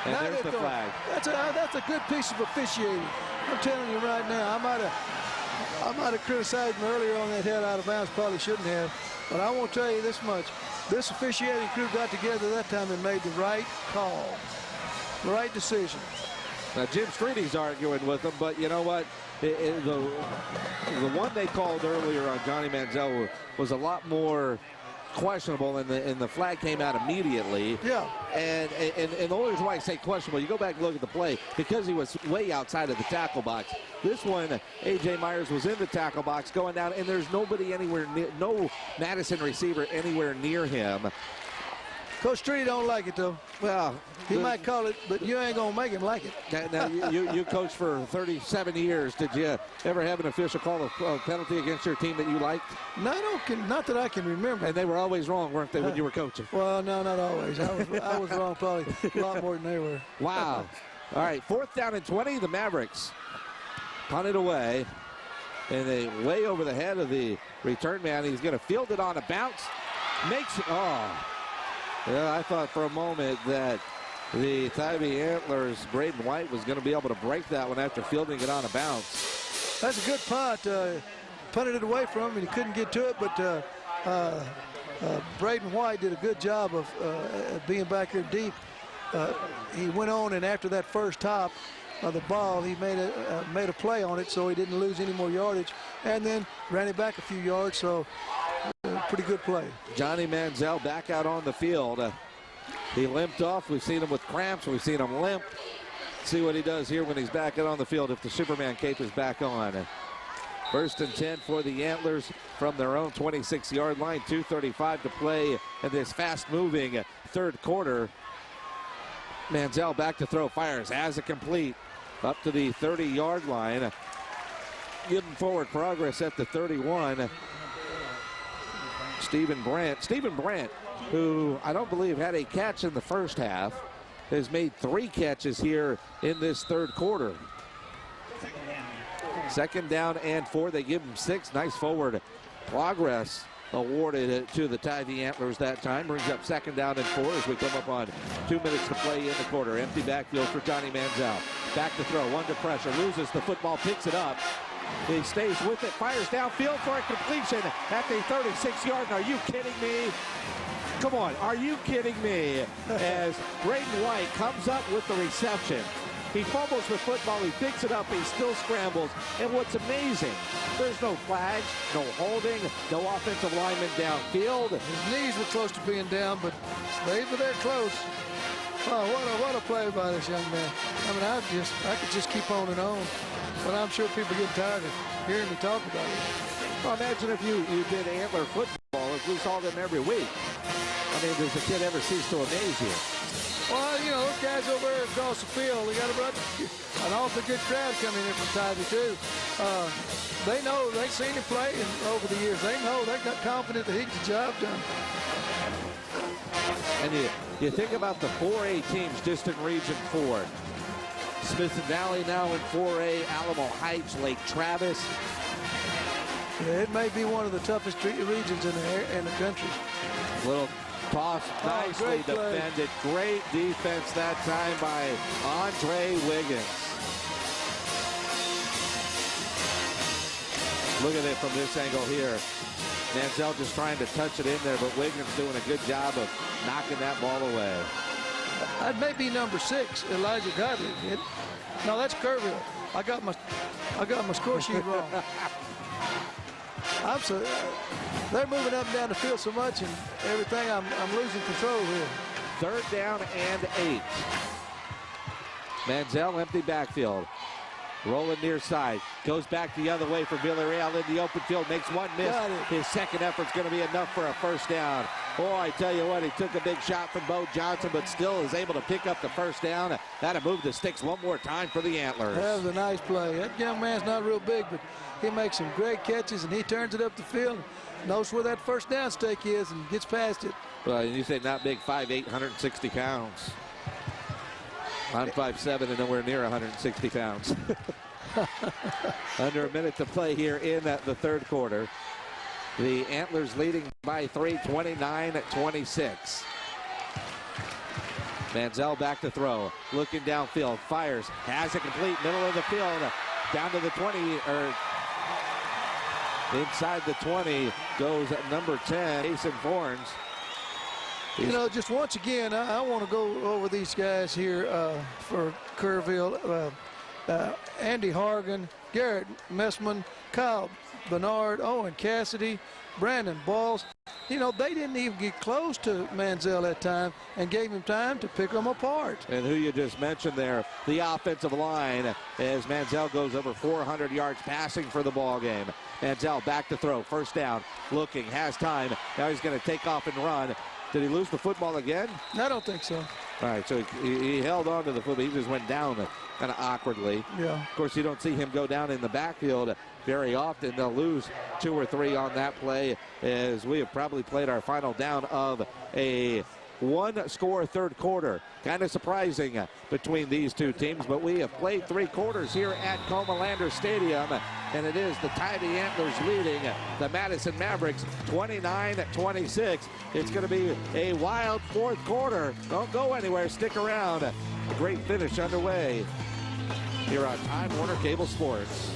And there's the flag. That's a good piece of officiating. I'm telling you right now, I might have criticized him earlier on that head out of bounds. Probably shouldn't have. But I won't tell you this much. This officiating crew got together that time and made the right call, the right decision. Now, Jim Streety's arguing with them, but you know what? The one they called earlier on Johnny Manziel was a lot more questionable, and the flag came out immediately. Yeah. And the only reason why I say questionable, you go back and look at the play, because he was way outside of the tackle box. This one, A.J. Myers was in the tackle box going down, and there's nobody anywhere near, no Madison receiver anywhere near him. Coach Street don't like it, though. Well, he might call it, but you ain't going to make him like it. Now, you coached for 37 years. Did you ever have an official call a penalty against your team that you liked? No, not that I can remember. And they were always wrong, weren't they, when you were coaching? Well, no, not always. I was wrong probably a lot more than they were. Wow. All right, 4th down and 20. The Mavericks punt it away. And they way over the head of the return man. He's going to field it on a bounce. Makes it. Oh. Yeah, I thought for a moment that the Tivy Antlers, Braden White, was going to be able to break that one after fielding it on a bounce. That's a good punt. Punted it away from him, and he couldn't get to it, but Braden White did a good job of being back here deep. He went on, and after that first top of the ball, he made a play on it, so he didn't lose any more yardage, and then ran it back a few yards. So pretty good play. Johnny Manziel back out on the field. He limped off. We've seen him with cramps. We've seen him limp. See what he does here when he's back out on the field if the Superman cape is back on. First and 10 for the Antlers from their own 26-yard line. 2:35 to play in this fast-moving third quarter. Manziel back to throw, fires, has it complete up to the 30-yard line. Giving forward progress at the 31. Stephen Brandt, who I don't believe had a catch in the first half, has made 3 catches here in this third quarter. Second down and 4. They give him 6. Nice forward progress awarded to the Tivy Antlers that time. Brings up second down and 4 as we come up on 2 minutes to play in the quarter. Empty backfield for Johnny Manziel. Back to throw, under pressure, loses the football, picks it up. He stays with it, fires downfield for a completion at the 36-yard line. Are you kidding me? Come on, are you kidding me? As Braden White comes up with the reception. He fumbles the football, he picks it up, he still scrambles. And what's amazing, there's no flags, no holding, no offensive lineman downfield. His knees were close to being down, but they were there close. Oh, what a play by this young man. I mean, I could just keep on and on, but I'm sure people get tired of hearing me talk about it. Well, imagine if you did Antler football, if we saw them every week. I mean, does the kid ever cease to amaze you? Well, you know, those guys over there across the field, they got an awfully good crowd coming in from Tivy, too. They know, they've seen him play over the years. They know, they're confident that he gets the job done. And you think about the 4A teams just in Region 4. Smith Valley now in 4A, Alamo Heights, Lake Travis. Yeah, it may be one of the toughest regions in the country. Little toss, nicely defended. Great defense that time by Andre Wiggins. Look at it from this angle here. Manziel just trying to touch it in there, but Wiggins doing a good job of knocking that ball away. That may be number 6, Elijah Godley. No, that's Kerrville. I got my score sheet wrong. They're moving up and down the field so much and everything, I'm losing control here. Third down and 8. Manziel, empty backfield. Rolling near side. Goes back the other way for Villarreal in the open field. Makes one miss. His second effort's going to be enough for a first down. Oh, I tell you what, he took a big shot from Bo Johnson, but still is able to pick up the first down. That'll move the sticks one more time for the Antlers. That was a nice play. That young man's not real big, but he makes some great catches, and he turns it up the field. Knows where that first down stake is and gets past it. Well, you say not big, 5'8", 160 pounds. I'm 5'7" and nowhere near 160 pounds. Under a minute to play here in the third quarter. The Antlers leading by 3, 29-26. Manziel back to throw. Looking downfield, fires, has it complete, middle of the field, down to the 20, or inside the 20 goes number 10, Jason Forns. You know, just once again, I want to go over these guys here for Kerrville. Andy Hargan, Garrett Messman, Kyle Bernard, Owen Cassidy, Brandon Balls. You know, they didn't even get close to Manziel that time and gave him time to pick them apart. And who you just mentioned there, the offensive line, as Manziel goes over 400 yards passing for the ball game. Manziel back to throw, first down, looking, has time. Now he's going to take off and run. Did he lose the football again? I don't think so. All right, so he held on to the football. He just went down kind of awkwardly. Yeah. Of course, you don't see him go down in the backfield very often. They'll lose 2 or 3 on that play, as we have probably played our final down of a one-score third quarter. Kind of surprising between these two teams, but we have played 3 quarters here at Comalander Stadium, and it is the Tivy Antlers leading the Madison Mavericks 29-26. It's going to be a wild fourth quarter. Don't go anywhere. Stick around. A great finish underway here on Time Warner Cable Sports.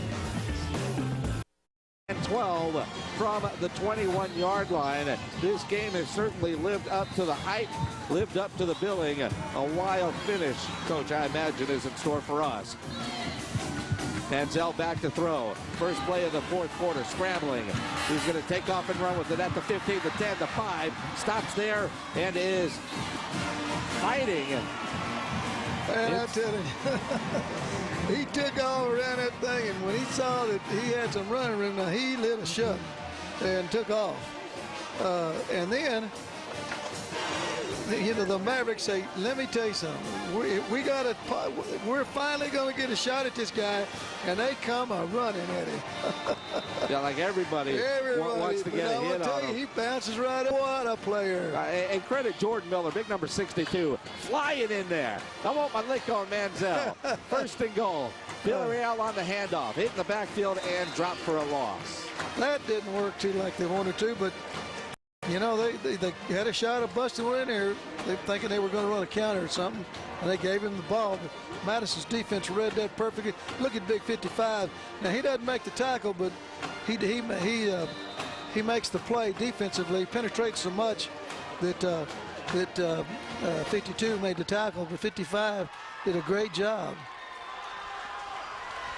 And 12 from the 21-yard line. This game has certainly lived up to the hype, lived up to the billing. A wild finish, Coach, I imagine, is in store for us. Manziel back to throw. First play of the fourth quarter, scrambling. He's going to take off and run with it at the 15, the 10, the 5. Stops there and is fighting. And I tell you, he took all around that thing, and when he saw that he had some running room, now he lit a shut and took off. And then, you know, the Mavericks say, let me tell you something. We're finally going to get a shot at this guy, and they come running at him. Yeah, like everybody wants to get a hit on him. He bounces right up. What a player. And credit Jordan Miller, big number 62, flying in there. I want my lick on Manziel. First and goal. Villarreal on the handoff, hitting the backfield and dropped for a loss. That didn't work too like they wanted to, but you know, they had a shot of busting one in there. They thinking they were going to run a counter or something, and they gave him the ball. But Madison's defense read that perfectly. Look at Big 55. Now he doesn't make the tackle, but he makes the play defensively. He penetrates so much that 52 made the tackle, but 55 did a great job.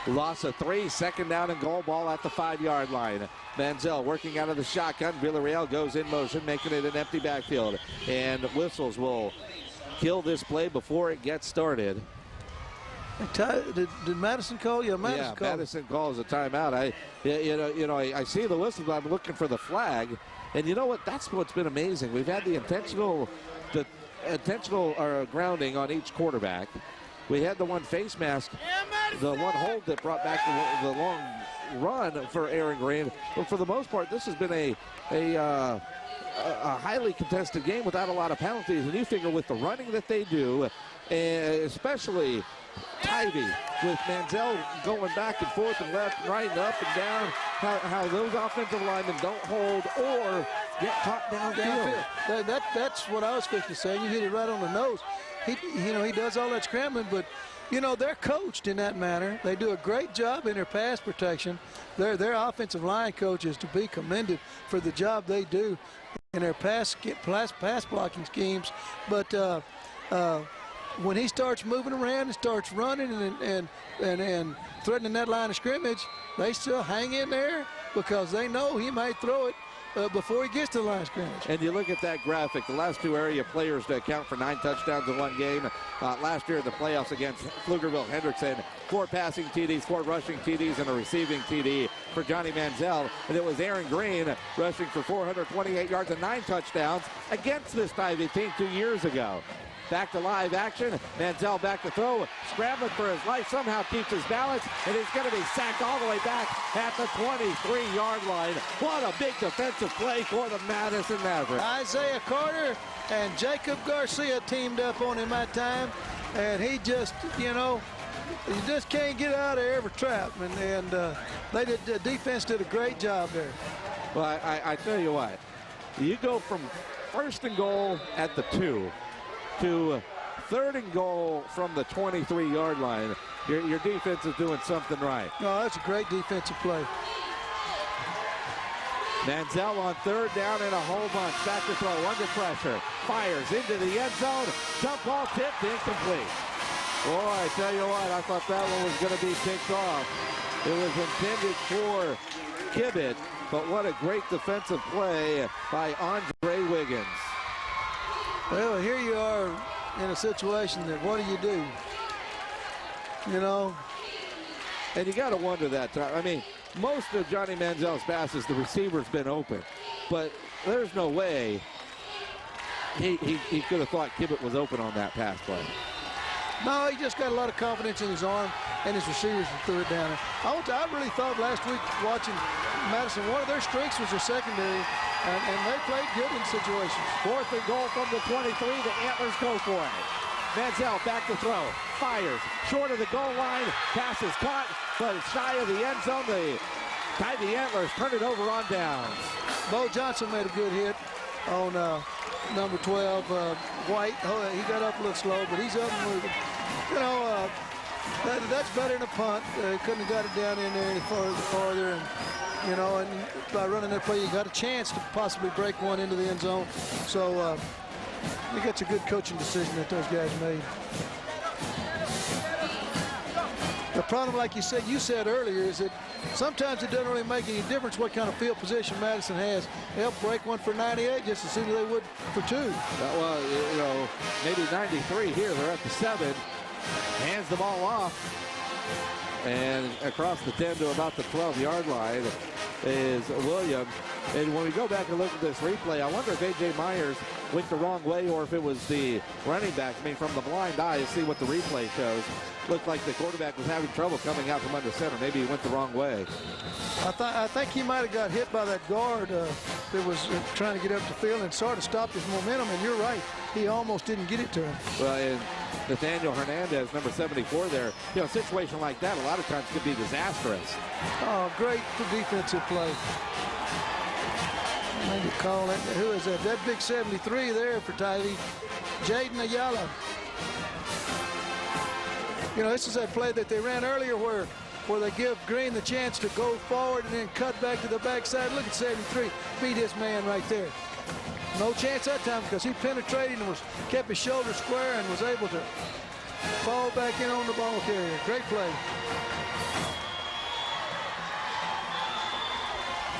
Loss of 3, second down and goal, ball at the 5-yard line. Manziel working out of the shotgun. Villarreal goes in motion, making it an empty backfield. And whistles will kill this play before it gets started. Did Madison call you? Madison calls a timeout. I see the whistle, but I'm looking for the flag. And you know what? That's what's been amazing. We've had the intentional grounding on each quarterback. We had the one face mask, the one hold that brought back the long run for Aaron Green. But for the most part, this has been a highly contested game without a lot of penalties. And you figure with the running that they do, especially Tivy, with Manziel going back and forth and left and right and up and down, how those offensive linemen don't hold or get caught downfield. That's what I was fixing to say. You hit it right on the nose. He does all that scrambling, but you know, they're coached in that manner. They do a great job in their pass protection. Their offensive line coaches to be commended for the job they do in their pass blocking schemes. But when he starts moving around and starts running and threatening that line of scrimmage, they still hang in there because they know he might throw it before he gets to the line of scrimmage. And you look at that graphic, the last two area players to account for 9 touchdowns in one game. Last year in the playoffs against Pflugerville Hendrickson, 4 passing TDs, 4 rushing TDs, and a receiving TD for Johnny Manziel. And it was Aaron Green rushing for 428 yards and 9 touchdowns against this Tivy team 2 years ago. Back to live action. Manziel back to throw, scrambling for his life, somehow keeps his balance, and he's going to be sacked all the way back at the 23-yard line. What a big defensive play for the Madison Mavericks. Isaiah Carter and Jacob Garcia teamed up on him that time, and he just, you just can't get out of every trap, and the defense did a great job there. Well, I tell you what, you go from first and goal at the 2 to third and goal from the 23-yard line. Your defense is doing something right. No, that's a great defensive play. Manziel on third down and a whole bunch. Back to throw, under pressure. Fires into the end zone. Jump ball tipped, incomplete. Boy, I tell you what, I thought that one was going to be picked off. It was intended for Kibbett, but what a great defensive play by Andre Wiggins. Well, here you are in a situation that what do? And you got to wonder that time. I mean, most of Johnny Manziel's passes, the receiver's been open, but there's no way he could have thought Kibbett was open on that pass play. No, he just got a lot of confidence in his arm and his receivers and threw it down. I really thought last week watching Madison, one of their strengths was their secondary, and they played good in situations. Fourth and goal from the 23. The Antlers go for it. Manziel back to throw. Fires. Short of the goal line. Pass is caught, but it's shy of the end zone. The Tivy Antlers turn it over on downs. Bo Johnson made a good hit on number 12, White. He got up a little slow, but he's up and moving. that's better than a punt. Couldn't have got it down in there any farther. And, you know, and by running that play, you got a chance to possibly break one into the end zone. So I think that's a good coaching decision that those guys made. The problem, like you said earlier, is that sometimes it doesn't really make any difference what kind of field position Madison has. They'll break one for 98 just as soon as they would for 2. Well, you know, maybe 93 here. They're at the 7. Hands the ball off. And across the 10 to about the 12-yard line is Williams. And when we go back and look at this replay, I wonder if A.J. Myers went the wrong way or if it was the running back. I mean, from the blind eye, you see what the replay shows. Looked like the quarterback was having trouble coming out from under center. Maybe he went the wrong way. I think he might have got hit by that guard that was trying to get up the field and sort of stopped his momentum. And you're right, he almost didn't get it to him. Well, and Nathaniel Hernandez, number 74 there, you know, a situation like that a lot of times could be disastrous. Oh, great defensive play. Maybe call it. Who is that? That big 73 there for Tivy. Jaden Ayala. You know, this is that play that they ran earlier where they give Green the chance to go forward and then cut back to the backside. Look at 73. Beat his man right there. No chance that time because he penetrated and kept his shoulder square and was able to fall back in on the ball carrier. Great play.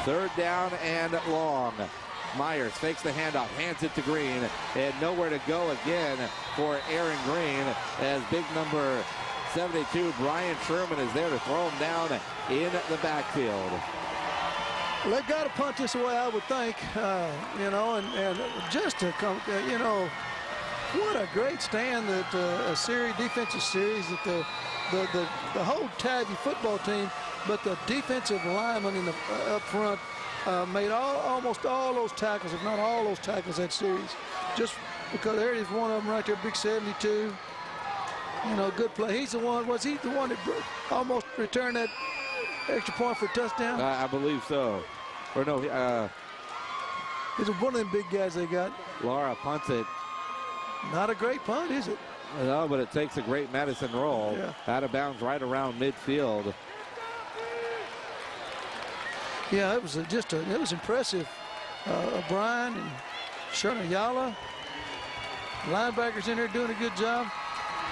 3rd down and long. Myers fakes the handoff, hands it to Green, and nowhere to go again for Aaron Green as big number 72, Brian Sherman, is there to throw him down in the backfield. Well, they've got to punt this away, I would think, you know, and just to come, you know, what a great stand that a defensive series that the whole Tivy football team, but the defensive lineman in the up front made almost all those tackles, if not all those tackles that series. Just because there is one of them right there, big 72. You know, good play. He's the one. Was he the one that almost returned that extra point for a touchdown? I believe so. Or no, He's one of them big guys they got. Lara punts it. Not a great punt, is it? No, but it takes a great Madison roll. Yeah. Out of bounds right around midfield. Yeah, it was it was impressive. Brian and Sherman Ayala, linebackers in there doing a good job.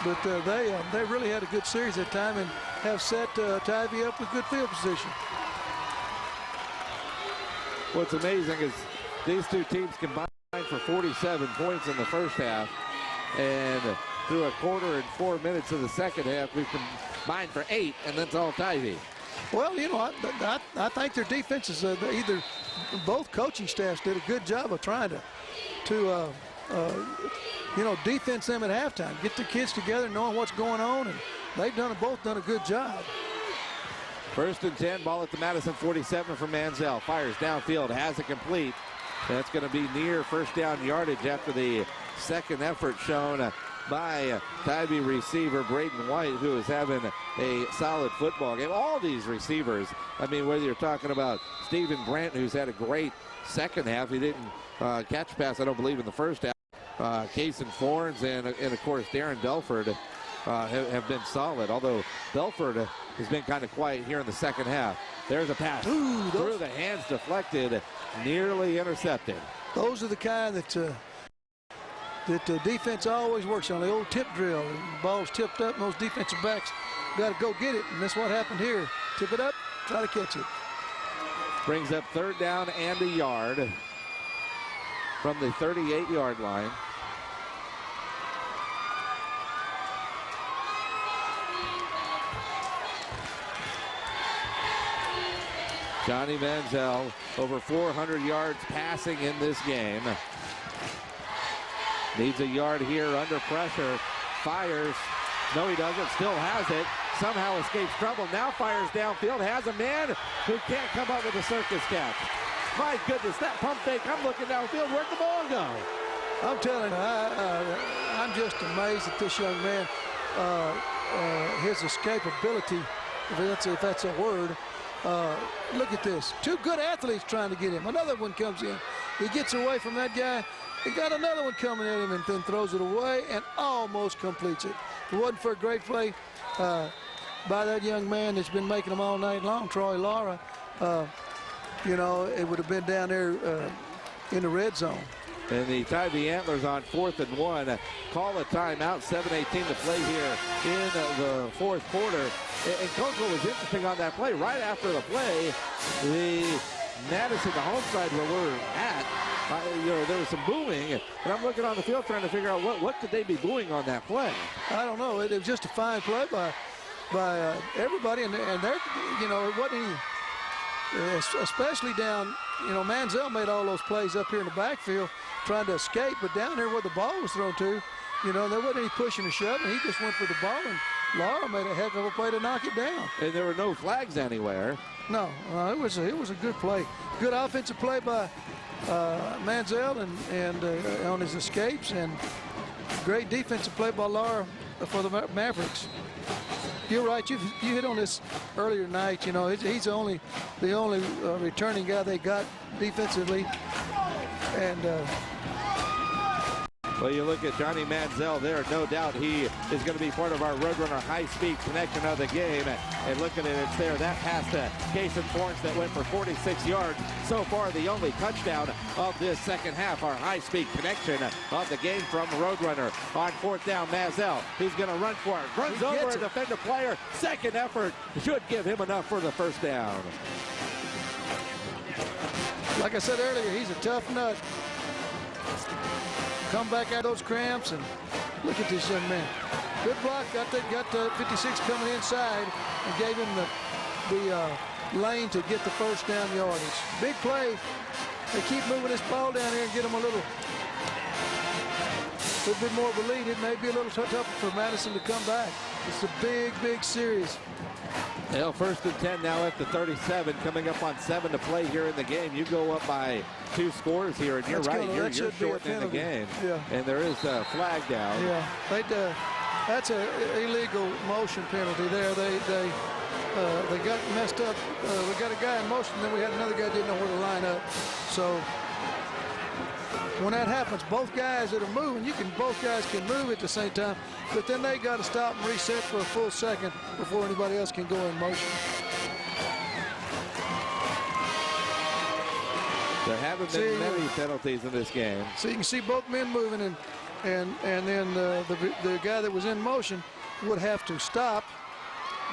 But they really had a good series that time and have set Tivy up with good field position. What's amazing is these two teams combined for 47 points in the first half, and through a quarter and 4 minutes of the second half, we've combined for 8, and that's all Tivy. Well, you know, I think their defenses, both coaching staffs did a good job of trying to you know, defense them at halftime, get the kids together, knowing what's going on, and they've both done a good job. 1st and 10, ball at the Madison 47 from Manziel. Fires downfield, has it complete. That's going to be near first down yardage after the second effort shown by Tivy receiver Braden White, who is having a solid football game. All these receivers, I mean, whether you're talking about Stephen Grant, who's had a great second half. He didn't catch pass, I don't believe, in the first half. Cason Fornes and of course Darren Belford have been solid, although Belford has been kind of quiet here in the second half. There's a pass through the hands, deflected, nearly intercepted. Those are the kind that the defense always works on, the old tip drill. The ball's tipped up and those defensive backs got to go get it, and that's what happened here. Tip it up, try to catch it. Brings up 3rd down and a yard from the 38-yard line. Johnny Manziel, over 400 yards passing in this game. Needs a yard here under pressure. Fires. No, he doesn't. Still has it. Somehow escapes trouble. Now fires downfield. Has a man who can't come up with a circus catch. My goodness, that pump fake. I'm looking downfield. Where'd the ball go? I'm telling you, I'm just amazed at this young man. His escapability, if that's a word. Look at this. 2 good athletes trying to get him. Another one comes in. He gets away from that guy. He got another one coming at him and then throws it away and almost completes it. If it wasn't for a great play, by that young man that's been making them all night long, Troy Lara, you know, it would have been down there in the red zone. And the Tivy Antlers on 4th and 1. Call a timeout. 7:18 to play here in the fourth quarter. And Coach, what was interesting on that play, right after the play, the Madison, the home side where we're at, you know, there was some booing. And I'm looking on the field trying to figure out what could they be booing on that play. I don't know. It was just a fine play by everybody. And they're, you know, it wasn't any, especially down, you know, Manziel made all those plays up here in the backfield trying to escape, but down there where the ball was thrown to, you know, there wasn't any pushing or shoving. He just went for the ball, and Lara made a heck of a play to knock it down. And there were no flags anywhere. No, it was a good play. Good offensive play by Manziel and on his escapes, and great defensive play by Lara for the Mavericks. You're right. You hit on this earlier tonight. You know, he's the only returning guy they got defensively, and. Well, you look at Johnny Manziel there, no doubt he is going to be part of our Roadrunner high-speed connection of the game. And looking at it, it's there, that pass to Cason Forrest that went for 46 yards. So far, the only touchdown of this second half, our high-speed connection of the game from Roadrunner. On 4th down, Manziel, he's going to run for it. Runs over a defender player. Second effort should give him enough for the first down. Like I said earlier, he's a tough nut. Come back out of those cramps, and look at this young man. Good block. Got 56 coming inside and gave him the lane to get the first down yardage. Big play. They keep moving this ball down here and get him a little bit more of a lead. It may be a little tougher for Madison to come back. It's a big series. Well, 1st and 10 now at the 37, coming up on 7 to play here in the game. You go up by 2 scores here, and you're right. You're shortening the game. Yeah. And there is a flag down. Yeah, that's an illegal motion penalty there. They got messed up. We got a guy in motion, then we had another guy didn't know where to line up. So when that happens, both guys that are moving, both guys can move at the same time, but then they got to stop and reset for a full second before anybody else can go in motion. There haven't been many penalties in this game. So you can see both men moving, and then the guy that was in motion would have to stop.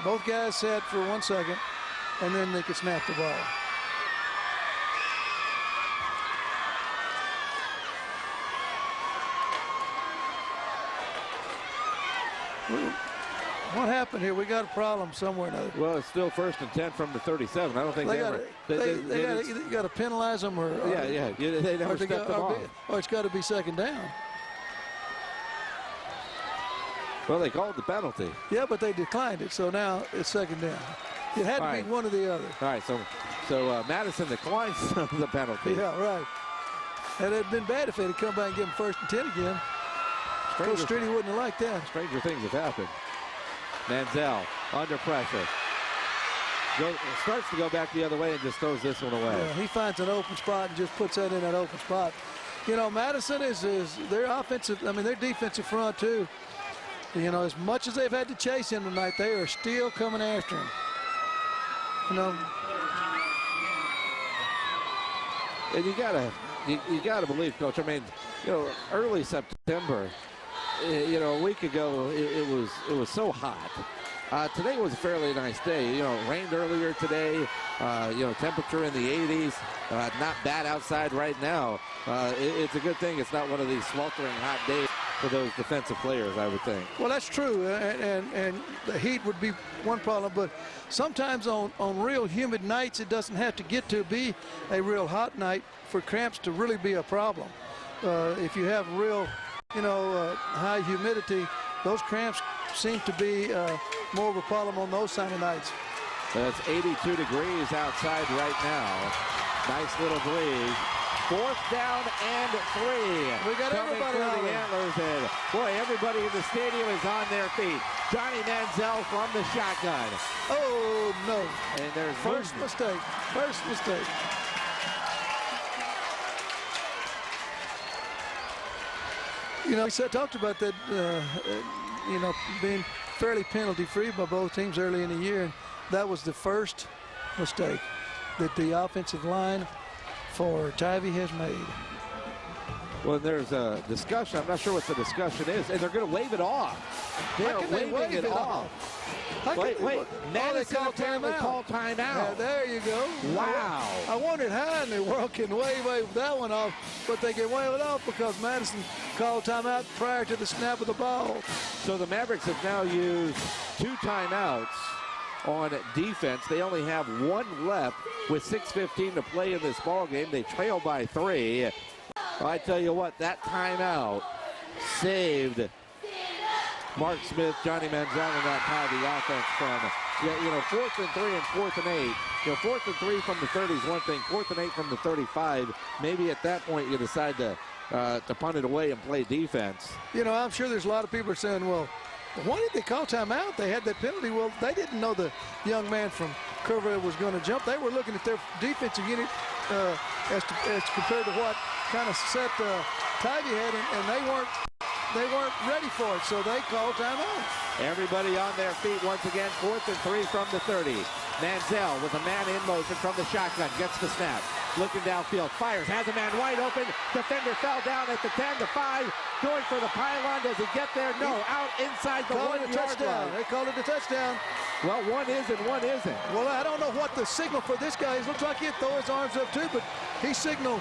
Both guys sat for 1 second, and then they could snap the ball. What happened here? We got a problem somewhere or another. Well, it's still 1st and 10 from the 37. I don't think they got to penalize them, or they never stepped them off. Or it's got to be second down. Well, they called the penalty. Yeah, but they declined it, so now it's second down. It had to be one or the other. All right, so Madison declines the penalty. Yeah, right. And it'd been bad if they'd come back and give them 1st and 10 again. Coach Streety wouldn't have liked that. Stranger things have happened. Manziel under pressure. Starts to go back the other way and just throws this one away. Yeah, he finds an open spot and just puts that in that open spot. You know, Madison is their offensive, their defensive front too. You know, as much as they've had to chase him tonight, they are still coming after him. You know. And you gotta believe, Coach. I mean, you know, early September, you know, a week ago, it was so hot. Today was a fairly nice day. You know, it rained earlier today. You know, temperature in the 80s. Not bad outside right now. It's a good thing it's not one of these sweltering hot days for those defensive players, I would think. Well, that's true, and the heat would be one problem, but sometimes on real humid nights, it doesn't have to get to be a real hot night for cramps to really be a problem. If you have real, you know, high humidity, those cramps seem to be more of a problem on those kind of nights. It's 82 degrees outside right now. Nice little breeze. 4th down and 3. We got everybody on the Antlers, and boy, everybody in the stadium is on their feet. Johnny Manziel from the shotgun. Oh no! And there's first mistake. First mistake. You know, we talked about that. You know, being fairly penalty-free by both teams early in the year. And that was the first mistake that the offensive line for Tivy has made. Well, there's a discussion. I'm not sure what the discussion is, and they're going to wave it off. They're waving it off. Wait. Madison apparently called timeout. Yeah, there you go. Wow. I wondered how in the world can wave that one off, but they can wave it off because Madison called timeout prior to the snap of the ball. So the Mavericks have now used 2 timeouts on defense. They only have 1 left with 6:15 to play in this ball game. They trail by 3. I tell you what, that timeout saved Mark Smith, Johnny Manziel, and that Tivy offense from, 4th and 3 and 4th and 8. 4th and 3 from the 30 is one thing. 4th and 8 from the 35. Maybe at that point you decide to punt it away and play defense. I'm sure there's a lot of people are saying, well, why did they call timeout? They had that penalty. Well, they didn't know the young man from Kerrville was going to jump. They were looking at their defensive unit as compared to what kind of set Tivy had, and they weren't ready for it, so they called timeout. Everybody on their feet once again. 4th and 3 from the 30. Manziel with a man in motion from the shotgun. Gets the snap. Looking downfield. Fires. Has a man wide open. Defender fell down at the 10, the 5. Going for the pylon. Does he get there? No. Out inside the 1-yard line. They called it a touchdown. Well, one is and one isn't. Well, I don't know what the signal for this guy is. Looks like he'd throw his arms up too, but he signaled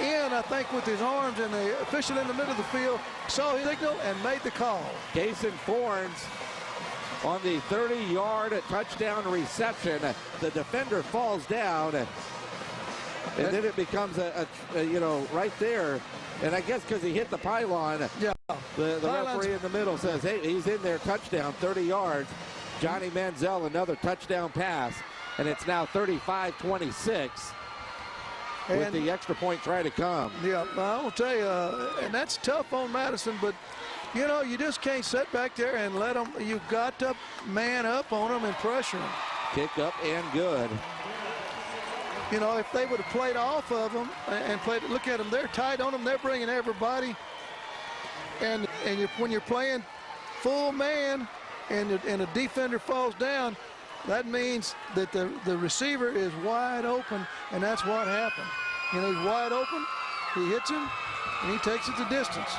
in, I think, with his arms, and the official in the middle of the field saw his signal and made the call. Jason Fornes on the 30-yard touchdown reception. The defender falls down, and then it becomes right there. And I guess because he hit the pylon, yeah, the referee in the middle says, hey, he's in there, touchdown, 30 yards. Johnny Manziel, another touchdown pass, and it's now 35-26 with the extra point trying to come. Yeah, I will tell you, and that's tough on Madison, but you just can't sit back there and let them. You've got to man up on them and pressure them. Kick up and good. If they would have played off of them and played, look at them, they're tight on them, they're bringing everybody. And when you're playing full man and a defender falls down, that means that the receiver is wide open, and that's what happened. He's wide open, he hits him, and he takes it the distance.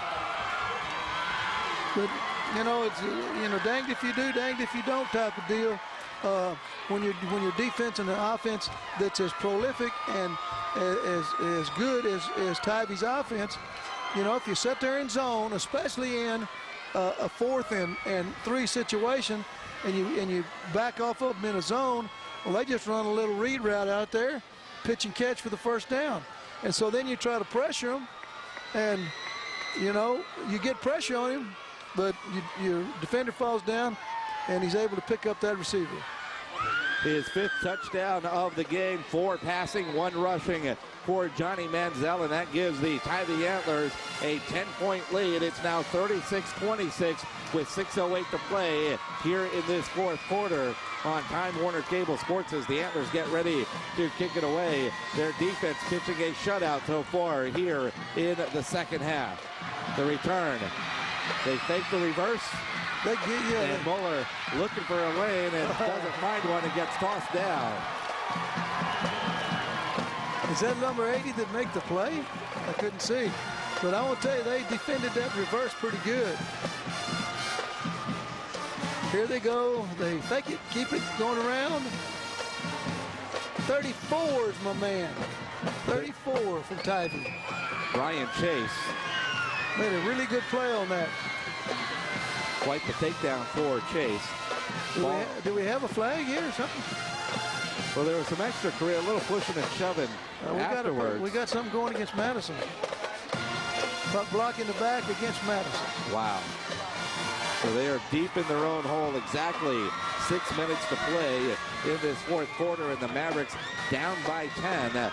But, it's, danged if you do, danged if you don't type of deal. When your defense and the offense that's as prolific and as good as Tivy's offense, if you sit there in zone, especially in a 4th and 3 situation, and you back off of them in a zone, well, they just run a little read route out there, pitch and catch for the first down. And so then you try to pressure them, and, you get pressure on him, but your defender falls down, and he's able to pick up that receiver. His 5th touchdown of the game, 4 passing, 1 rushing for Johnny Manziel, and that gives the Tivy Antlers a 10-point lead. It's now 36-26 with 6:08 to play here in this 4th quarter on Time Warner Cable Sports as the Antlers get ready to kick it away. Their defense pitching a shutout so far here in the second half. The return. They fake the reverse. And Muller looking for a lane and doesn't find one and gets tossed down. Is that number 80 that make the play? I couldn't see. But I will tell you, they defended that reverse pretty good. Here they go. They fake it, keep it going around. 34 is my man. 34 from Tivy. Brian Chase made a really good play on that. Quite the takedown for Chase. Do we have a flag here or something? Well, there was some extra career, a little pushing and shoving afterwards. We got something going against Madison. Blocking the back against Madison. Wow. So they are deep in their own hole. Exactly 6 minutes to play in this 4th quarter, and the Mavericks down by 10.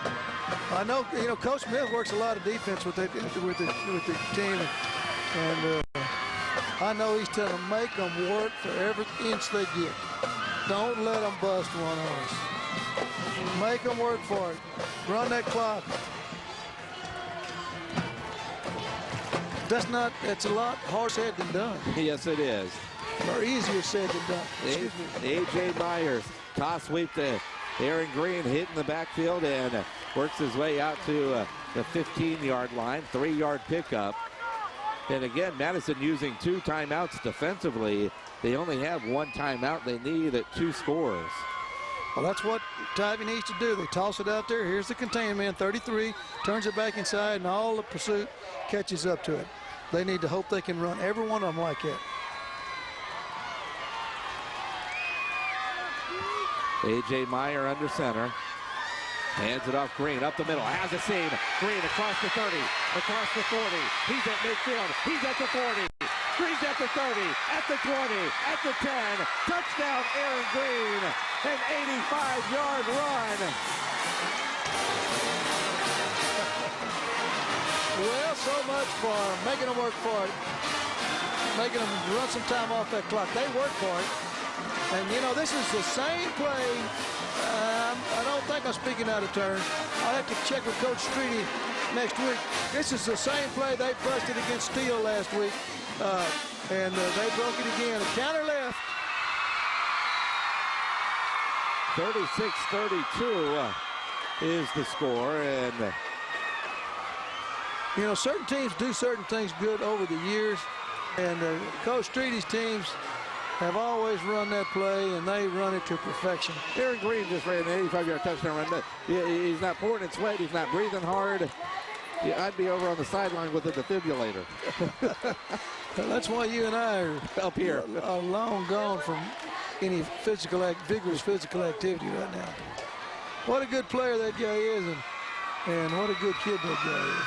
I know, Coach Smith works a lot of defense with the team, and I know he's telling them, make them work for every inch they get. Don't let them bust one on us. Make them work for it. Run that clock. That's a lot harder said than done. Yes, it is. Or easier said than done. Excuse me. A.J. Myers, toss sweep to Aaron Green, hitting the backfield and works his way out to the 15-yard line, 3-yard pickup. And again, Madison using 2 timeouts defensively. They only have 1 timeout. They need 2 scores. Well, that's what Tivy needs to do. They toss it out there. Here's the containment man, 33, turns it back inside, and all the pursuit catches up to it. They need to hope they can run every one of them like that. A.J. Meyer under center. Hands it off Green, up the middle, has a seam. Green across the 30, across the 40. He's at midfield, he's at the 40. Green's at the 30, at the 20, at the 10. Touchdown, Aaron Green, an 85-yard run. Well, so much for making them work for it, making them run some time off that clock. They work for it. And, you know, this is the same play. I don't think I'm speaking out of turn. I'll have to check with Coach Streety next week. This is the same play they busted against Steele last week. And they broke it again. A counter left. 36-32 is the score. And, you know, certain teams do certain things good over the years. And Coach Streety's teams have always run that play, and they run it to perfection. Aaron Green just ran an 85-yard touchdown run. But he's not pouring in sweat. He's not breathing hard. Yeah, I'd be over on the sideline with a defibrillator. That's why you and I are up here, are long gone from any vigorous physical activity right now. What a good player that guy is, and what a good kid that guy is.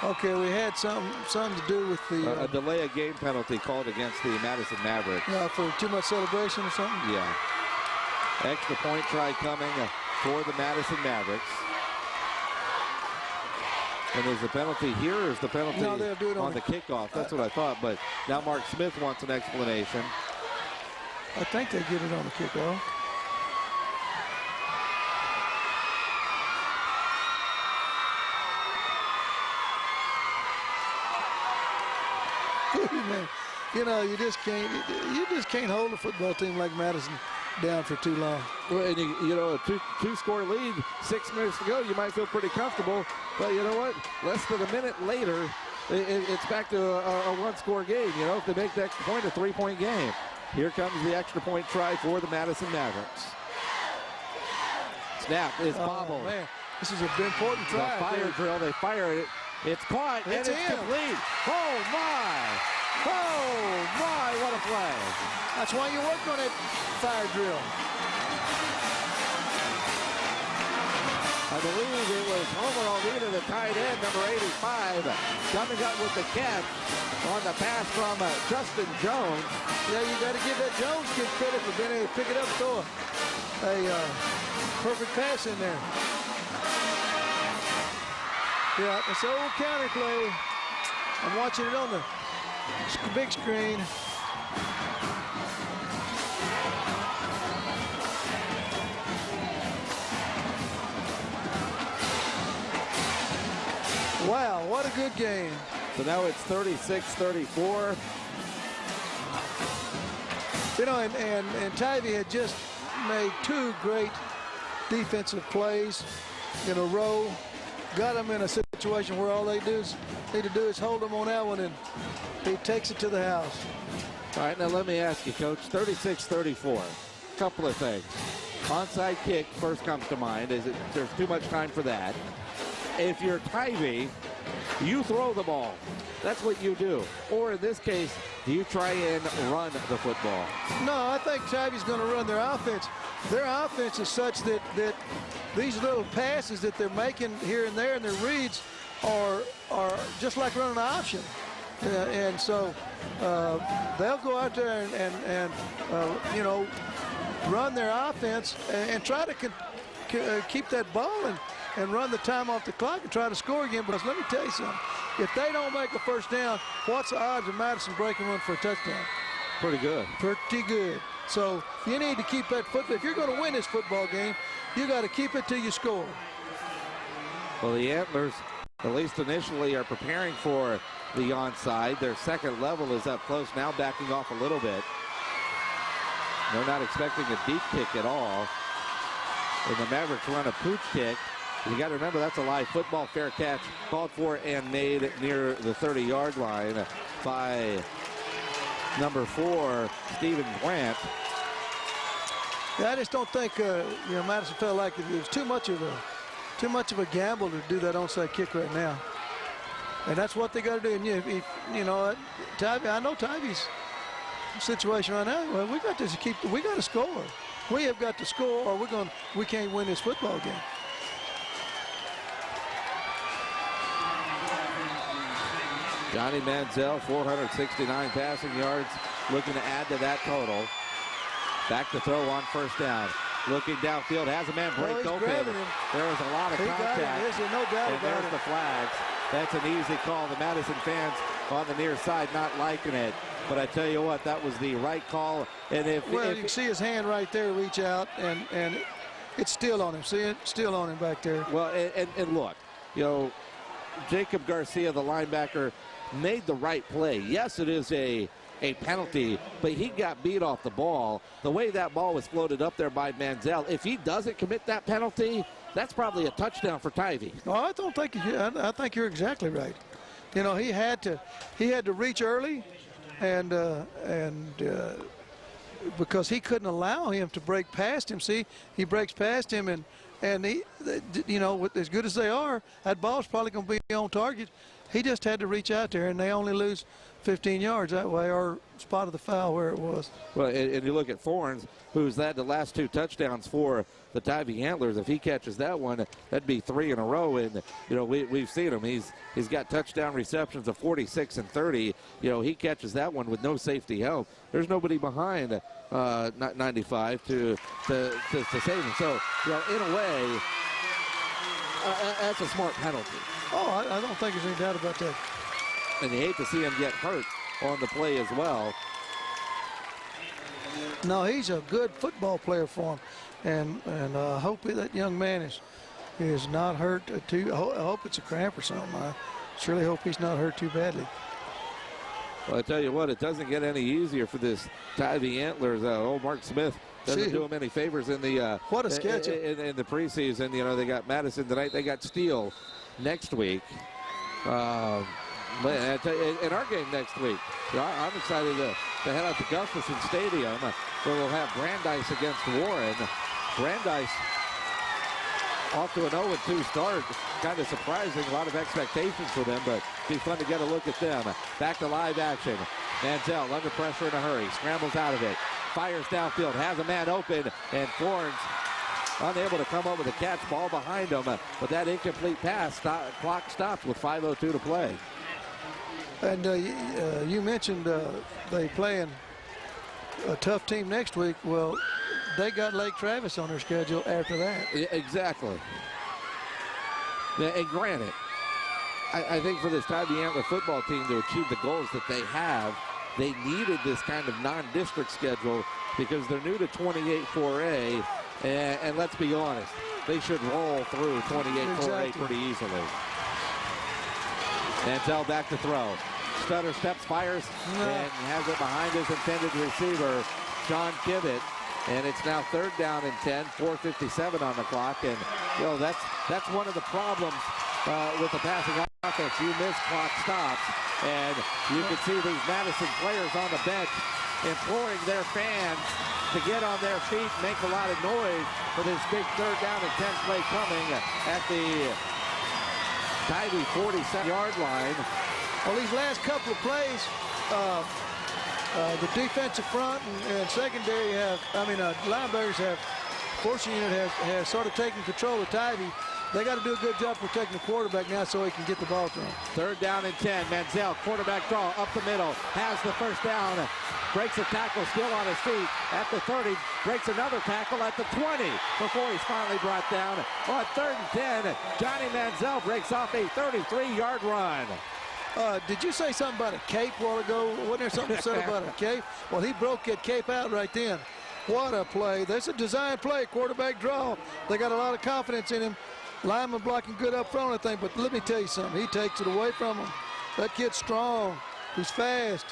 Okay, we had something to do with the a delay of game penalty called against the Madison Mavericks. For too much celebration or something. Yeah. Extra point try coming for the Madison Mavericks. And is the penalty here or is the penalty no, they'll do it on the kickoff? That's what I thought, but now Mark Smith wants an explanation. I think they get it on the kickoff. Man, you know, you just can't hold a football team like Madison down for too long. Well, and you know, a two-score lead, 6 minutes to go, you might feel pretty comfortable. But you know what? Less than a minute later, it's back to a one-score game. You know, if they make that point, a 3-point game. Here comes the extra point try for the Madison Mavericks. Snap is bobbled. Man, this is an important try. The fire drill, they fire it. It's caught, and it's complete. Oh, my. Oh, my, what a play. That's why you work on that fire drill. I believe it was Homer Alvina, the tight end, number 85, coming up with the catch on the pass from Justin Jones. Yeah, you got to give that Jones kid credit for being able to pick it up, throw a perfect pass in there. Yeah, it's an old counter play. I'm watching it on the big screen. Wow, what a good game. So now it's 36-34. You know, and Tivy had just made 2 great defensive plays in a row. Got them in a situation where all they need to do is hold them on that one, and he takes it to the house. All right, now let me ask you, Coach, 36-34. Couple of things. Onside kick first comes to mind. There's too much time for that. If you're Tivy, you throw the ball. That's what you do. Or in this case, do you try and run the football? No, I think Tivy's going to run their offense. Their offense is such that these little passes that they're making here and there in their reads are just like running an option. And so they'll go out there and you know, run their offense and try to keep that ball and run the time off the clock and try to score again. Because let me tell you something. If they don't make a first down, what's the odds of Madison breaking one for a touchdown? Pretty good. Pretty good. So you need to keep that football. If you're going to win this football game, you got to keep it till you score. Well, the Antlers at least initially, are preparing for the onside. Their second level is up close, now backing off a little bit. They're not expecting a deep kick at all. And the Mavericks run a pooch kick. You got to remember, that's a live football. Fair catch called for and made near the 30-yard line by number 4, Stephen Grant. Yeah, I just don't think Madison felt like it was too much of a gamble to do that onside kick right now. And that's what they got to do. And Tivy, I know Tivy's situation right now. Well, we got to score. We have got to score, or we can't win this football game. Johnny Manziel, 469 passing yards, looking to add to that total. Back to throw on first down. Looking downfield, has a man break open. There was a lot of contact. There's no doubt and about there's it. the flags. That's an easy call. The Madison fans on the near side not liking it. But I tell you what, that was the right call. And if you can see his hand right there reach out, and it's still on him. See it? Still on him back there. Well, and look, Jacob Garcia, the linebacker, made the right play. Yes, it is a penalty, but he got beat off the ball. The way that ball was floated up there by Manziel, if he doesn't commit that penalty, that's probably a touchdown for Tivy. No, I don't think I think you're exactly right. He had to reach early, and because he couldn't allow him to break past him. See, he breaks past him, and he, as good as they are, that ball's probably going to be on target. He just had to reach out there, and they only lose 15 yards that way, or spotted the foul where it was. Well, and you look at Fornes, who's had the last 2 touchdowns for the Tivy Antlers. If he catches that one, that'd be 3 in a row. And we've seen him. He's got touchdown receptions of 46 and 30. He catches that one with no safety help. There's nobody behind 95 to save him. So in a way, that's a smart penalty. Oh, I don't think there's any doubt about that. And you hate to see him get hurt on the play as well. No, he's a good football player for him, and I hope that young man is not hurt too. I hope it's a cramp or something. I surely hope he's not hurt too badly. Well, I tell you what, it doesn't get any easier for this Tivy Antlers. Old Mark Smith doesn't do him any favors in the what a schedule in the preseason. They got Madison tonight. They got Steele next week. And in our game next week, I'm excited to head out to Gustafson Stadium, where we'll have Brandeis against Warren. Brandeis off to an 0-2 start. Kind of surprising, a lot of expectations for them, but be fun to get a look at them. Back to live action. Manziel under pressure in a hurry, scrambles out of it, fires downfield, has a man open, and Florence unable to come up with a catch, ball behind him, but that incomplete pass, clock stopped with 5:02 to play. And you mentioned they playing a tough team next week. Well, they got Lake Travis on their schedule after that. Yeah, exactly. Yeah, and granted, I think for this Tivy Antler football team to achieve the goals that they have, they needed this kind of non-district schedule because they're new to 28-4A, and let's be honest, they should roll through 28-4A pretty easily. Manziel back to throw. Stutter steps, fires, and has it behind his intended receiver, Sean Kivett. And it's now 3rd down and 10, 4:57 on the clock. And, that's one of the problems with the passing offense. You miss clock stops, and you can see these Madison players on the bench imploring their fans to get on their feet, make a lot of noise for this big 3rd down and 10 play coming at the Tivy 47-yard line. Well, these last couple of plays, the defensive front and secondary linebackers forcing unit has sort of taken control of Tivy. They got to do a good job protecting the quarterback now so he can get the ball to him. 3rd down and 10. Manziel, quarterback draw up the middle, has the first down, breaks a tackle, still on his feet at the 30, breaks another tackle at the 20 before he's finally brought down. On 3rd and 10, Johnny Manziel breaks off a 33-yard run. Did you say something about a cape a while ago? Wasn't there something said about a cape? Well, he broke that cape out right then. What a play. That's a design play, quarterback draw. They got a lot of confidence in him. Lineman blocking good up front, I think, but let me tell you something. He takes it away from him. That kid's strong. He's fast.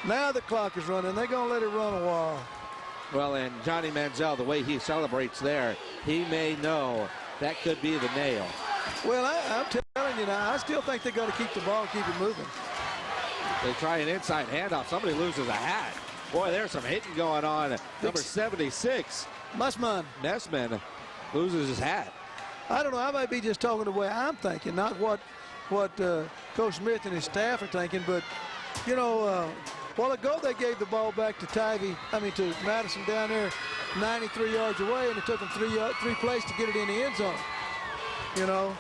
Now the clock is running. They're going to let it run a while. Well, and Johnny Manziel, the way he celebrates there, he may know that could be the nail. Well, I'm telling you now, I still think they're going to keep the ball and keep it moving. They try an inside handoff. Somebody loses a hat. Boy, there's some hitting going on. Number 76. Messman loses his hat. I don't know. I might be just talking the way I'm thinking, not what Coach Smith and his staff are thinking. But, you know, a while ago they gave the ball back to to Madison down there 93 yards away, and it took them three plays to get it in the end zone. You know,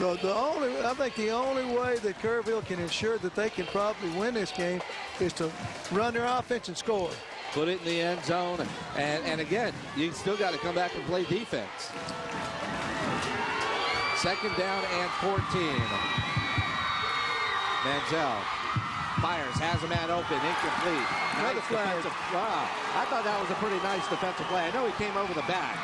I think the only way that Kerrville can ensure that they can probably win this game is to run their offense and score. Put it in the end zone, and again, you still got to come back and play defense. Second down and 14. Manziel fires, has a man open, incomplete. Another flag. Wow, I thought that was a pretty nice defensive play. I know he came over the back.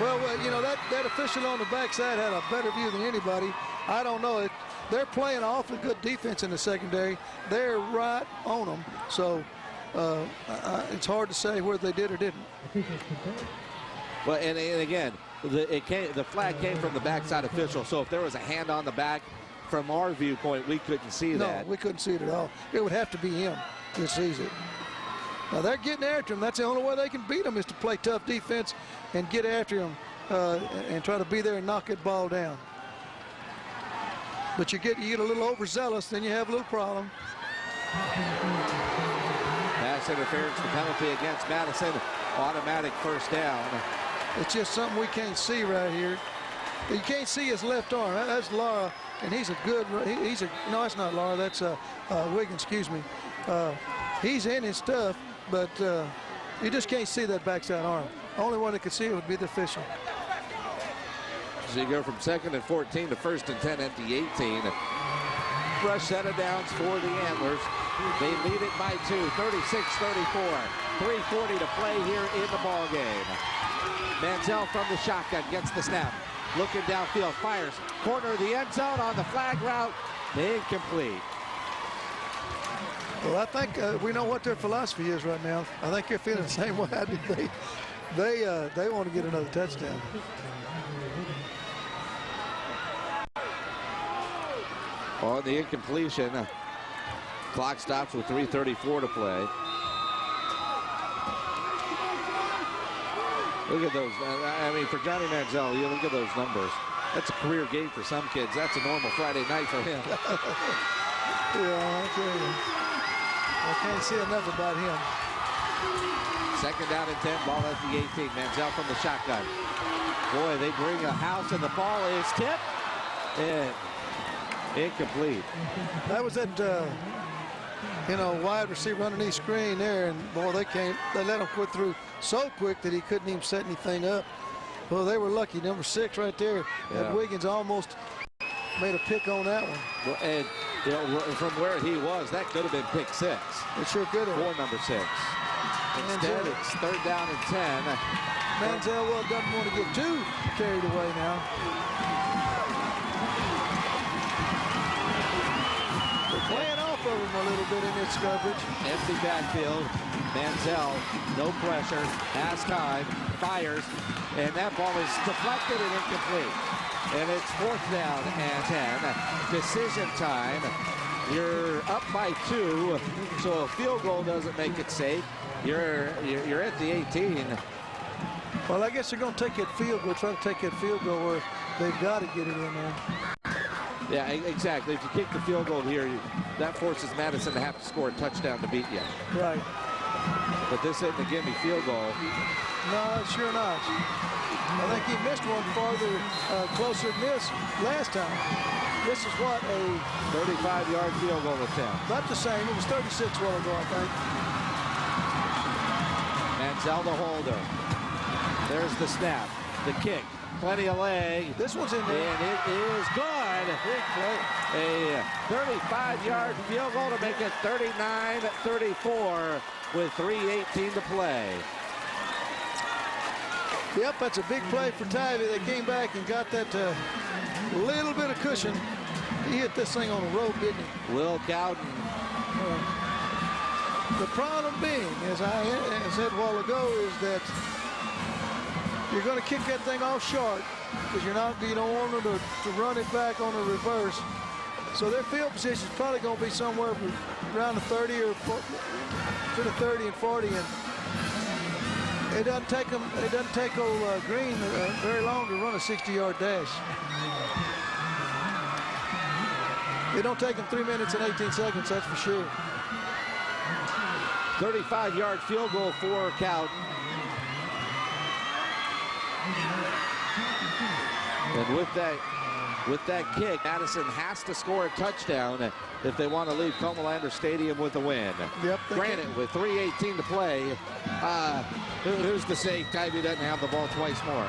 Well, you know, that official on the backside had a better view than anybody. I don't know. They're playing awfully good defense in the secondary. They're right on them. So it's hard to say whether they did or didn't. Well, and again, the flag came from the backside official. So if there was a hand on the back, from our viewpoint, we couldn't see that. No, we couldn't see it at all. It would have to be him that sees it. Now, they're getting after him. That's the only way they can beat him, is to play tough defense and get after him and try to be there and knock that ball down. But you get a little overzealous, then you have a little problem. Pass interference, the penalty against Madison. Automatic first down. It's just something we can't see right here. You can't see his left arm. That's Lara, and he's a good. No, that's not Lara. That's Wiggins. Excuse me. He's in his stuff, but you just can't see that backside arm. Only one that could see it would be the official. So you go from 2nd and 14 to 1st and 10 at the 18. Fresh set of downs for the Antlers. They lead it by 2, 36-34. 3:40 to play here in the ball game. Manziel from the shotgun gets the snap. Looking downfield, fires. Corner of the end zone on the flag route. Incomplete. Well, I think we know what their philosophy is right now. I think they're feeling the same way I do. They want to get another touchdown. On the incompletion, clock stops with 3:34 to play. Look at those. I mean, for Johnny Manziel, you look at those numbers. That's a career game for some kids. That's a normal Friday night for him. Yeah, I tell you. I can't say enough about him. Second down and 10, ball at the 18. Manziel from the shotgun. Boy, they bring a house, and the ball is tipped. And incomplete. That was that, wide receiver underneath screen there, and boy, they let him quit through so quick that he couldn't even set anything up. Well, they were lucky. Number 6 right there. Yeah. That Wiggins almost made a pick on that one. Well, and from where he was, that could have been pick 6. It sure could have. For number 6. Instead, it's 3rd down and 10. Manziel doesn't want to get too carried away now. They're playing off of him a little bit in this coverage. Empty backfield. Manziel, no pressure, has time, fires, and that ball is deflected and incomplete. And it's 4th down and 10. Decision time. You're up by 2, so a field goal doesn't make it safe. You're at the 18. Well, I guess they're going to take that field goal, try to take that field goal where they've got to get it in there. Yeah, exactly. If you kick the field goal here, that forces Madison to have to score a touchdown to beat you. Right. But this isn't a gimme field goal. No, sure not. I think he missed one farther, closer than this last time. This is what, a 35-yard field goal attempt. About the same. It was 36 a while ago, I think. Manziel the holder. There's the snap, the kick, plenty of leg. This one's in there. And it is good. Big play. A 35-yard field goal to make it 39-34 with 3:18 to play. Yep, that's a big play for Tivy. They came back and got that little bit of cushion. He hit this thing on the rope, didn't he? Will Cowden. The problem being, as I said a while ago, is that you're going to kick that thing off short because you don't want them to run it back on the reverse. So their field position is probably going to be somewhere around the 30 or to the 30 and 40, and it doesn't take old Green very long to run a 60-yard dash. It don't take him 3 minutes and 18 seconds, that's for sure. 35-yard field goal for Cowden. And with that kick, Madison has to score a touchdown if they want to leave Comalander Stadium with a win. Yep. Granted, with 3:18 to play, who's to say Tivy doesn't have the ball twice more?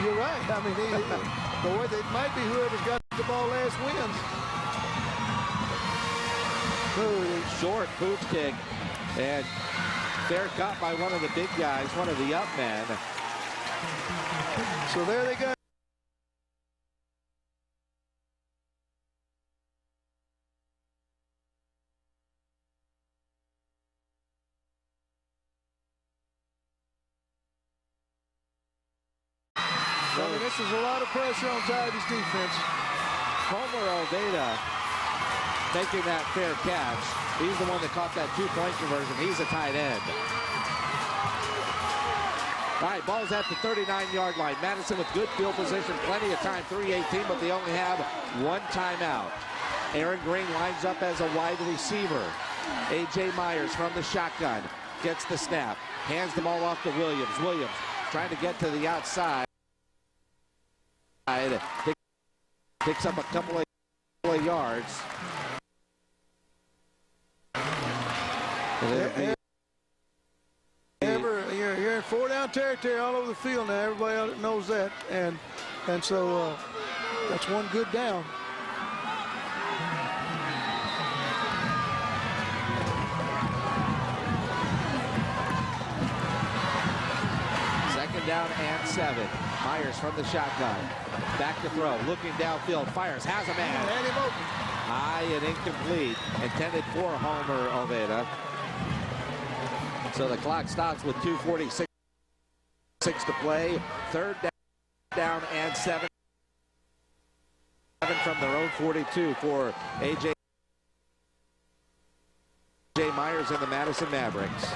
You're right. I mean, it might be whoever's got the ball last wins. Short boot kick, and fair cut by one of the big guys, one of the up men. So there they go. I mean, this is a lot of pressure on Tivy's defense. Homer Oveda making that fair catch. He's the one that caught that two-point conversion. He's a tight end. All right, ball's at the 39-yard line. Madison with good field position, plenty of time, 3:18, but they only have one timeout. Aaron Green lines up as a wide receiver. A.J. Myers from the shotgun gets the snap, hands the ball off to Williams. Williams trying to get to the outside. Picks up a couple of yards. You're in four-down territory all over the field now. Everybody knows that, and so that's one good down. Second down and 7. Myers from the shotgun. Back to throw. Looking downfield. Fires. Has a man. Had him open. High and incomplete. Intended for Homer Oveda. So the clock stops with 2:46 to play. Third down and 7. From their own 42 for A.J. Myers and the Madison Mavericks.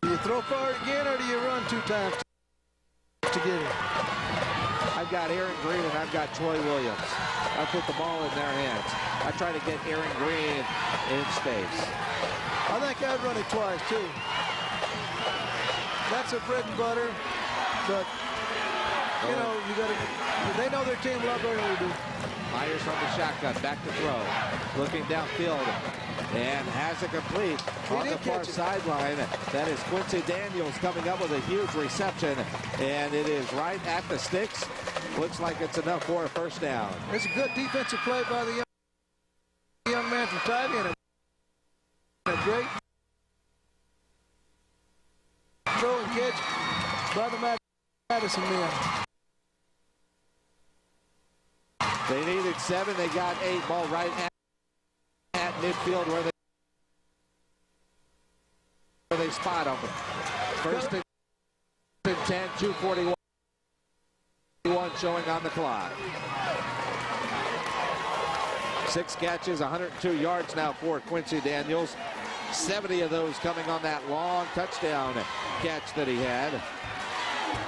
Do you throw forward again, or do you run 2 times to get it? I've got Aaron Green and I've got Troy Williams. I put the ball in their hands. I try to get Aaron Green in space. I think I'd run it twice, too. That's a bread and butter, but, you know, they know their team a lot better than we do. Myers from the shotgun, back to throw. Looking downfield and has it complete on the far sideline. That is Quincy Daniels coming up with a huge reception, and it is right at the sticks. Looks like it's enough for a first down. It's a good defensive play by the young man from Tivy, and a great throw and catch by the Madison men. They needed 7. They got 8. Ball right at midfield where they spot them. First and 10, 2:41 showing on the clock. 6 catches, 102 yards now for Quincy Daniels. 70 of those coming on that long touchdown catch that he had.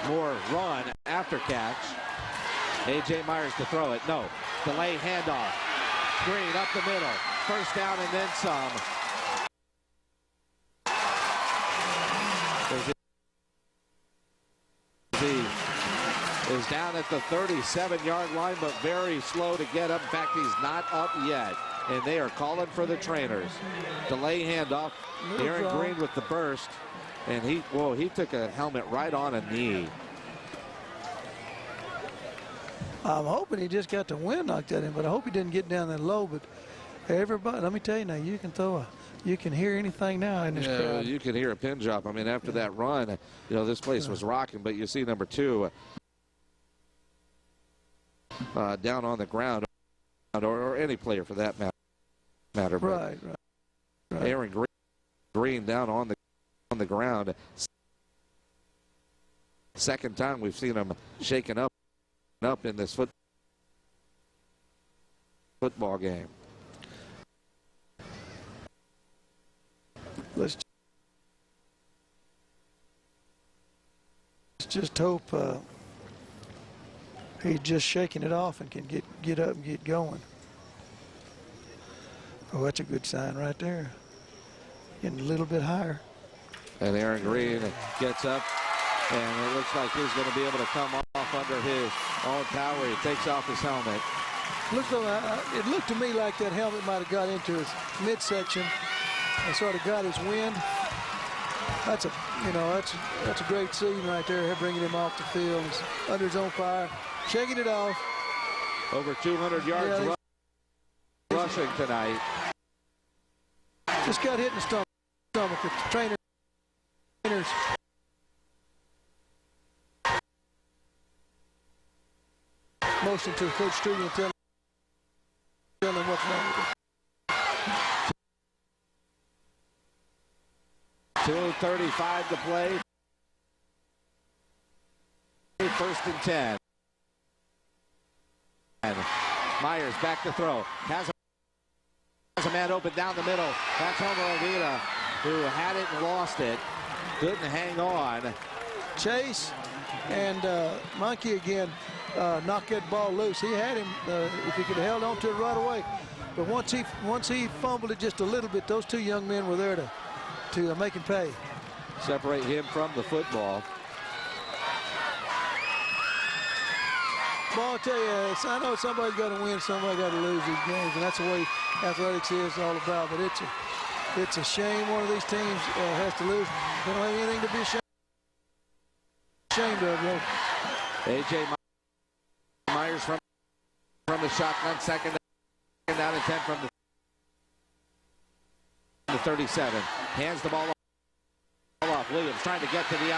More run after catch. A.J. Myers to throw it. No. Delay handoff. Green up the middle. First down and then some. He is down at the 37-yard line, but very slow to get up. In fact, he's not up yet. And they are calling for the trainers. Delay handoff. Aaron Green with the burst. And he took a helmet right on a knee. I'm hoping he just got the wind knocked at him, but I hope he didn't get down that low. But Everybody, let me tell you now, you can hear anything now in this crowd. You can hear a pin drop. I mean, after that run, this place was rocking, but you see number 2 down on the ground, or any player for that matter. Right. Aaron Green down on the ground. Second time we've seen him shaken up in this football game. Let's just hope he's just shaking it off and can get up and get going. Oh, that's a good sign right there. Getting a little bit higher. And Aaron Green gets up, and it looks like he's going to be able to come off under his own power. He takes off his helmet. It looked to me like that helmet might have got into his midsection and sort of got his wind. That's a great scene right there, bringing him off the field. He's under his own fire, shaking it off. Over 200 yards rushing tonight. Just got hit in the stomach. The trainers motion to Coach Tivy and tell him what's wrong with him. 2:35 to play. First and 10. And Myers back to throw. Has a man open down the middle. That's Homer Oviedo, who had it and lost it. Couldn't hang on. Chase and Monkey again knocked that ball loose. He had him if he could have held on to it right away. But once he fumbled it just a little bit, those two young men were there to make him pay. Separate him from the football. Well, I'll tell you, I know somebody's got to win, somebody got to lose these games, and that's the way athletics is all about. But it's a shame one of these teams has to lose. They don't have anything to be ashamed of, though. A.J. Myers from the shotgun, second down and 10 from the 37. Hands the ball off. Williams trying to get to the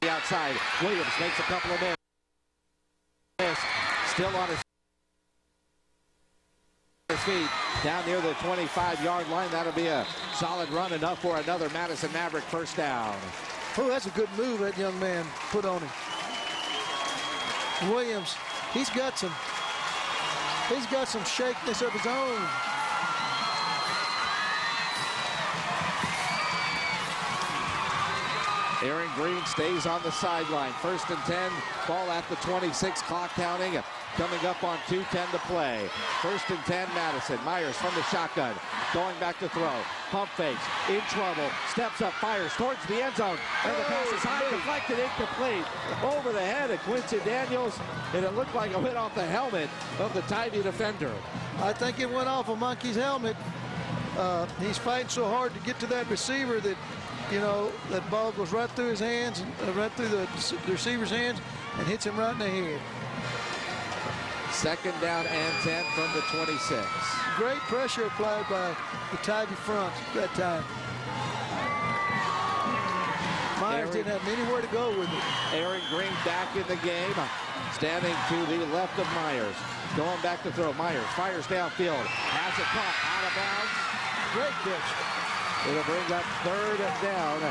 outside. Williams makes a couple of misses. Still on his feet. Down near the 25-yard line. That'll be a solid run, enough for another Madison Maverick first down. Oh, that's a good move that young man put on him. Williams, he's got some shakiness of his own. Aaron Green stays on the sideline. First and 10, ball at the 26, clock counting. Coming up on 2:10 to play. First and 10, Madison. Myers from the shotgun, going back to throw. Pump fakes, in trouble, steps up, fires towards the end zone. And the pass is high, deflected, incomplete. Over the head of Quincy Daniels, and it looked like it went off the helmet of the Tivy defender. I think it went off of Monkey's helmet. He's fighting so hard to get to that receiver that, that ball goes right through his hands, right through the receiver's hands, and hits him right in the head. Second down and 10 from the 26. Great pressure applied by the Tivy front that time. Myers didn't have anywhere to go with it. Aaron Green back in the game, standing to the left of Myers. Going back to throw. Myers fires downfield. Has it caught out of bounds. Great pitch. It'll bring up third down.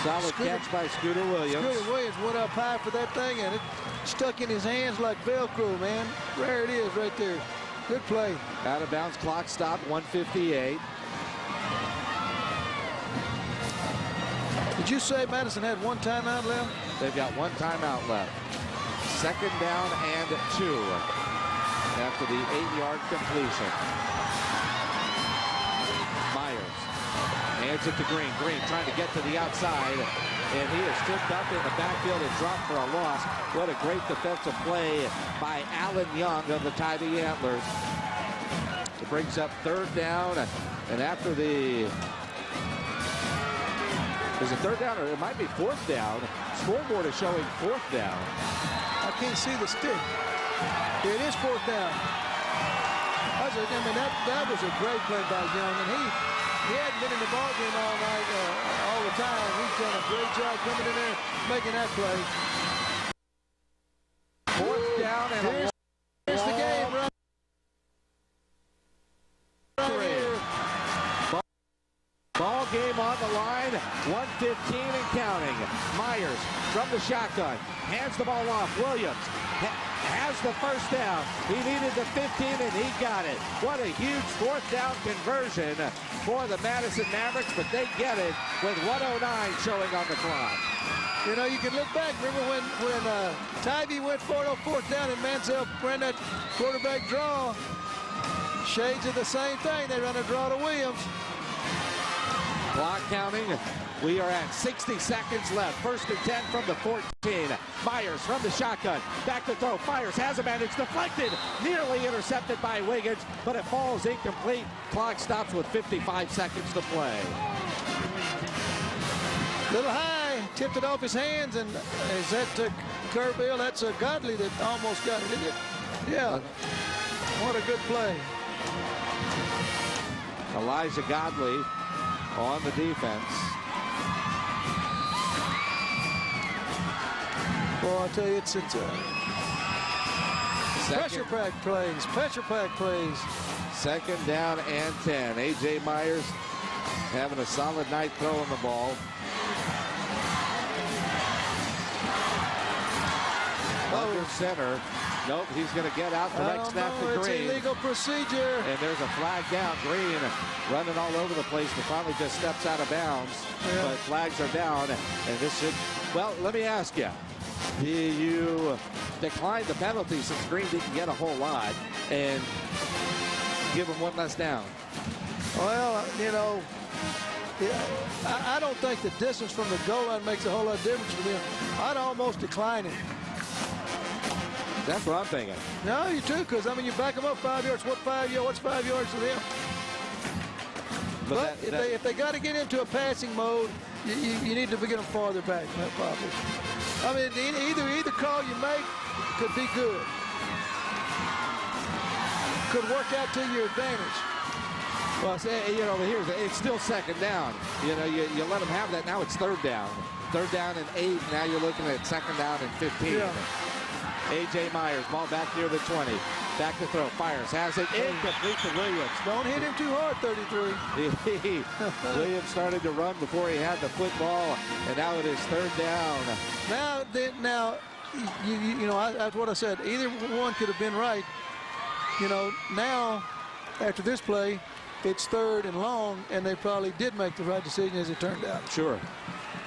Solid catch by Scooter Williams. Scooter Williams went up high for that thing, and it stuck in his hands like Velcro, man. There it is right there. Good play. Out of bounds, clock stop, 1:58. Did you say Madison had one timeout left? They've got one timeout left. Second down and 2 after the 8-yard completion. Myers hands it to Green. Green trying to get to the outside, and he is stripped up in the backfield and dropped for a loss. What a great defensive play by Allen Young of the Tivy Antlers. It brings up third down, and after the... Is it third down, or it might be fourth down? Scoreboard is showing fourth down. I can't see the stick. It is fourth down. That was a great play by Young, and he hadn't been in the ball game all night, all the time. He's done a great job coming in there, making that play. Fourth down and Here's the game right here. Ball game on the line, 1:15 and counting. Myers from the shotgun, hands the ball off. Williams has the first down. He needed the 15 and he got it. What a huge fourth down conversion for the Madison Mavericks, but they get it with 1:09 showing on the clock. You know, you can look back. Remember when Tivy went for it on fourth down and Manziel ran that quarterback draw? Shades of the same thing. They run a draw to Williams. Clock counting. We are at 60 seconds left. First and 10 from the 14. Myers from the shotgun. Back to throw. Fires. Has a man. It's deflected. Nearly intercepted by Wiggins, but it falls incomplete. Clock stops with 55 seconds to play. Little high. Tipped it off his hands. And is that Kerrville? That's a Godley that almost got it, isn't it? Yeah. What a good play. Elijah Godley on the defense. Well, I'll tell you, it's pressure pack plays, pressure pack plays. Second down and 10. A.J. Myers having a solid night throwing the ball. Under center. Nope, he's going to get out. Direct snap to Green. It's illegal procedure. And there's a flag down. Green running all over the place, but finally just steps out of bounds. Yeah. But flags are down, and this should. Well, let me ask you. You declined the penalty since Green didn't get a whole lot, and give him one less down. Well, you know, I don't think the distance from the goal line makes a whole lot of difference to him. I'd almost decline it. That's what I'm thinking. No, you too, because, I mean, you back him up 5 yards. What's 5 yards to them? But if they got to get into a passing mode, you need to get them farther back, probably. I mean, either call you make could be good. Could work out to your advantage. Well, you know, it's still second down. You know, you let them have that. Now it's third down. Third down and 8. Now you're looking at second down and 15. Yeah. A.J. Myers, ball back near the 20. Back to throw. Fires. Has it incomplete to Williams. Don't hit him too hard, 33. Williams started to run before he had the football, and now it is third down. Now, you know, that's what I said. Either one could have been right. You know, now, after this play, it's third and long, and they probably did make the right decision as it turned out. Sure.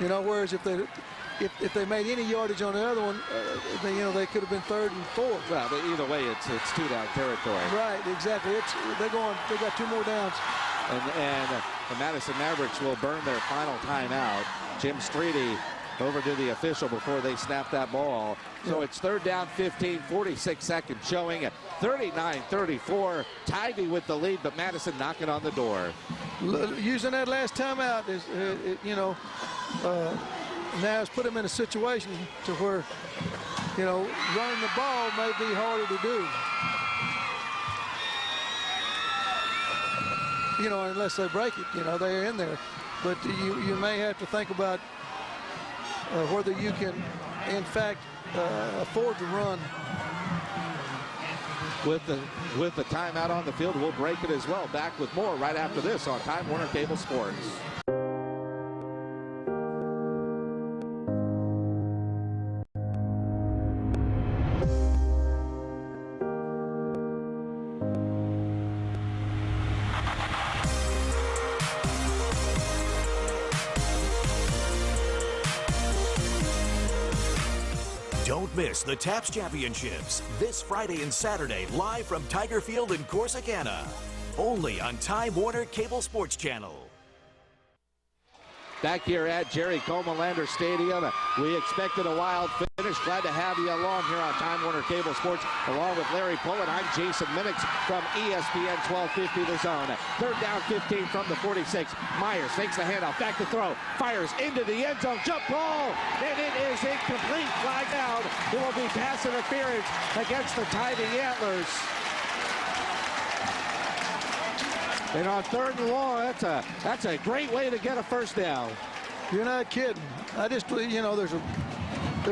You know, whereas if they made any yardage on the other one, they could have been third and 4. Well, but either way, it's 2-down territory. Right, exactly. They got 2 more downs. And the Madison Mavericks will burn their final timeout. Jim Streety over to the official before they snap that ball. So it's third down, 15, 46 seconds showing at 39-34. Tivy with the lead, but Madison knocking on the door. Using that last timeout is, now it's put him in a situation to where, you know, running the ball may be harder to do. You know, unless they break it, you know, they're in there. But you may have to think about whether you can, in fact, afford to run. With the timeout on the field, we'll break it as well. Back with more right after this on Time Warner Cable Sports. Don't miss the TAPS Championships this Friday and Saturday live from Tiger Field in Corsicana. Only on Time Warner Cable Sports Channel. Back here at Jerry Comalander Stadium, we expected a wild finish. Glad to have you along here on Time Warner Cable Sports, along with Larry Pullen. I'm Jason Minix from ESPN 1250 The Zone. Third down, 15 from the 46. Myers fakes the handoff, back to throw, fires into the end zone, jump ball, and it is incomplete. Flag down. It will be pass interference against the Tivy Antlers. And on 3rd and long, that's a great way to get a first down. You're not kidding. I just, you know, there's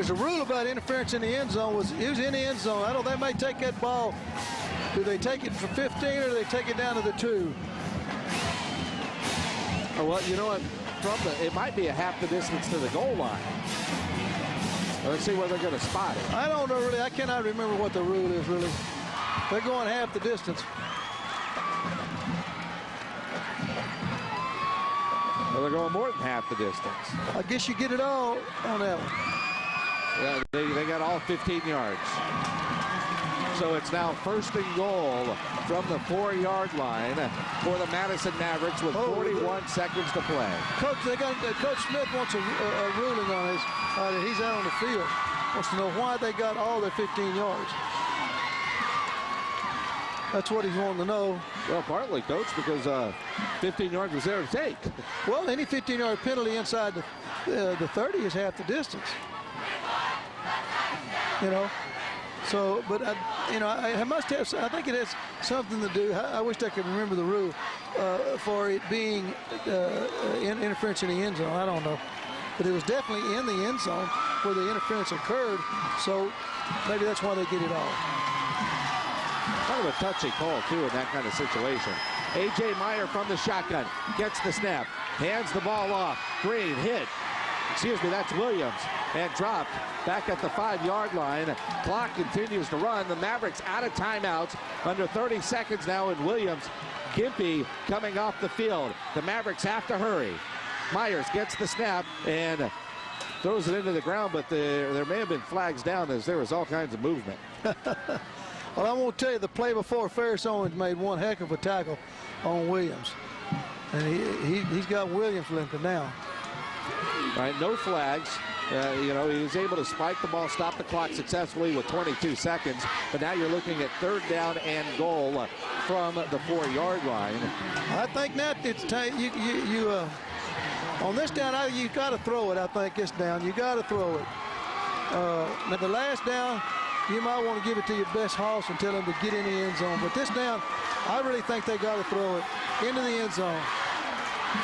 a rule about interference in the end zone. He was in the end zone. I don't. They may take that ball. Do they take it for 15 or do they take it down to the 2? Oh, well, you know what? It might be a half the distance to the goal line. Let's see where they're going to spot it. I don't know really. I cannot remember what the rule is really. They're going half the distance. Well, they're going more than half the distance. I guess you get it all on that one. Yeah, they got all 15 yards. So it's now 1st and goal from the 4-yard line for the Madison Mavericks with 41 seconds to play. Coach, Coach Smith wants a ruling on this. He's out on the field. Wants to know why they got all their 15 yards. That's what he's wanting to know. Well, partly, Coach, because 15 yards was there to take. Well, any 15-yard penalty inside the 30 is half the distance. You know, so, but, you know, I must have, I think it has something to do, I wish I could remember the rule for it being interference in the end zone. I don't know. But it was definitely in the end zone where the interference occurred, so maybe that's why they get it all. Kind of a touchy call, too, in that kind of situation. A.J. Meyer from the shotgun gets the snap, hands the ball off. Green hit. Excuse me, that's Williams. And dropped back at the 5-yard line. Clock continues to run. The Mavericks out of timeouts. Under 30 seconds now, and Williams, Gimpy coming off the field. The Mavericks have to hurry. Myers gets the snap and throws it into the ground, but there may have been flags down as there was all kinds of movement. Well, I won't tell you, the play before Ferris Owens made one heck of a tackle on Williams. And he's got Williams limping now. All right, no flags. You know, he was able to spike the ball, stop the clock successfully with 22 seconds. But now you're looking at 3rd down and goal from the 4-yard line. I think now it's time. On this down, you got to throw it. I think this down, you got to throw it. Now the last down, you might want to give it to your best horse and tell him to get in the end zone. But this down, I really think they got to throw it into the end zone.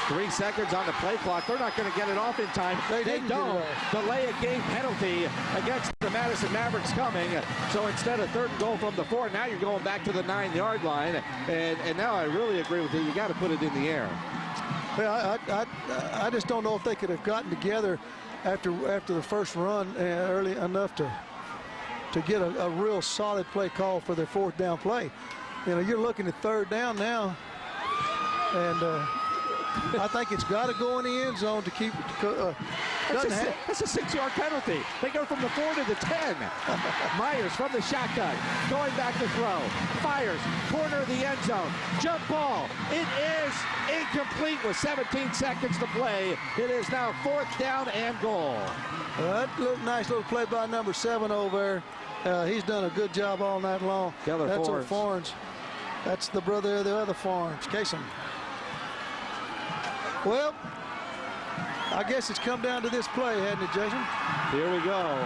3 seconds on the play clock. They're not going to get it off in time. They don't. Delay a game penalty against the Madison Mavericks coming. So instead of 3rd and goal from the 4, now you're going back to the 9-yard line. And now I really agree with you. You got to put it in the air. Well, I just don't know if they could have gotten together after the first run early enough to get a real solid play call for their 4th down play. You know, you're looking at 3rd down now, and I think it's got to go in the end zone to keep. That's a 6-yard penalty. They go from the 4 to the 10. Myers from the shotgun, going back to throw. Fires, corner of the end zone. Jump ball. It is incomplete with 17 seconds to play. It is now 4th down and goal. Nice little play by number 7 over there. He's done a good job all night long. That's Fornes. That's the brother of the other Fornes, Kasem. Well, I guess it's come down to this play, hasn't it, Jason? Here we go.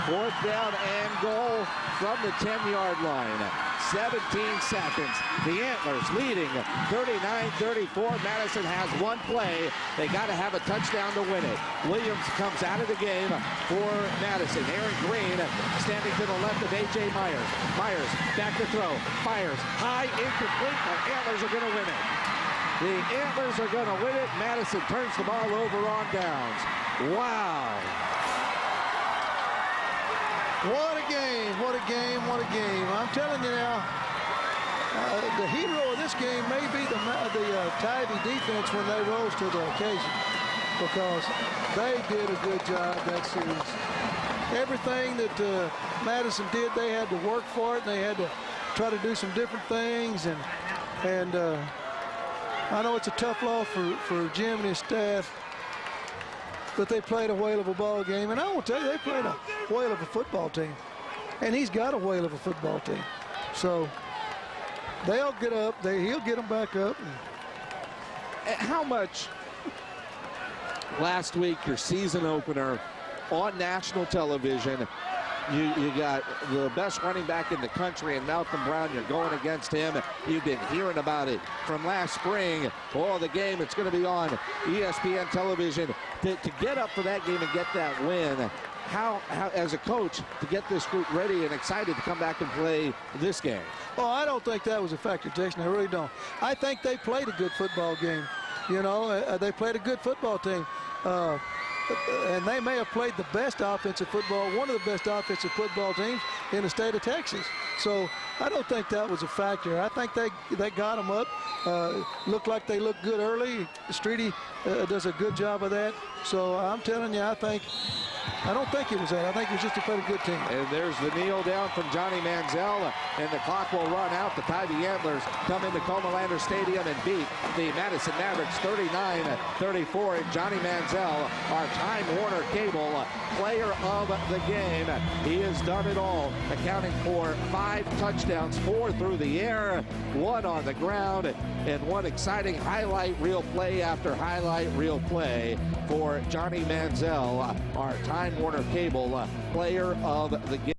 4th down and goal from the 10-yard line. 17 seconds. The Antlers leading 39-34. Madison has one play. They got to have a touchdown to win it. Williams comes out of the game for Madison. Aaron Green standing to the left of A.J. Myers. Myers back to throw. Fires high, incomplete. The Antlers are going to win it. The Antlers are going to win it. Madison turns the ball over on downs. Wow. What a game, what a game, what a game. I'm telling you now, the hero of this game may be the Tivy defense when they rose to the occasion, because they did a good job that series. Everything that Madison did, they had to work for it, and they had to try to do some different things. And I know it's a tough loss for Jim and his staff, but they played a whale of a ball game. And I want to tell you, they played a whale of a football team. And he's got a whale of a football team. So they'll get up. He'll get them back up. How much last week, your season opener on national television, You got the best running back in the country in Malcolm Brown. You're going against him. You've been hearing about it from last spring. Oh, the game, it's going to be on ESPN television. To get up for that game and get that win, how, as a coach, to get this group ready and excited to come back and play this game? Oh, I don't think that was a factor, Jason. I really don't. I think they played a good football game. You know, they played a good football team. And they may have played the best offensive football, one of the best offensive football teams in the state of Texas. So I don't think that was a factor. I think they got them up. Looked like they looked good early. Streety does a good job of that. So I'm telling you, I don't think it was that. I think it was just a pretty good team. And there's the kneel down from Johnny Manziel, and the clock will run out. The Tivy Antlers come into Comalander Stadium and beat the Madison Mavericks 39-34. And Johnny Manziel, our Time Warner Cable player of the game. He has done it all, accounting for 5 touchdowns, 4 through the air, 1 on the ground, and 1 exciting highlight reel play after highlight reel play for Johnny Manziel, our Time Warner Cable player of the game.